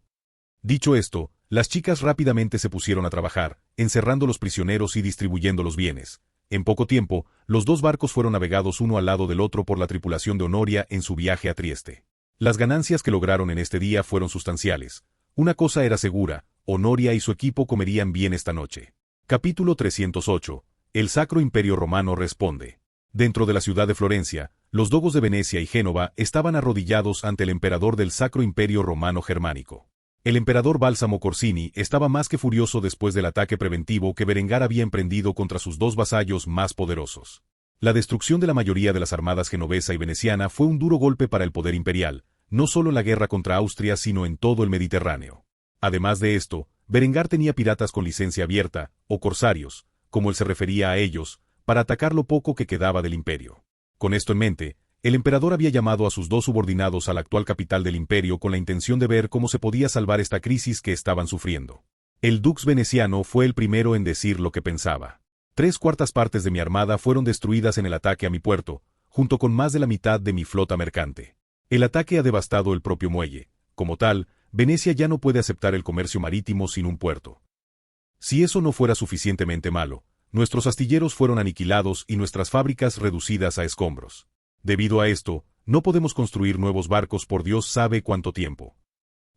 S1: Dicho esto, las chicas rápidamente se pusieron a trabajar, encerrando los prisioneros y distribuyendo los bienes. En poco tiempo, los dos barcos fueron navegados uno al lado del otro por la tripulación de Honoria en su viaje a Trieste. Las ganancias que lograron en este día fueron sustanciales. Una cosa era segura, Honoria y su equipo comerían bien esta noche. Capítulo 308. El Sacro Imperio Romano responde. Dentro de la ciudad de Florencia, los dogos de Venecia y Génova estaban arrodillados ante el emperador del Sacro Imperio Romano Germánico. El emperador Bálsamo Corsini estaba más que furioso después del ataque preventivo que Berengar había emprendido contra sus dos vasallos más poderosos. La destrucción de la mayoría de las armadas genovesa y veneciana fue un duro golpe para el poder imperial, no solo en la guerra contra Austria sino en todo el Mediterráneo. Además de esto, Berengar tenía piratas con licencia abierta, o corsarios, como él se refería a ellos, para atacar lo poco que quedaba del imperio. Con esto en mente, el emperador había llamado a sus dos subordinados a la actual capital del imperio con la intención de ver cómo se podía salvar esta crisis que estaban sufriendo. El dux veneciano fue el primero en decir lo que pensaba. 3/4 partes de mi armada fueron destruidas en el ataque a mi puerto, junto con más de la mitad de mi flota mercante. El ataque ha devastado el propio muelle. Como tal, Venecia ya no puede aceptar el comercio marítimo sin un puerto. Si eso no fuera suficientemente malo, nuestros astilleros fueron aniquilados y nuestras fábricas reducidas a escombros. Debido a esto, no podemos construir nuevos barcos por Dios sabe cuánto tiempo.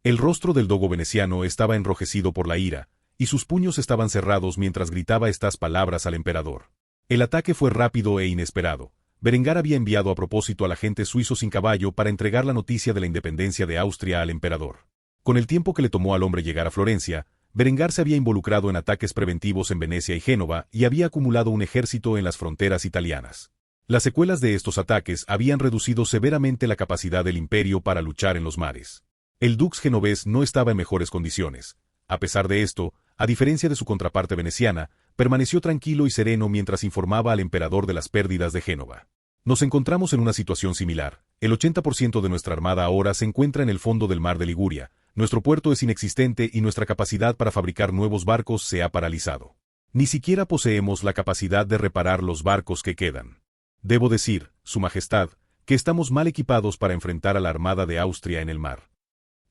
S1: El rostro del dogo veneciano estaba enrojecido por la ira, y sus puños estaban cerrados mientras gritaba estas palabras al emperador. El ataque fue rápido e inesperado. Berengar había enviado a propósito al agente suizo sin caballo para entregar la noticia de la independencia de Austria al emperador. Con el tiempo que le tomó al hombre llegar a Florencia, Berengar se había involucrado en ataques preventivos en Venecia y Génova y había acumulado un ejército en las fronteras italianas. Las secuelas de estos ataques habían reducido severamente la capacidad del imperio para luchar en los mares. El dux genovés no estaba en mejores condiciones. A pesar de esto, a diferencia de su contraparte veneciana, permaneció tranquilo y sereno mientras informaba al emperador de las pérdidas de Génova. Nos encontramos en una situación similar. El 80% de nuestra armada ahora se encuentra en el fondo del mar de Liguria, nuestro puerto es inexistente y nuestra capacidad para fabricar nuevos barcos se ha paralizado. Ni siquiera poseemos la capacidad de reparar los barcos que quedan. Debo decir, Su Majestad, que estamos mal equipados para enfrentar a la armada de Austria en el mar.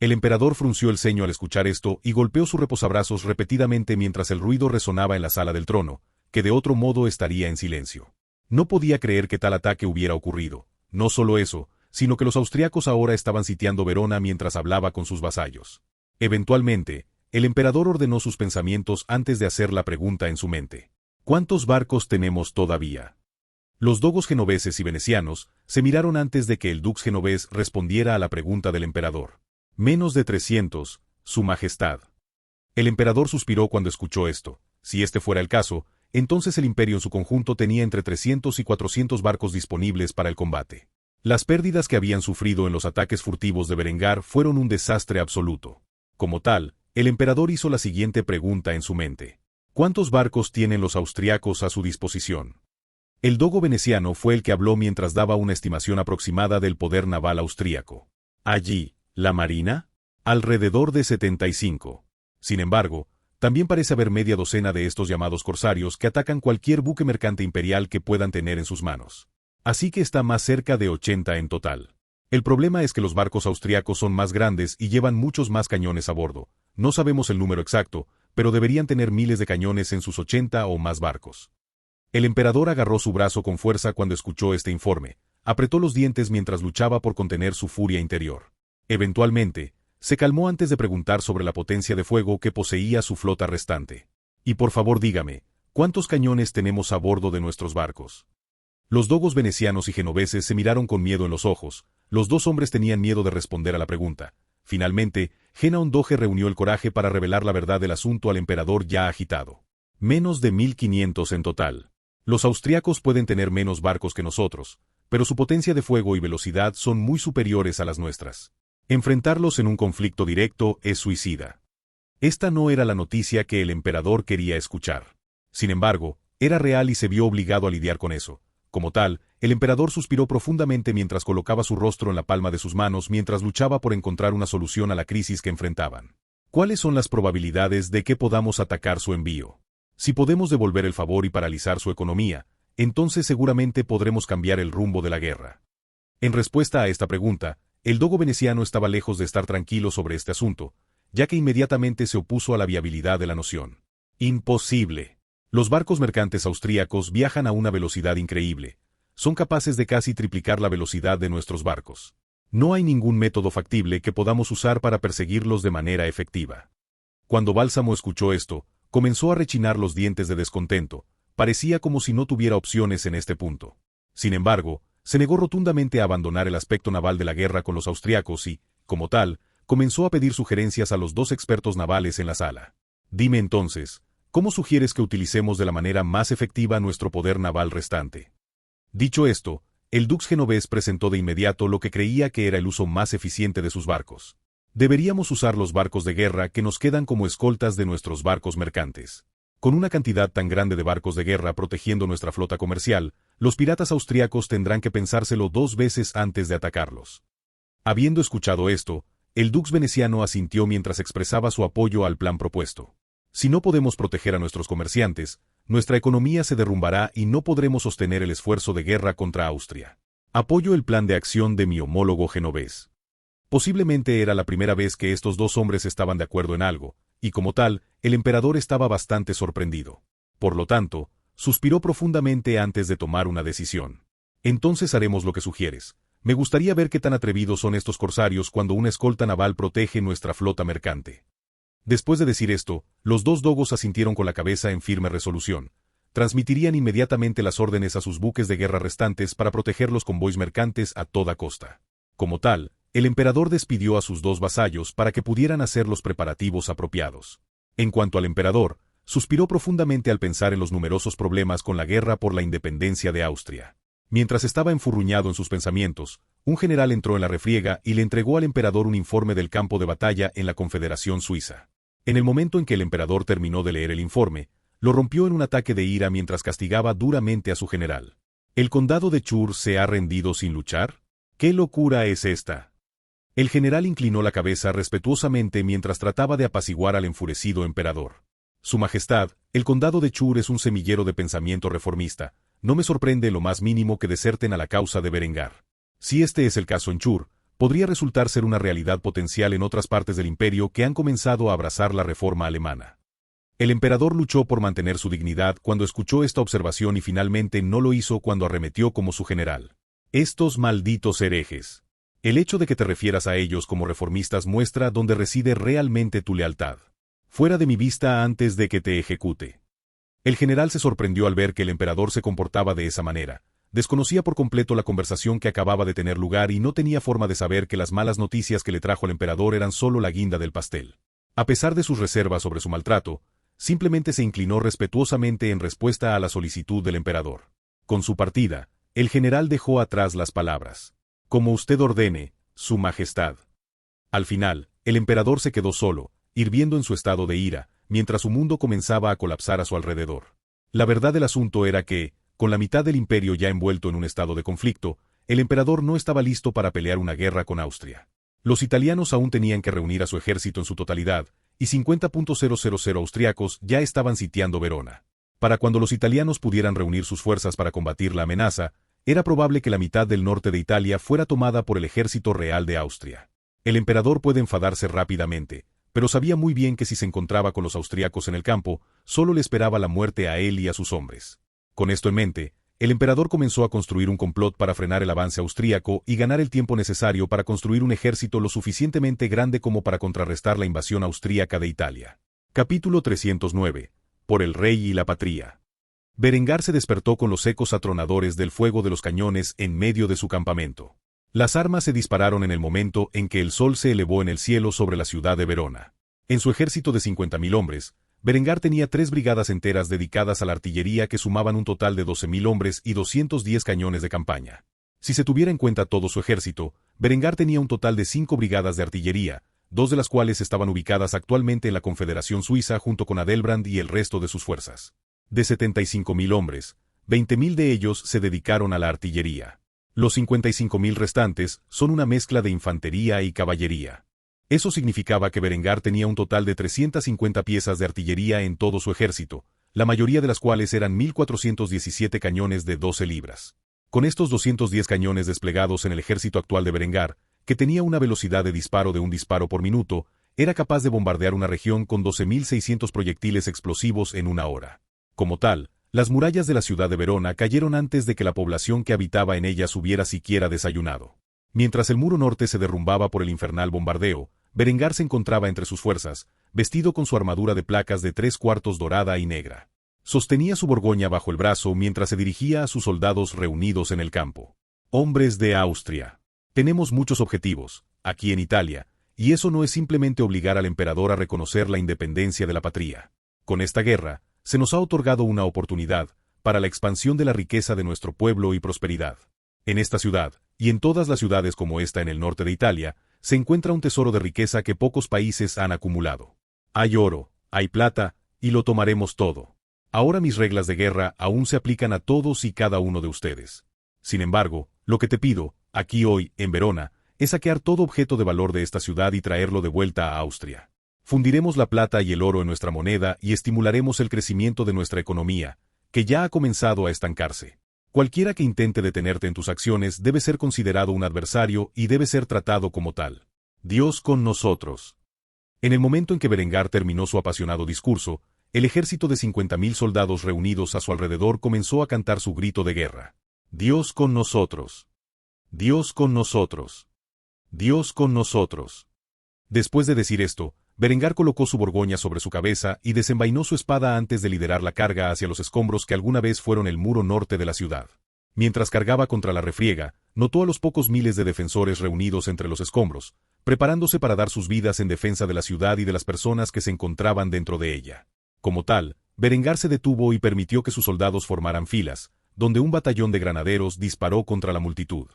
S1: El emperador frunció el ceño al escuchar esto y golpeó su reposabrazos repetidamente mientras el ruido resonaba en la sala del trono, que de otro modo estaría en silencio. No podía creer que tal ataque hubiera ocurrido. No solo eso, sino que los austriacos ahora estaban sitiando Verona mientras hablaba con sus vasallos. Eventualmente, el emperador ordenó sus pensamientos antes de hacer la pregunta en su mente. ¿Cuántos barcos tenemos todavía? Los dogos genoveses y venecianos se miraron antes de que el dux genovés respondiera a la pregunta del emperador. Menos de 300, Su Majestad. El emperador suspiró cuando escuchó esto. Si este fuera el caso, entonces el imperio en su conjunto tenía entre 300 y 400 barcos disponibles para el combate. Las pérdidas que habían sufrido en los ataques furtivos de Berengar fueron un desastre absoluto. Como tal, el emperador hizo la siguiente pregunta en su mente. ¿Cuántos barcos tienen los austriacos a su disposición? El dogo veneciano fue el que habló mientras daba una estimación aproximada del poder naval austríaco. Allí, ¿la marina? Alrededor de 75. Sin embargo, también parece haber media docena de estos llamados corsarios que atacan cualquier buque mercante imperial que puedan tener en sus manos. Así que está más cerca de 80 en total. El problema es que los barcos austriacos son más grandes y llevan muchos más cañones a bordo. No sabemos el número exacto, pero deberían tener miles de cañones en sus 80 o más barcos. El emperador agarró su brazo con fuerza cuando escuchó este informe, apretó los dientes mientras luchaba por contener su furia interior. Eventualmente, se calmó antes de preguntar sobre la potencia de fuego que poseía su flota restante. Y por favor dígame, ¿cuántos cañones tenemos a bordo de nuestros barcos? Los dogos venecianos y genoveses se miraron con miedo en los ojos. Los dos hombres tenían miedo de responder a la pregunta. Finalmente, Genaon Doge reunió el coraje para revelar la verdad del asunto al emperador ya agitado. Menos de 1500 en total. Los austriacos pueden tener menos barcos que nosotros, pero su potencia de fuego y velocidad son muy superiores a las nuestras. Enfrentarlos en un conflicto directo es suicida. Esta no era la noticia que el emperador quería escuchar. Sin embargo, era real y se vio obligado a lidiar con eso. Como tal, el emperador suspiró profundamente mientras colocaba su rostro en la palma de sus manos mientras luchaba por encontrar una solución a la crisis que enfrentaban. ¿Cuáles son las probabilidades de que podamos atacar su envío? Si podemos devolver el favor y paralizar su economía, entonces seguramente podremos cambiar el rumbo de la guerra. En respuesta a esta pregunta, el dogo veneciano estaba lejos de estar tranquilo sobre este asunto, ya que inmediatamente se opuso a la viabilidad de la noción. Imposible. Los barcos mercantes austríacos viajan a una velocidad increíble. Son capaces de casi triplicar la velocidad de nuestros barcos. No hay ningún método factible que podamos usar para perseguirlos de manera efectiva. Cuando Bálsamo escuchó esto, comenzó a rechinar los dientes de descontento. Parecía como si no tuviera opciones en este punto. Sin embargo, se negó rotundamente a abandonar el aspecto naval de la guerra con los austriacos y, como tal, comenzó a pedir sugerencias a los dos expertos navales en la sala. Dime entonces, ¿cómo sugieres que utilicemos de la manera más efectiva nuestro poder naval restante? Dicho esto, el dux genovés presentó de inmediato lo que creía que era el uso más eficiente de sus barcos. Deberíamos usar los barcos de guerra que nos quedan como escoltas de nuestros barcos mercantes. Con una cantidad tan grande de barcos de guerra protegiendo nuestra flota comercial, los piratas austriacos tendrán que pensárselo 2 veces antes de atacarlos. Habiendo escuchado esto, el dux veneciano asintió mientras expresaba su apoyo al plan propuesto. Si no podemos proteger a nuestros comerciantes, nuestra economía se derrumbará y no podremos sostener el esfuerzo de guerra contra Austria. Apoyo el plan de acción de mi homólogo genovés. Posiblemente era la primera vez que estos dos hombres estaban de acuerdo en algo, y como tal, el emperador estaba bastante sorprendido. Por lo tanto, suspiró profundamente antes de tomar una decisión. Entonces haremos lo que sugieres. Me gustaría ver qué tan atrevidos son estos corsarios cuando una escolta naval protege nuestra flota mercante. Después de decir esto, los dos dogos asintieron con la cabeza en firme resolución. Transmitirían inmediatamente las órdenes a sus buques de guerra restantes para proteger los convoys mercantes a toda costa. Como tal, el emperador despidió a sus dos vasallos para que pudieran hacer los preparativos apropiados. En cuanto al emperador, suspiró profundamente al pensar en los numerosos problemas con la guerra por la independencia de Austria. Mientras estaba enfurruñado en sus pensamientos, un general entró en la refriega y le entregó al emperador un informe del campo de batalla en la Confederación Suiza. En el momento en que el emperador terminó de leer el informe, lo rompió en un ataque de ira mientras castigaba duramente a su general. ¿El condado de Chur se ha rendido sin luchar? ¿Qué locura es esta? El general inclinó la cabeza respetuosamente mientras trataba de apaciguar al enfurecido emperador. Su Majestad, el condado de Chur es un semillero de pensamiento reformista. No me sorprende lo más mínimo que deserten a la causa de Berengar. Si este es el caso en Chur, podría resultar ser una realidad potencial en otras partes del imperio que han comenzado a abrazar la reforma alemana. El emperador luchó por mantener su dignidad cuando escuchó esta observación y finalmente no lo hizo cuando arremetió como su general. Estos malditos herejes. El hecho de que te refieras a ellos como reformistas muestra dónde reside realmente tu lealtad. Fuera de mi vista antes de que te ejecute. El general se sorprendió al ver que el emperador se comportaba de esa manera. Desconocía por completo la conversación que acababa de tener lugar y no tenía forma de saber que las malas noticias que le trajo el emperador eran solo la guinda del pastel. A pesar de sus reservas sobre su maltrato, simplemente se inclinó respetuosamente en respuesta a la solicitud del emperador. Con su partida, el general dejó atrás las palabras. Como usted ordene, Su Majestad. Al final, el emperador se quedó solo, hirviendo en su estado de ira, mientras su mundo comenzaba a colapsar a su alrededor. La verdad del asunto era que, con la mitad del imperio ya envuelto en un estado de conflicto, el emperador no estaba listo para pelear una guerra con Austria. Los italianos aún tenían que reunir a su ejército en su totalidad, y 50.000 austriacos ya estaban sitiando Verona. Para cuando los italianos pudieran reunir sus fuerzas para combatir la amenaza, era probable que la mitad del norte de Italia fuera tomada por el ejército real de Austria. El emperador puede enfadarse rápidamente, pero sabía muy bien que si se encontraba con los austriacos en el campo, solo le esperaba la muerte a él y a sus hombres. Con esto en mente, el emperador comenzó a construir un complot para frenar el avance austríaco y ganar el tiempo necesario para construir un ejército lo suficientemente grande como para contrarrestar la invasión austríaca de Italia. Capítulo 309. Por el rey y la patria. Berengar se despertó con los ecos atronadores del fuego de los cañones en medio de su campamento. Las armas se dispararon en el momento en que el sol se elevó en el cielo sobre la ciudad de Verona. En su ejército de 50.000 hombres, Berengar tenía 3 brigadas enteras dedicadas a la artillería que sumaban un total de 12.000 hombres y 210 cañones de campaña. Si se tuviera en cuenta todo su ejército, Berengar tenía un total de 5 brigadas de artillería, 2 de las cuales estaban ubicadas actualmente en la Confederación Suiza junto con Adelbrand y el resto de sus fuerzas. De 75.000 hombres, 20.000 de ellos se dedicaron a la artillería. Los 55.000 restantes son una mezcla de infantería y caballería. Eso significaba que Berengar tenía un total de 350 piezas de artillería en todo su ejército, la mayoría de las cuales eran 1.417 cañones de 12 libras. Con estos 210 cañones desplegados en el ejército actual de Berengar, que tenía una velocidad de disparo de un disparo por minuto, era capaz de bombardear una región con 12.600 proyectiles explosivos en una hora. Como tal, las murallas de la ciudad de Verona cayeron antes de que la población que habitaba en ellas hubiera siquiera desayunado. Mientras el muro norte se derrumbaba por el infernal bombardeo, Berengar se encontraba entre sus fuerzas, vestido con su armadura de placas de 3/4 dorada y negra. Sostenía su borgoña bajo el brazo mientras se dirigía a sus soldados reunidos en el campo. Hombres de Austria. Tenemos muchos objetivos, aquí en Italia, y eso no es simplemente obligar al emperador a reconocer la independencia de la patria. Con esta guerra, se nos ha otorgado una oportunidad para la expansión de la riqueza de nuestro pueblo y prosperidad. En esta ciudad, y en todas las ciudades como esta en el norte de Italia, se encuentra un tesoro de riqueza que pocos países han acumulado. Hay oro, hay plata, y lo tomaremos todo. Ahora mis reglas de guerra aún se aplican a todos y cada uno de ustedes. Sin embargo, lo que te pido, aquí hoy, en Verona, es saquear todo objeto de valor de esta ciudad y traerlo de vuelta a Austria. Fundiremos la plata y el oro en nuestra moneda y estimularemos el crecimiento de nuestra economía, que ya ha comenzado a estancarse. Cualquiera que intente detenerte en tus acciones debe ser considerado un adversario y debe ser tratado como tal. Dios con nosotros. En el momento en que Berengar terminó su apasionado discurso, el ejército de 50.000 soldados reunidos a su alrededor comenzó a cantar su grito de guerra. Dios con nosotros. Dios con nosotros. Dios con nosotros. Después de decir esto, Berengar colocó su borgoña sobre su cabeza y desenvainó su espada antes de liderar la carga hacia los escombros que alguna vez fueron el muro norte de la ciudad. Mientras cargaba contra la refriega, notó a los pocos miles de defensores reunidos entre los escombros, preparándose para dar sus vidas en defensa de la ciudad y de las personas que se encontraban dentro de ella. Como tal, Berengar se detuvo y permitió que sus soldados formaran filas, donde un batallón de granaderos disparó contra la multitud.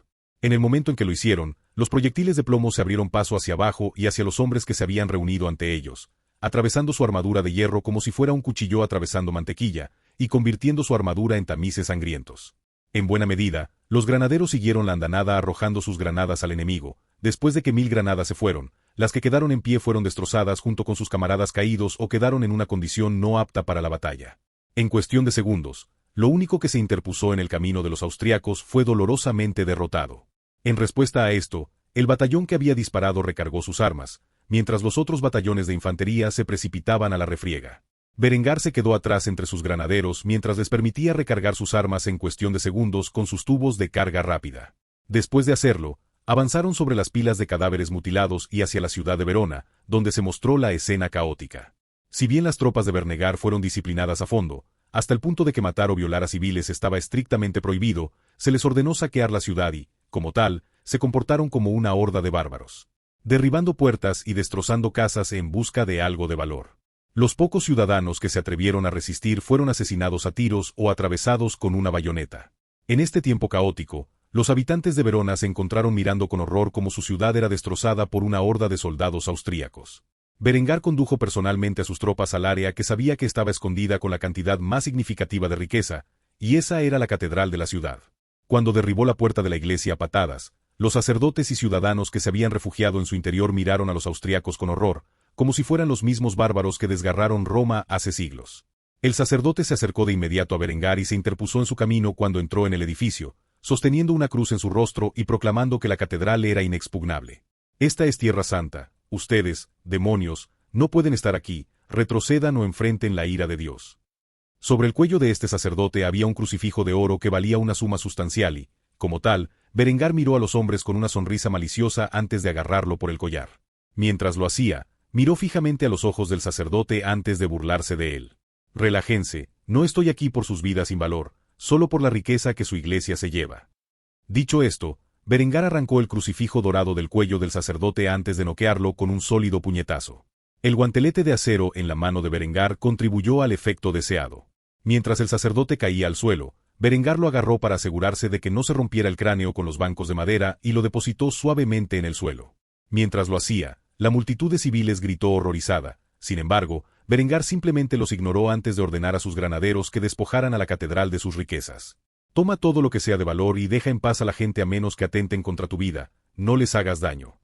S1: En el momento en que lo hicieron, los proyectiles de plomo se abrieron paso hacia abajo y hacia los hombres que se habían reunido ante ellos, atravesando su armadura de hierro como si fuera un cuchillo atravesando mantequilla, y convirtiendo su armadura en tamices sangrientos. En buena medida, los granaderos siguieron la andanada arrojando sus granadas al enemigo. Después de que 1.000 granadas se fueron, las que quedaron en pie fueron destrozadas junto con sus camaradas caídos o quedaron en una condición no apta para la batalla. En cuestión de segundos, lo único que se interpuso en el camino de los austriacos fue dolorosamente derrotado. En respuesta a esto, el batallón que había disparado recargó sus armas, mientras los otros batallones de infantería se precipitaban a la refriega. Berengar se quedó atrás entre sus granaderos mientras les permitía recargar sus armas en cuestión de segundos con sus tubos de carga rápida. Después de hacerlo, avanzaron sobre las pilas de cadáveres mutilados y hacia la ciudad de Verona, donde se mostró la escena caótica. Si bien las tropas de Bernegar fueron disciplinadas a fondo, hasta el punto de que matar o violar a civiles estaba estrictamente prohibido, se les ordenó saquear la ciudad y, como tal, se comportaron como una horda de bárbaros, derribando puertas y destrozando casas en busca de algo de valor. Los pocos ciudadanos que se atrevieron a resistir fueron asesinados a tiros o atravesados con una bayoneta. En este tiempo caótico, los habitantes de Verona se encontraron mirando con horror cómo su ciudad era destrozada por una horda de soldados austríacos. Berengar condujo personalmente a sus tropas al área que sabía que estaba escondida con la cantidad más significativa de riqueza, y esa era la catedral de la ciudad. Cuando derribó la puerta de la iglesia a patadas, los sacerdotes y ciudadanos que se habían refugiado en su interior miraron a los austriacos con horror, como si fueran los mismos bárbaros que desgarraron Roma hace siglos. El sacerdote se acercó de inmediato a Berengar y se interpuso en su camino cuando entró en el edificio, sosteniendo una cruz en su rostro y proclamando que la catedral era inexpugnable. Esta es tierra santa, ustedes, demonios, no pueden estar aquí, retrocedan o enfrenten la ira de Dios. Sobre el cuello de este sacerdote había un crucifijo de oro que valía una suma sustancial y, como tal, Berengar miró a los hombres con una sonrisa maliciosa antes de agarrarlo por el collar. Mientras lo hacía, miró fijamente a los ojos del sacerdote antes de burlarse de él. Relájense, no estoy aquí por sus vidas sin valor, solo por la riqueza que su iglesia se lleva. Dicho esto, Berengar arrancó el crucifijo dorado del cuello del sacerdote antes de noquearlo con un sólido puñetazo. El guantelete de acero en la mano de Berengar contribuyó al efecto deseado. Mientras el sacerdote caía al suelo, Berengar lo agarró para asegurarse de que no se rompiera el cráneo con los bancos de madera y lo depositó suavemente en el suelo. Mientras lo hacía, la multitud de civiles gritó horrorizada. Sin embargo, Berengar simplemente los ignoró antes de ordenar a sus granaderos que despojaran a la catedral de sus riquezas. Toma todo lo que sea de valor y deja en paz a la gente a menos que atenten contra tu vida, no les hagas daño.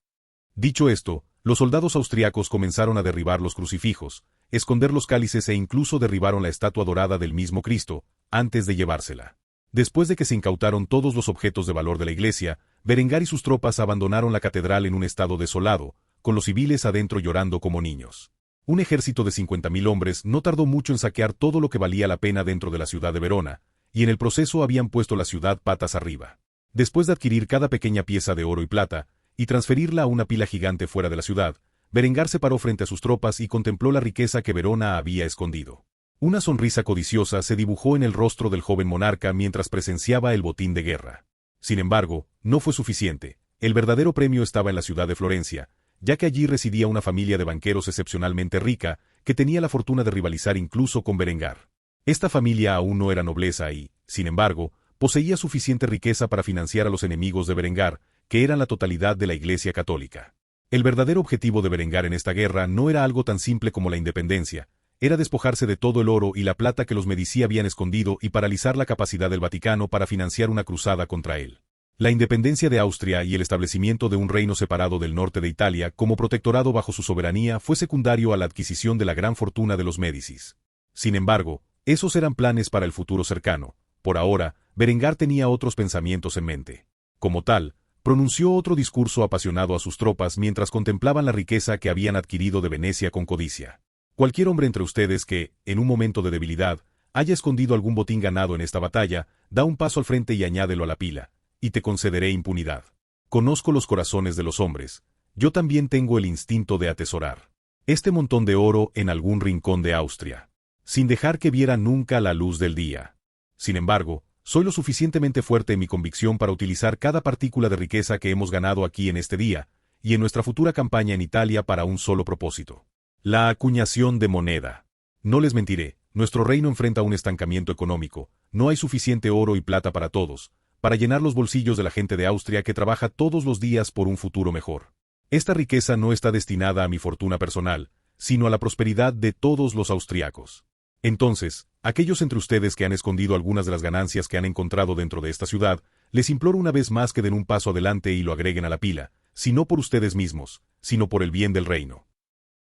S1: Dicho esto, los soldados austriacos comenzaron a derribar los crucifijos, esconder los cálices e incluso derribaron la estatua dorada del mismo Cristo, antes de llevársela. Después de que se incautaron todos los objetos de valor de la iglesia, Berengar y sus tropas abandonaron la catedral en un estado desolado, con los civiles adentro llorando como niños. Un ejército de 50.000 hombres no tardó mucho en saquear todo lo que valía la pena dentro de la ciudad de Verona, y en el proceso habían puesto la ciudad patas arriba. Después de adquirir cada pequeña pieza de oro y plata, y transferirla a una pila gigante fuera de la ciudad, Berengar se paró frente a sus tropas y contempló la riqueza que Verona había escondido. Una sonrisa codiciosa se dibujó en el rostro del joven monarca mientras presenciaba el botín de guerra. Sin embargo, no fue suficiente. El verdadero premio estaba en la ciudad de Florencia, ya que allí residía una familia de banqueros excepcionalmente rica, que tenía la fortuna de rivalizar incluso con Berengar. Esta familia aún no era nobleza y, sin embargo, poseía suficiente riqueza para financiar a los enemigos de Berengar, que eran la totalidad de la Iglesia Católica. El verdadero objetivo de Berengar en esta guerra no era algo tan simple como la independencia, era despojarse de todo el oro y la plata que los Medici habían escondido y paralizar la capacidad del Vaticano para financiar una cruzada contra él. La independencia de Austria y el establecimiento de un reino separado del norte de Italia como protectorado bajo su soberanía fue secundario a la adquisición de la gran fortuna de los Médicis. Sin embargo, esos eran planes para el futuro cercano. Por ahora, Berengar tenía otros pensamientos en mente. Como tal, pronunció otro discurso apasionado a sus tropas mientras contemplaban la riqueza que habían adquirido de Venecia con codicia. Cualquier hombre entre ustedes que, en un momento de debilidad, haya escondido algún botín ganado en esta batalla, da un paso al frente y añádelo a la pila, y te concederé impunidad. Conozco los corazones de los hombres. Yo también tengo el instinto de atesorar este montón de oro en algún rincón de Austria, sin dejar que viera nunca la luz del día. Sin embargo, soy lo suficientemente fuerte en mi convicción para utilizar cada partícula de riqueza que hemos ganado aquí en este día, y en nuestra futura campaña en Italia para un solo propósito: la acuñación de moneda. No les mentiré, nuestro reino enfrenta un estancamiento económico, no hay suficiente oro y plata para todos, para llenar los bolsillos de la gente de Austria que trabaja todos los días por un futuro mejor. Esta riqueza no está destinada a mi fortuna personal, sino a la prosperidad de todos los austriacos. Entonces, aquellos entre ustedes que han escondido algunas de las ganancias que han encontrado dentro de esta ciudad, les imploro una vez más que den un paso adelante y lo agreguen a la pila, si no por ustedes mismos, sino por el bien del reino.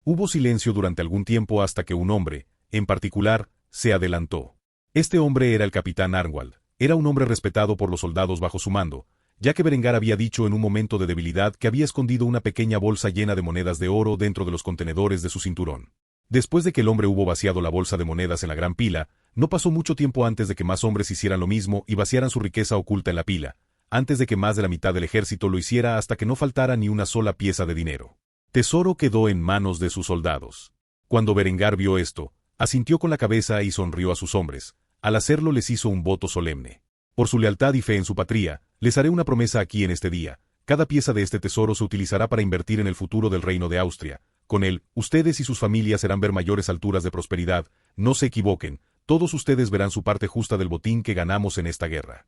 S1: Hubo silencio durante algún tiempo hasta que un hombre, en particular, se adelantó. Este hombre era el capitán Arnwald. Era un hombre respetado por los soldados bajo su mando, ya que Berengar había dicho en un momento de debilidad que había escondido una pequeña bolsa llena de monedas de oro dentro de los contenedores de su cinturón. Después de que el hombre hubo vaciado la bolsa de monedas en la gran pila, no pasó mucho tiempo antes de que más hombres hicieran lo mismo y vaciaran su riqueza oculta en la pila, antes de que más de la mitad del ejército lo hiciera hasta que no faltara ni una sola pieza de dinero. Tesoro quedó en manos de sus soldados. Cuando Berengar vio esto, asintió con la cabeza y sonrió a sus hombres. Al hacerlo les hizo un voto solemne. Por su lealtad y fe en su patria, les haré una promesa aquí en este día. Cada pieza de este tesoro se utilizará para invertir en el futuro del reino de Austria. Con él, ustedes y sus familias serán ver mayores alturas de prosperidad. No se equivoquen, todos ustedes verán su parte justa del botín que ganamos en esta guerra.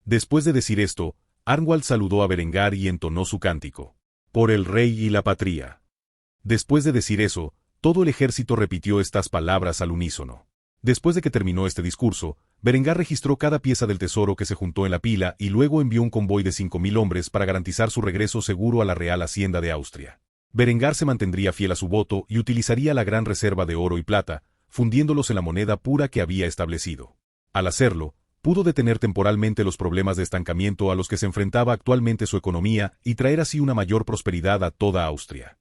S1: Después de decir esto, Arnwald saludó a Berengar y entonó su cántico. Por el rey y la patria. Después de decir eso, todo el ejército repitió estas palabras al unísono. Después de que terminó este discurso, Berengar registró cada pieza del tesoro que se juntó en la pila y luego envió un convoy de 5.000 hombres para garantizar su regreso seguro a la Real Hacienda de Austria. Berengar se mantendría fiel a su voto y utilizaría la gran reserva de oro y plata, fundiéndolos en la moneda pura que había establecido. Al hacerlo, pudo detener temporalmente los problemas de estancamiento a los que se enfrentaba actualmente su economía y traer así una mayor prosperidad a toda Austria.